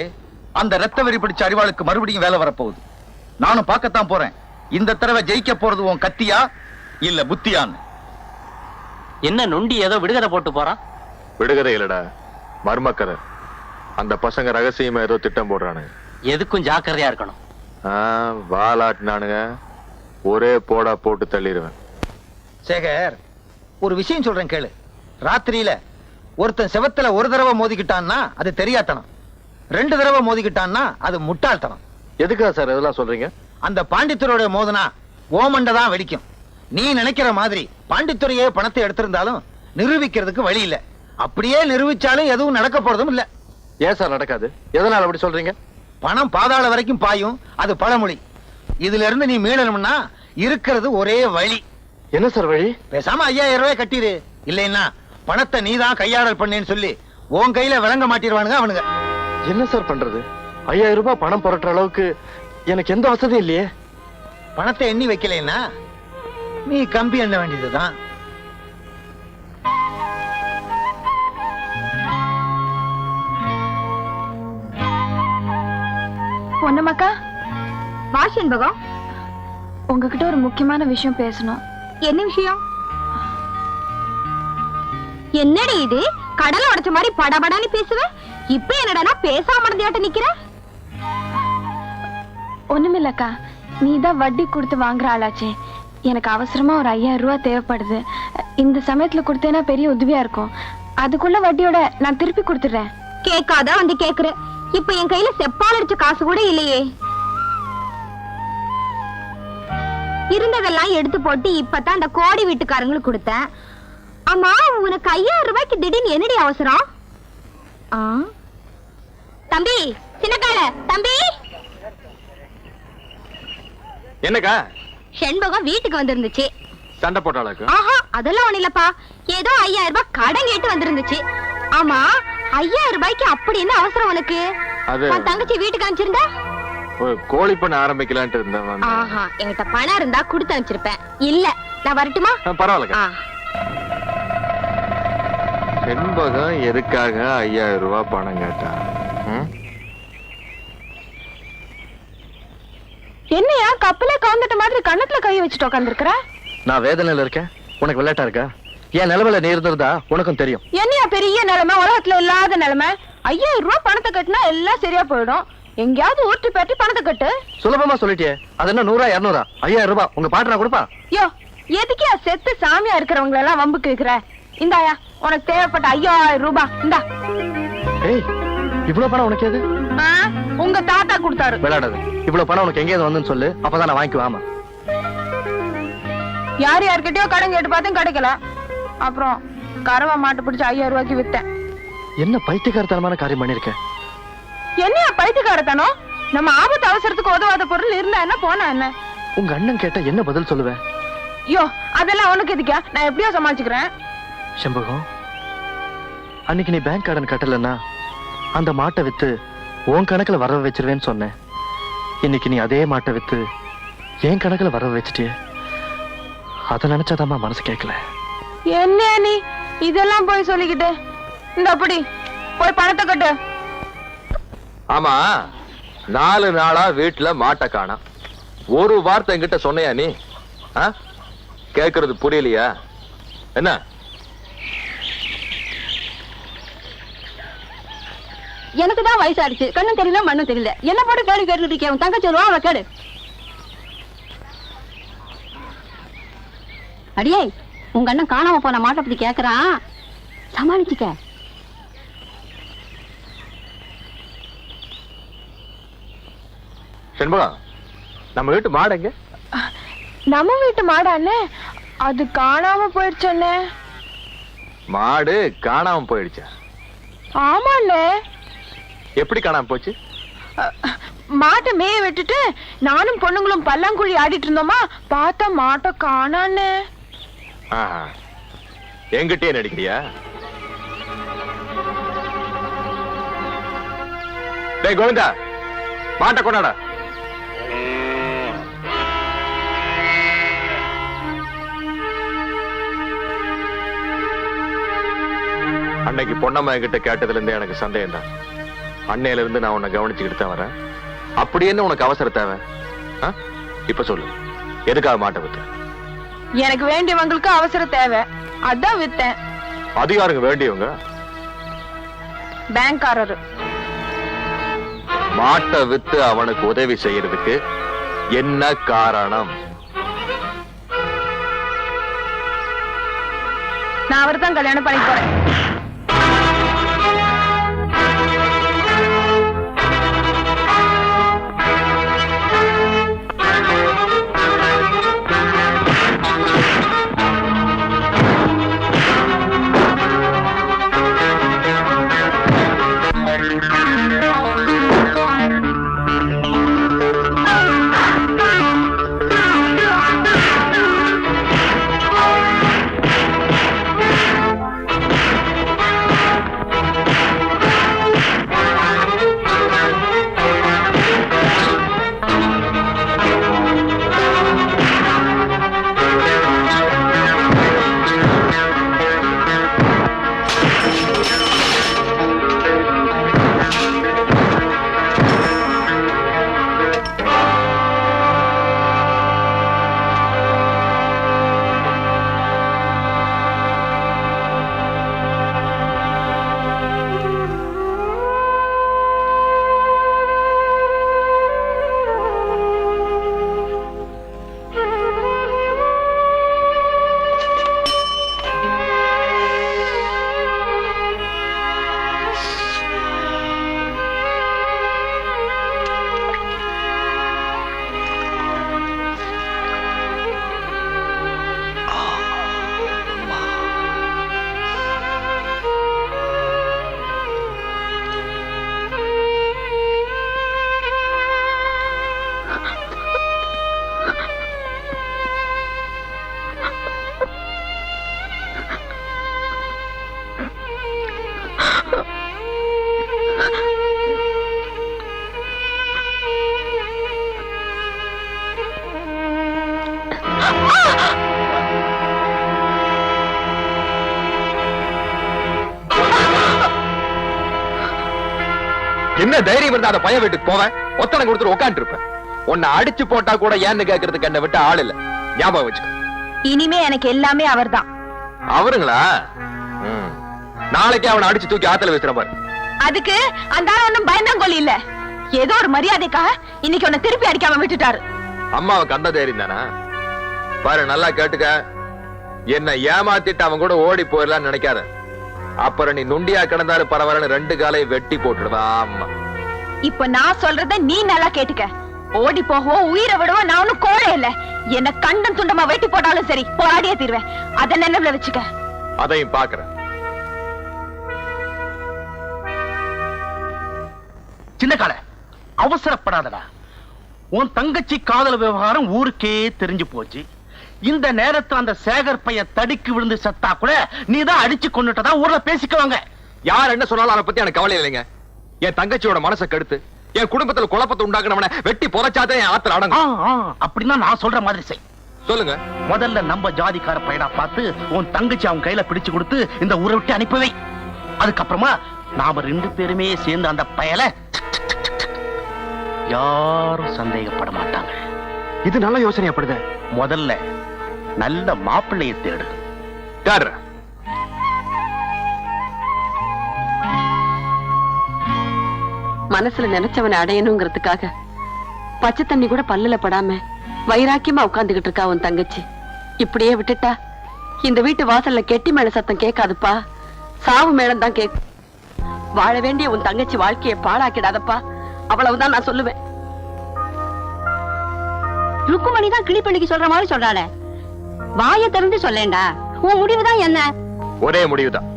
அந்த ரத்த வெறி பிடிச்ச அறிவாளுக்கு மறுபடியும் வேலை வரப்போகுது. நானும் பார்க்கத்தான் போறேன். இந்த தடவை ஜெயிக்க போறது உன் கத்தியா இல்ல புத்தியான்னு. என்ன நொண்டி ஏதோ விடுகதை போட்டு போறான்? விடுகதை இல்லடா, மர்மக்கதை. அந்த பசங்க ரகசியமா ஏதோ திட்டம் போடுறானுங்க. எதுக்கும் ஜாக்கிரதையா இருக்கணும். வாலாட்டினானுங்க, ஒரே போடா போட்டு தள்ளிடுவேன். சேகர், ஒரு விஷயம் சொல்றேன் கேளு. ராத்திரியில ஒருத்தன் செவத்துல ஒரு தடவை மோதிக்கிட்டான்னா அது தெரியாதனம். 2 தடவை மோதிக்கிட்டான்னா அது முட்டாள்தனம். எதுக்கா சார் இதெல்லாம் சொல்றீங்க? அந்த பாண்டித்தரோட மோதனா ஓமண்டதான் வெடிக்கும். நீ நினைக்கிற மாதிரி பாண்டித்துறையே பணத்தை எடுத்திருந்தாலும் நிரூபிக்கிறதுக்கு வழி இல்ல. அப்படியே நிரூபிச்சாலும் எதுவும் நடக்க போறதும் இல்ல. ஏன் சார் நடக்காது? எதனால அப்படி சொல்றீங்க? பணம் பாதாள வரைக்கும் பாயும், அது பழமொழி. இதுல இருந்து நீ மீளணும்னா இருக்கிறது ஒரே வழி. என்ன சார் வழி? பேசாம 5000 ரூபாய் கட்டிரு. இல்லைன்னா பணத்தை நீதான் கையாடல் பண்ணேன்னு சொல்லி உன் கையில விளங்க மாட்டிடுவானுங்க அவனுங்க. என்ன சார் பண்றது? 5000 ரூபாய் பணம் புரட்டுற அளவுக்கு எனக்கு எந்த வசதியும் இல்லையே. பணத்தை எண்ணி வைக்கலைன்னா நீ கம்பி எண்ண வேண்டியதுதான். பொன்னம்மாக்கா, வா செண்பகம். உங்ககிட்ட ஒரு முக்கியமான விஷயம் பேசணும். என்ன விஷயம்? என்னடி இது? கடலை உடைச்ச மாதிரி படபடான்னு பேசுவ. இப்ப என்னடா பேசாம மறந்தியாட்ட நிக்கிற? ஒண்ணுமில்லக்கா, நீதான் வட்டி கொடுத்து வாங்குற ஆளாச்சே. எனக்கு அவசரமா ஒரு 5000 ரூபாய் தேவைப்படுது. இந்த சமயத்துல கொடுத்தேன்னா பெரிய உதவியா இருக்கும். அதுக்குள்ள வட்டியோட நான் திருப்பி கொடுத்துடுறேன். கேட்காத வந்து கேக்குற. இப்ப என் கையில செப்பால் அடிச்ச காசு கூட இல்லையே. இருந்ததெல்லாம் எடுத்து போட்டு இப்பதான் அந்த கோடி வீட்டுக்காரங்களுக்கு கொடுத்தேன். ஆமா, உனக்கு 5000 ரூபாய்க்கு திடீர்னு என்னடி அவசரம்? தம்பி, சின்னக்கால தம்பி. என்னக்கா? செண்பகம் வீட்டுக்கு வந்திருந்துச்சு. சண்டை போட்டாளுக்கு? ஆஹா, அதெல்லாம் ஒண்ணு இல்லப்பா. ஏதோ 5000 ரூபாய் கடன் கேட்டு வந்திருந்துச்சு. ஆமா, 5000 ரூபாய்க்கு அப்படி என்ன அவசரம் உனக்கு? உன் தங்கச்சி வீட்டுக்கு அனுப்பிச்சிருந்தா? கோழி பண்ண ஆரம்பிக்கலான்ட்டு இருந்தேன். ஆஹா, என்கிட்ட பணம் இருந்தா கொடுத்து அனுப்பிச்சிருப்பேன். இல்ல, நான் வரட்டுமா? பரவாயில்ல. செண்பகம் எதுக்காக 5000 ரூபாய் பணம் கேட்டா? என்னையா கப்பலே கவுந்துட்ட மாதிரி கண்ணத்துல கை வச்சுட்டு உட்காந்துருக்கிற? நான் வேதனையில இருக்கேன், உனக்கு விளையாட்டா இருக்கா? என் நிலைமையில நீ இருந்திருந்தா உனக்கும் தெரியும். என்னையா பெரிய நிலைமை, உலகத்துல இல்லாத நிலைமை. 5000 ரூபாய் பணத்தை கட்டினா எல்லாம் சரியா போயிடும். எங்கயாவது ஊட்டி பேட்டி பணத்தை கட்டு. சுலபமா சொல்லிட்டியே. அது என்ன 100 200? 5000 ரூபாய் உங்க பாட்டனா கொடுப்பா? யோ, எதுக்கே செத்து சாமியா இருக்கிறவங்க எல்லாம் வம்புக்கு இருக்கிற? இந்தாயா, உனக்கு தேவைப்பட்ட 5000 ரூபாய் இந்தா. ஏய், இவ்வளவு பணம் உனக்கு எது? உங்க தாத்தா கொடுத்தாரு. விளையாடாது. இவ்வளவு பணம் உனக்கு எங்கேயாவது வந்துன்னு சொல்லு, அப்பதான் நான் வாங்கிக்குவாமா. யார்கிட்டயோ கடன் கேட்டு பார்த்தேன், கிடைக்கல. அப்புறம் கரவா மாட்டு பிடிச்ச 5000 ரூபாய்க்கு வித்தேன். என்ன பைத்தியக்காரத்தனமான காரியம் பண்ணிருக்கேன்? என்னையா பைத்தியக்காரத்தனம்? நம்ம ஆபத்து அவசரத்துக்கு உதவாத பொருள் இருந்தா என்ன, போனா என்ன? உங்க அண்ணன் கேட்டா என்ன பதில் சொல்லுவேன்? ஐயோ, அதெல்லாம் உனக்கு எதுக்கா? நான் எப்படியோ சமாளிச்சுக்கிறேன். செண்பகம், அன்னைக்கு நீ பேங்க் கடன் கட்டலன்னா அந்த மாட்டை வித்து உன் கணக்குல வரவு வச்சிருவேன்னு சொன்னேன். இன்னைக்கு நீ அதே மாட்டை வித்து என் கணக்குல வரவு வச்சுட்டியே. அத நினைச்சாதாம்மா மனசு கேட்கல. என்ன நீ இதெல்லாம் போய் சொல்லிக்கிட்டு? இந்த அப்படி போய் பணத்தை கட்டு. ஆமா, 4 நாளா வீட்டுல மாட்டை காணோம். ஒரு வார்த்தை என்கிட்ட சொன்னையா நீ? கேக்குறது புரியலையா என்ன? எனக்கு தான் வயசாடுச்சு, கண்ணும் தெரியல மண்ணும் தெரியல. என்ன போட்டு கேள்வி கேட்டுட்டு இருக்கேன். உன் தங்கச்சி வருவா, அவளை கேடு. அடியே, உங்க அண்ணன் காணாம போன மாட்டை பத்தி கேக்குறான், சமாளிச்சுக்க. செண்பகம், நம்ம வீட்டு மாடு எங்க? நம்ம வீட்டு மாடாண்ணே, அது காணாம போயிடுச்சே. மாடு காணாம போயிடுச்சா? ஆமாண்ணே. எப்படி காணாம போச்சு? மாட்டை மேய விட்டுட்டு நானும் பொண்ணுங்களும் பல்லாங்குழி ஆடிட்டு இருந்தோமா, பார்த்தா மாட்டை காணாண்ணே. எங்கிட்டே நடிக்கிறியா? டேய் கோவிந்தா, மாட்டை கொண்டாடா. அன்னைக்கு பொன்னம்மா என்கிட்ட கேட்டதுல இருந்தே எனக்கு சந்தேகம் தான். அன்னையில இருந்து நான் உன்னை கவனிச்சுக்கிட்டு தான் வரேன். அப்படி என்ன உனக்கு அவசர தேவை? இப்ப சொல்லு, எதுக்காக மாட்டை வித்த? எனக்கு வேண்டியவங்களுக்கு அவசர தேவை, அதான் வித்தேன். அதிகாரங்க வேண்டியவங்க? பேங்க்காரரு. மாட்டை வித்து அவனுக்கு உதவி செய்யறதுக்கு என்ன காரணம்? நான் அவர் தான் கல்யாணம் பண்ணி போறேன். என்ன தைரியம் இருந்தா அந்த பையன் வீட்டுக்கு போவேன், ஒத்தனை கொடுத்துட்டு உட்காந்து இருப்பேன். உன்னை அடிச்சு போட்டா கூட ஏன்னு கேட்கறதுக்கு என்ன விட்டு ஆள் இல்ல, ஞாபகம் வச்சுக்க. இனிமே எனக்கு எல்லாமே அவர்தான். அவருங்களா? நாளைக்கு அவனை அடிச்சு தூக்கி ஆத்துல வச்சுற பாரு. அதுக்கு அந்த ஆள் ஒண்ணும் பயந்தாங்கோலி இல்ல, ஏதோ ஒரு மரியாதைக்காக இன்னைக்கு உன்னை திருப்பி அடிக்காம விட்டுட்டாரு. அம்மாவுக்கு அந்த தைரியம் தானா? பாரு, நல்லா கேட்டுக்க, என்ன ஏமாத்திட்டு அவன் கூட ஓடி போயிடலான்னு நினைக்காத. அப்புறம் நீ நுண்டியா கிடந்தாலும் பரவாயில்ல, 2 காலையும் வெட்டி போட்டுடுவா அம்மா. இப்ப நான் சொல்றத நீ நல்லா கேட்டுக்க. ஓடி போகவோ உயிரை விடவோ நான் ஒண்ணும் கோழை இல்ல. என்ன கண்டம் துண்டமா வெட்டி போட்டாலும் சரி, போராடியே தீர்வேன். அத நினைவுல வச்சுக்க. அதையும் பாக்குறேன். சின்ன கால அவசரப்படாதடா. உன் தங்கச்சி காதல் விவகாரம் ஊருக்கே தெரிஞ்சு போச்சு. இந்த நேரத்துல அந்த சேகர் பையன் தடிக்கு விழுந்து செத்தா கூட நீதான் அடிச்சு கொண்டுட்டதா ஊர்ல பேசிக்குவாங்க. யார் என்ன சொன்னாலும் அதை பத்தி எனக்கு கவலை இல்லைங்க. என் தங்கச்சியோட மனசை கெடுத்து என் குடும்பத்துல குழப்பத்தை உண்டாக்குனவன வெட்டி புதைச்சாதான் என் ஆத்திர அடங்கும். அப்படின்னா நான் சொல்ற மாதிரி செய். சொல்லுங்க. முதல்ல நம்ம ஜாதிக்கார பையனா பார்த்து உன் தங்கச்சி அவன் கையில பிடிச்சு கொடுத்து இந்த ஊரை விட்டு அனுப்பவை. அதுக்கப்புறமா நாம 2 பேருமே சேர்ந்து அந்த பயலை யாரும் சந்தேகப்பட மாட்டாங்க. இது நல்ல யோசனையாப்படுது. முதல்ல நல்ல மாப்பிள்ளையை தேடு. மனசுல நினைச்சவனை அடையணுங்கிறதுக்காக பச்சை தண்ணி கூட பல்லுல படாம வைராக்கியமா உட்கார்ந்துகிட்டு இருக்கா உன் தங்கச்சி. இப்படியே விட்டுட்டா இந்த வீட்டு வாசல்ல கெட்டி மேல சத்தம் கேட்காதுப்பா, சாவு மேளம் தான் கேட்கும். வாழ வேண்டிய உன் தங்கச்சி வாழ்க்கையை பாழாக்கிடாதப்பா, அவ்வளவுதான் நான் சொல்லுவேன். ருக்குமணி தான் கிளிப்பள்ளிக்கு சொல்ற மாதிரி சொல்றாளே, வாயை திறந்து சொல்லேண்டா. உன் முடிவுதான் என்ன? ஒரே முடிவுதான்.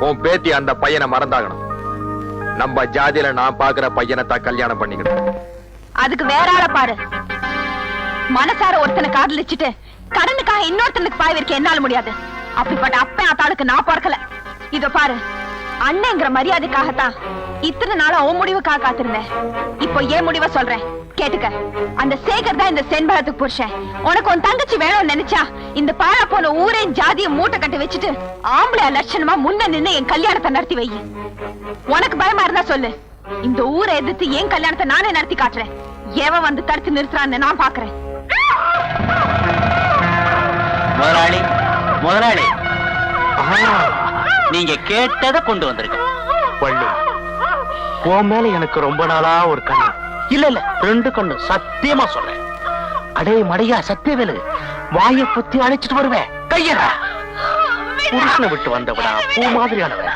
உன் பேத்தி அந்த பையனை மறந்தாகணும். நம்ம ஜாதியில நான் பாக்குற பையனை தான் கல்யாணம் பண்ணிக்கணும். அதுக்கு வேற ஆள பாரு. மனசார ஒருத்தனை காதலிச்சுட்டு கடனுக்காக இன்னொருத்தனுக்கு பாய் வைக்க என்னால முடியாது. அப்படிப்பட்ட அப்ப ஆத்தாளுக்கு நான் பார்க்கல. இதோ பாரு, அண்ணங்கிற மரியாதைக்காகத்தான் இத்தனை நாளா உன் முடிவுக்காக காத்திருந்தேன். இப்போ ஏன் முடிவை சொல்றேன் கேட்டுக்க. அந்த சேகர் தான் இந்த செண்பகத்துக்கு புருஷன். உனக்கு உன் தங்கச்சி வேணும்னு நினைச்சா இந்த பாழா போன ஊரே ஜாதியை மூட்டை கட்டி வச்சுட்டு ஆம்பளை லட்சணமா முன்ன நின்னு என் கல்யாணத்தை நடத்தி வை. உனக்கு பயமா இருந்தா சொல்லு, இந்த ஊரை எதிர்த்து என் கல்யாணத்தை நானே நடத்தி காட்டுறேன். எவன் வந்து தடுத்து நிறுத்துறான்னு நான் பாக்குறேன். முதலாளி, முதலாளி, நீங்க கேட்டதை கொண்டு வந்திருக்க. பள்ளி, உன் மேல எனக்கு ரொம்ப நாளா ஒரு கண்ணு. இல்ல 2 கண்ணு, சத்தியமா சொல்றேன். அடே மடையா சத்தியவேலு, வாயை பொத்தி அழைச்சிட்டு வருவேன். கையடா, புருஷனை விட்டு வந்தவடா, பூ மாதிரியானவன்.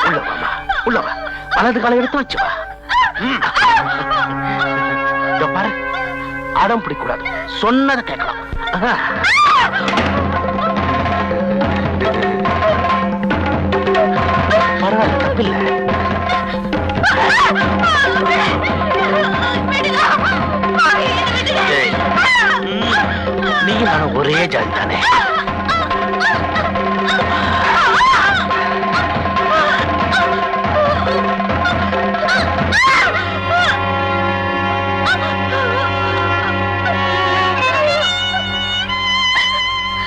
உள்ளவாமா, உள்ளவா, வலது காலை எடுத்து வச்சு வா. பாரு, அடம் பிடிக்கூடாது, சொன்னதை கேட்கலாம். பரவாயில்ல, தப்பில்லை. தானே?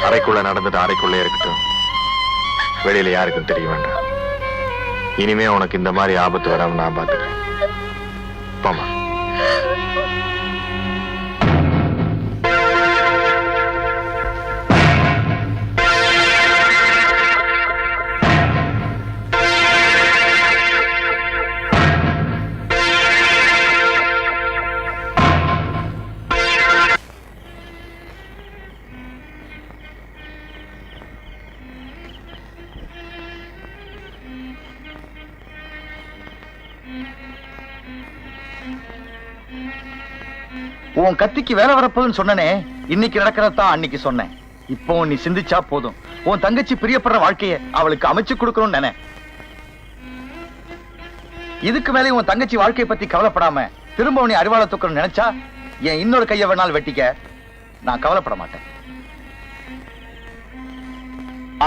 அறைக்குள்ள நடந்துட்டு அறைக்குள்ளே இருக்கட்டும், வெளியில யாருக்கும் தெரிய வேண்டாம். இனிமே உனக்கு இந்த மாதிரி ஆபத்து வராம நான் பாத்துக்கிறேன். போமா. உன் கத்திக்கு வேலை வரப்போகுதுன்னு சொன்னனே, இன்னைக்கு நடக்கிறதான் அன்னைக்கு சொன்னேன். இப்போ நீ சிந்திச்சா போதும். உன் தங்கச்சி பிரியப்படுற வாழ்க்கைய அவளுக்கு அமைச்சு கொடுக்கணும்னு நினை. இதுக்கு மேலே உன் தங்கச்சி வாழ்க்கையை பத்தி கவலைப்படாம திரும்ப உன்னை அறிவாள தூக்கணும்னு நினைச்சா என் இன்னொரு கையை வேணாலும் வெட்டிக்க, நான் கவலைப்பட மாட்டேன்.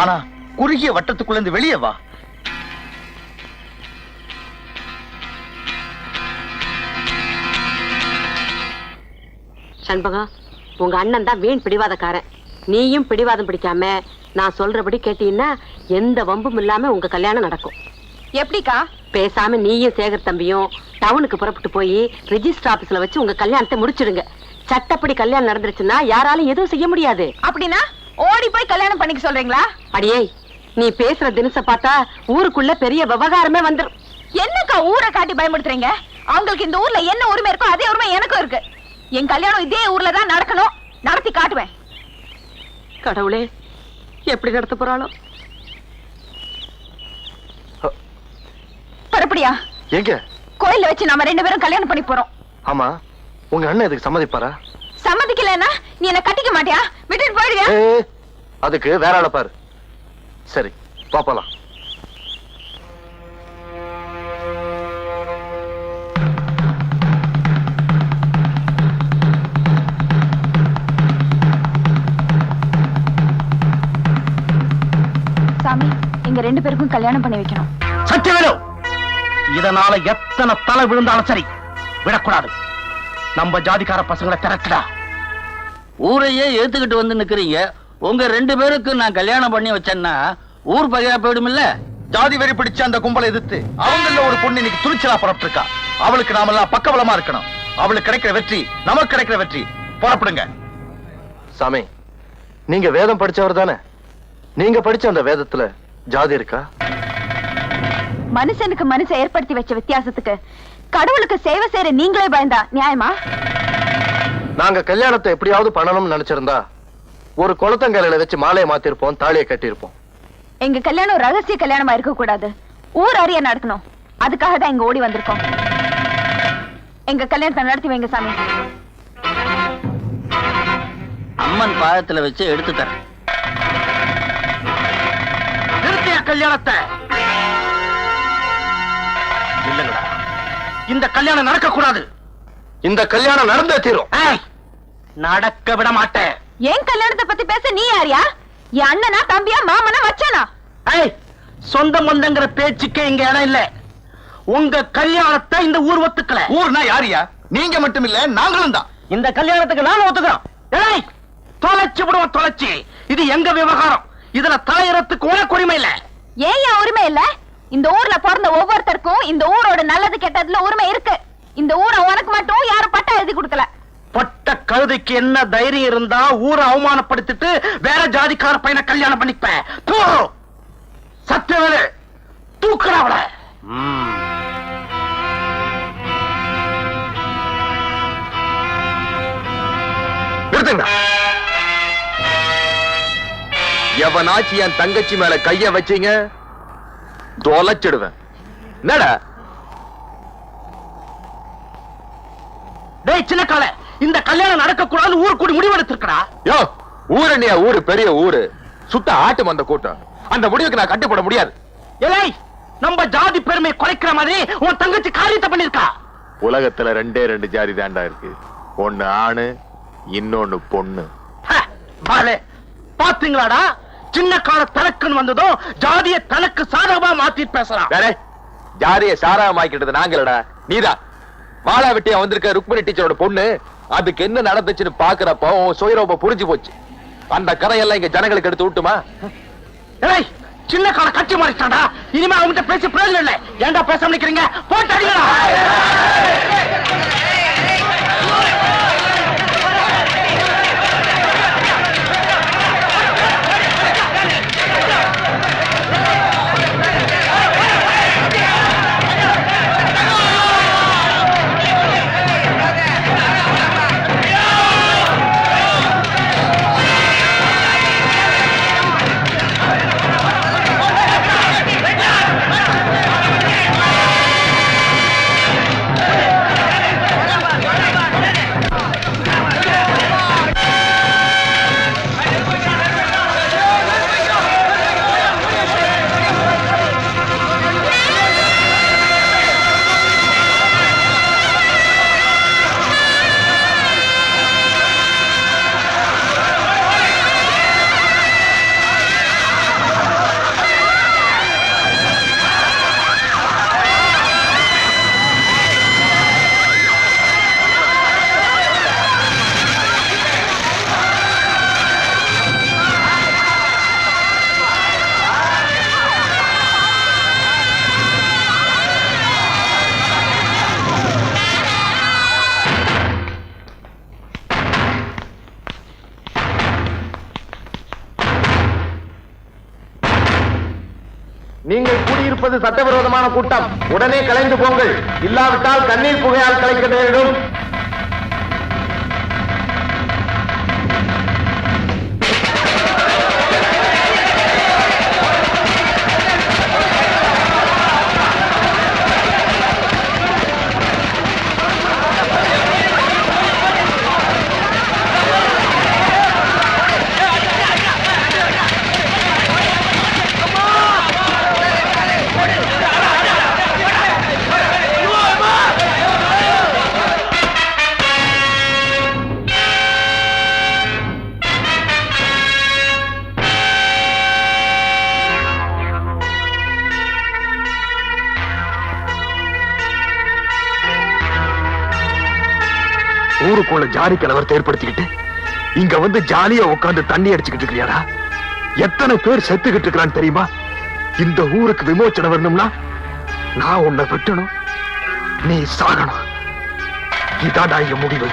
ஆனா குறுகிய வட்டத்துக்குள்ள இருந்து வெளியே வா. சண்பகம், உங்க அண்ணன் தான் வீண் பிடிவாதக்காரன். நீயும் பிடிவாதம் பிடிக்காம நான் சொல்றபடி கேட்டீங்கன்னா எந்த வம்பும் இல்லாம உங்க கல்யாணம் நடக்கும். எப்படிக்கா? பேசாம நீயும் சேகர் தம்பியும் டவுனுக்கு புறப்பட்டு போய் ரெஜிஸ்டர் ஆபீஸ்ல வச்சு உங்க கல்யாணத்தை முடிச்சிடுங்க. சட்டப்படி கல்யாணம் நடந்துருச்சுன்னா யாராலும் எதுவும் செய்ய முடியாது. அப்படின்னா ஓடி போய் கல்யாணம் பண்ணிக்க சொல்றீங்களா? அடியே, நீ பேசுற தினச பார்த்தா ஊருக்குள்ள பெரிய விவகாரமே வந்துரும். என்னக்கா ஊரை காட்டி பயமுடுத்துறீங்க? அவங்களுக்கு இந்த ஊர்ல என்ன உரிமை இருக்கோ அதே உரிமை எனக்கும் இருக்கு. என் கல்யாணம் இதே ஊர்ல தான் நடக்கணும், நடத்தி காட்டுவேன். கடவுளே, எப்படி நடத்த போறாளோ? பரப்படியா? எங்க? கோயில்ல வச்சு நாம 2 பேரும் கல்யாணம் பண்ணி போறோம். ஆமா, உங்க அண்ணன் இதுக்கு சம்மதிப்பாரா? சம்மதிக்கலன்னா நீ என்ன கட்டிக்க மாட்டியா? விட்டுட்டு போயிடுவியா? அதுக்கு வேற ஆள பாரு. சரி, பாப்பலாம். சாமி, எங்க 2 பேருக்கும் கல்யாணம் பண்ணி வைக்கணும். சத்தியவேலு, இதனால எத்தனை தலை விழுந்தாலும் சரி விடக்கூடாது. நம்ம ஜாதிக்கார பசங்களை திரட்டுடா. ஊரையே ஏத்துக்கிட்டு வந்து நிக்கிறீங்க. உங்க 2 பேருக்கு நான் கல்யாணம் பண்ணி வச்சேன்னா ஊர் பகையா போயிடும் இல்ல? ஜாதி வெறி பிடிச்ச அந்த கும்பலை எதிர்த்து அவங்கள ஒரு பொண்ணு இன்னைக்கு துணிச்சலா புறப்பட்டு இருக்கா. அவளுக்கு நாமெல்லாம் பக்கபலமா இருக்கணும். அவளுக்கு கிடைக்கிற வெற்றி நமக்கு கிடைக்கிற வெற்றி. புறப்படுங்க. சாமி, நீங்க வேதம் படிச்சவர் தானே? நீங்க படிச்ச அந்த வேதத்துல ஜாதி இருக்கா? மனுஷனுக்கு மனுஷன் ஏற்படுத்தி வச்ச வித்தியாசத்துக்கு கடவுளுக்கு சேவை செய்யற நீங்களே பயந்தா நியாயமா? நாங்க கல்யாணத்தை எப்படியாவது பண்ணணும்னு நினைச்சிருந்தா ஒரு குளத்தங்கரையில வச்சு மாலையை மாத்திருப்போம், தாலியை கட்டியிருப்போம். எங்க கல்யாணம் ரகசிய கல்யாணமா இருக்க கூடாது, ஊர் அறிய நடக்கணும். அதுக்காக தான் இங்க ஓடி வந்திருக்கோம். எங்க கல்யாணத்தை நடத்தி வைங்க சாமி. அம்மன் பாதத்துல வச்சு எடுத்து தரேன். நிறுத்திய கல்யாணத்தை. இல்லங்கடா, இந்த கல்யாணம் நடக்க கூடாது. இந்த கல்யாணம் நடந்தே தீரும். நடக்க விட மாட்டேன். என் கல்யாணத்தை பத்தி பேச நீ யாரியா? என் அண்ணனா, தம்பியா, மாமனா, மச்சானா? சொந்த மந்தங்கிற பேச்சுக்கே இங்க இடம் இல்ல. உங்க கல்யாணத்தை இந்த ஊர் ஒத்துக்கல. ஊர்னா யாரியா? நீங்க மட்டும் இல்ல, நாங்களும் தான். இந்த கல்யாணத்துக்கு நாம ஒத்துக்கிறோம். தொலைச்சு விடுவோம், தொலைச்சு. இது எங்க விவகாரம். இதுல தலையறத்துக்கு உனக்கு உரிமை இல்ல. ஏன் உரிமை இல்ல? இந்த ஊர்ல பிறந்த ஒவ்வொருத்தருக்கும் இந்த ஊரோட நல்லது கெட்டதுல உரிமை இருக்கு. இந்த ஊரை உனக்கு மட்டும் யாரும் பட்டா எழுதி கொடுக்கல. பட்ட கழுதைக்கு என்ன தைரியம் இருந்தா ஊரை அவமானப்படுத்திட்டு வேற ஜாதிக்கார பையனை கல்யாணம் பண்ணிப்பேன். சத்தியவேலு, தூக்குறவள. நிறுத்துங்க. எவனாச்சு என் தங்கச்சி மேல கைய வச்சீங்க தொலைச்சிடுவேன். என்னடா? டேய் சின்ன கால, இந்த கல்யாணம் நடக்க கூடாது ஊர் கூடி முடிவெடுத்திருக்கா. யோ, ஊரணியா ஊரு பெரிய ஊரு, சுத்த ஆட்டு மந்த கூட்டம். அந்த முடிவுக்கு நான் கட்டுப்பட முடியாது. ஏலே, நம்ம ஜாதி பெருமை குறைக்கிற மாதிரி உன் தங்கச்சி காரியத்தை பண்ணிருக்கா. உலகத்துல 2 ஜாதி தாண்டா இருக்கு. ஒண்ணு ஆணு, இன்னொன்னு பொண்ணு. பாத்தீங்களாடா, சின்ன கால தனக்குன்னு வந்ததும் ஜாதிய தனக்கு சாதகமா மாத்தி பேசலாம். ஜாதிய சாராமாக்கிட்டது நாங்களடா, நீதான். மாலா வெட்டியா வந்திருக்க ருக்மிணி டீச்சரோட பொண்ணு. அதுக்கு என்ன நடந்துச்சுன்னு பாக்குறப்போ சுயரூபம் புரிஞ்சு போச்சு. அந்த கதையெல்லாம் இங்க ஜனங்களுக்கு எடுத்து விட்டுமா? சின்ன கால கட்சி மாறிட்டான்டா. இனிமே அவங்ககிட்ட பேசி பிரயோஜனம் இல்லை. ஏன்டா பேச நிக்கிறீங்க? போட்டு அடிங்களா. நீங்கள் கூடியிருப்பது சட்டவிரோதமான கூட்டம். உடனே கலைந்து போங்கள், இல்லாவிட்டால் கண்ணீர் புகையால் கலைக்க நேரிடும். ஊருக்குள்ள ஜாதி கலவரத்தை ஏற்படுத்திக்கிட்டு இங்க வந்து ஜாலியா உட்கார்ந்து தண்ணி அடிச்சுக்கிட்டு இருக்கிறியாடா? எத்தனை பேர் செத்துக்கிட்டு இருக்கிறான்னு தெரியுமா? இந்த ஊருக்கு விமோச்சனம் வரணும்னா நான் உன்னை வெட்டணும், நீ சாகணும். இதாடா என் முடிவு.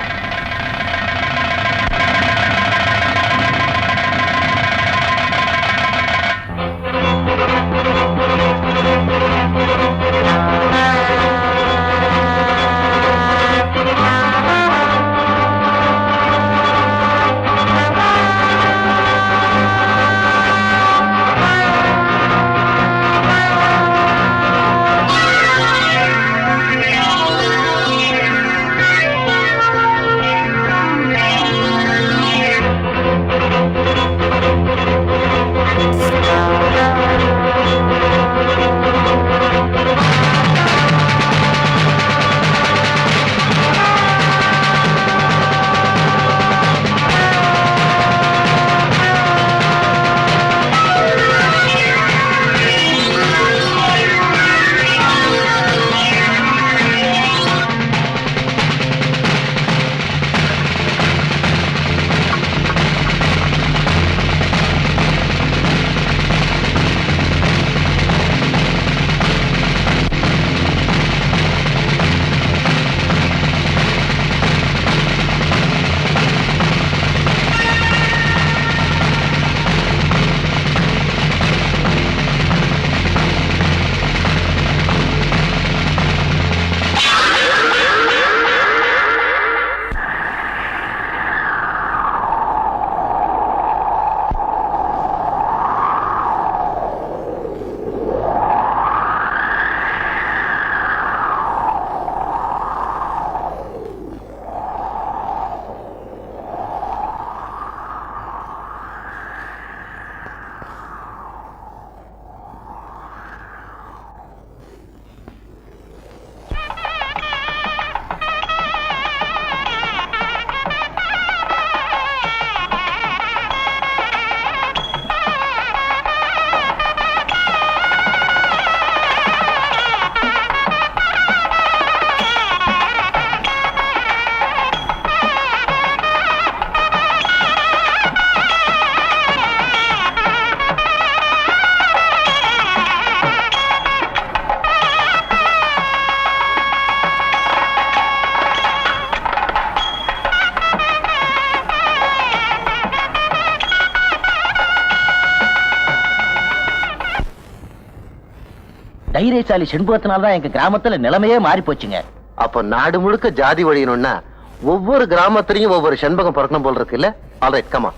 தைரியசாலி செண்பகத்தினால்தான் எங்க கிராமத்துல நிலைமையே மாறி போச்சுங்க. அப்ப நாடு முழுக்க ஜாதி ஒழியணும்னா ஒவ்வொரு கிராமத்திலையும் ஒவ்வொரு செண்பகம் பிறக்கணும் போல் இருக்கு இல்ல? Alright, comma.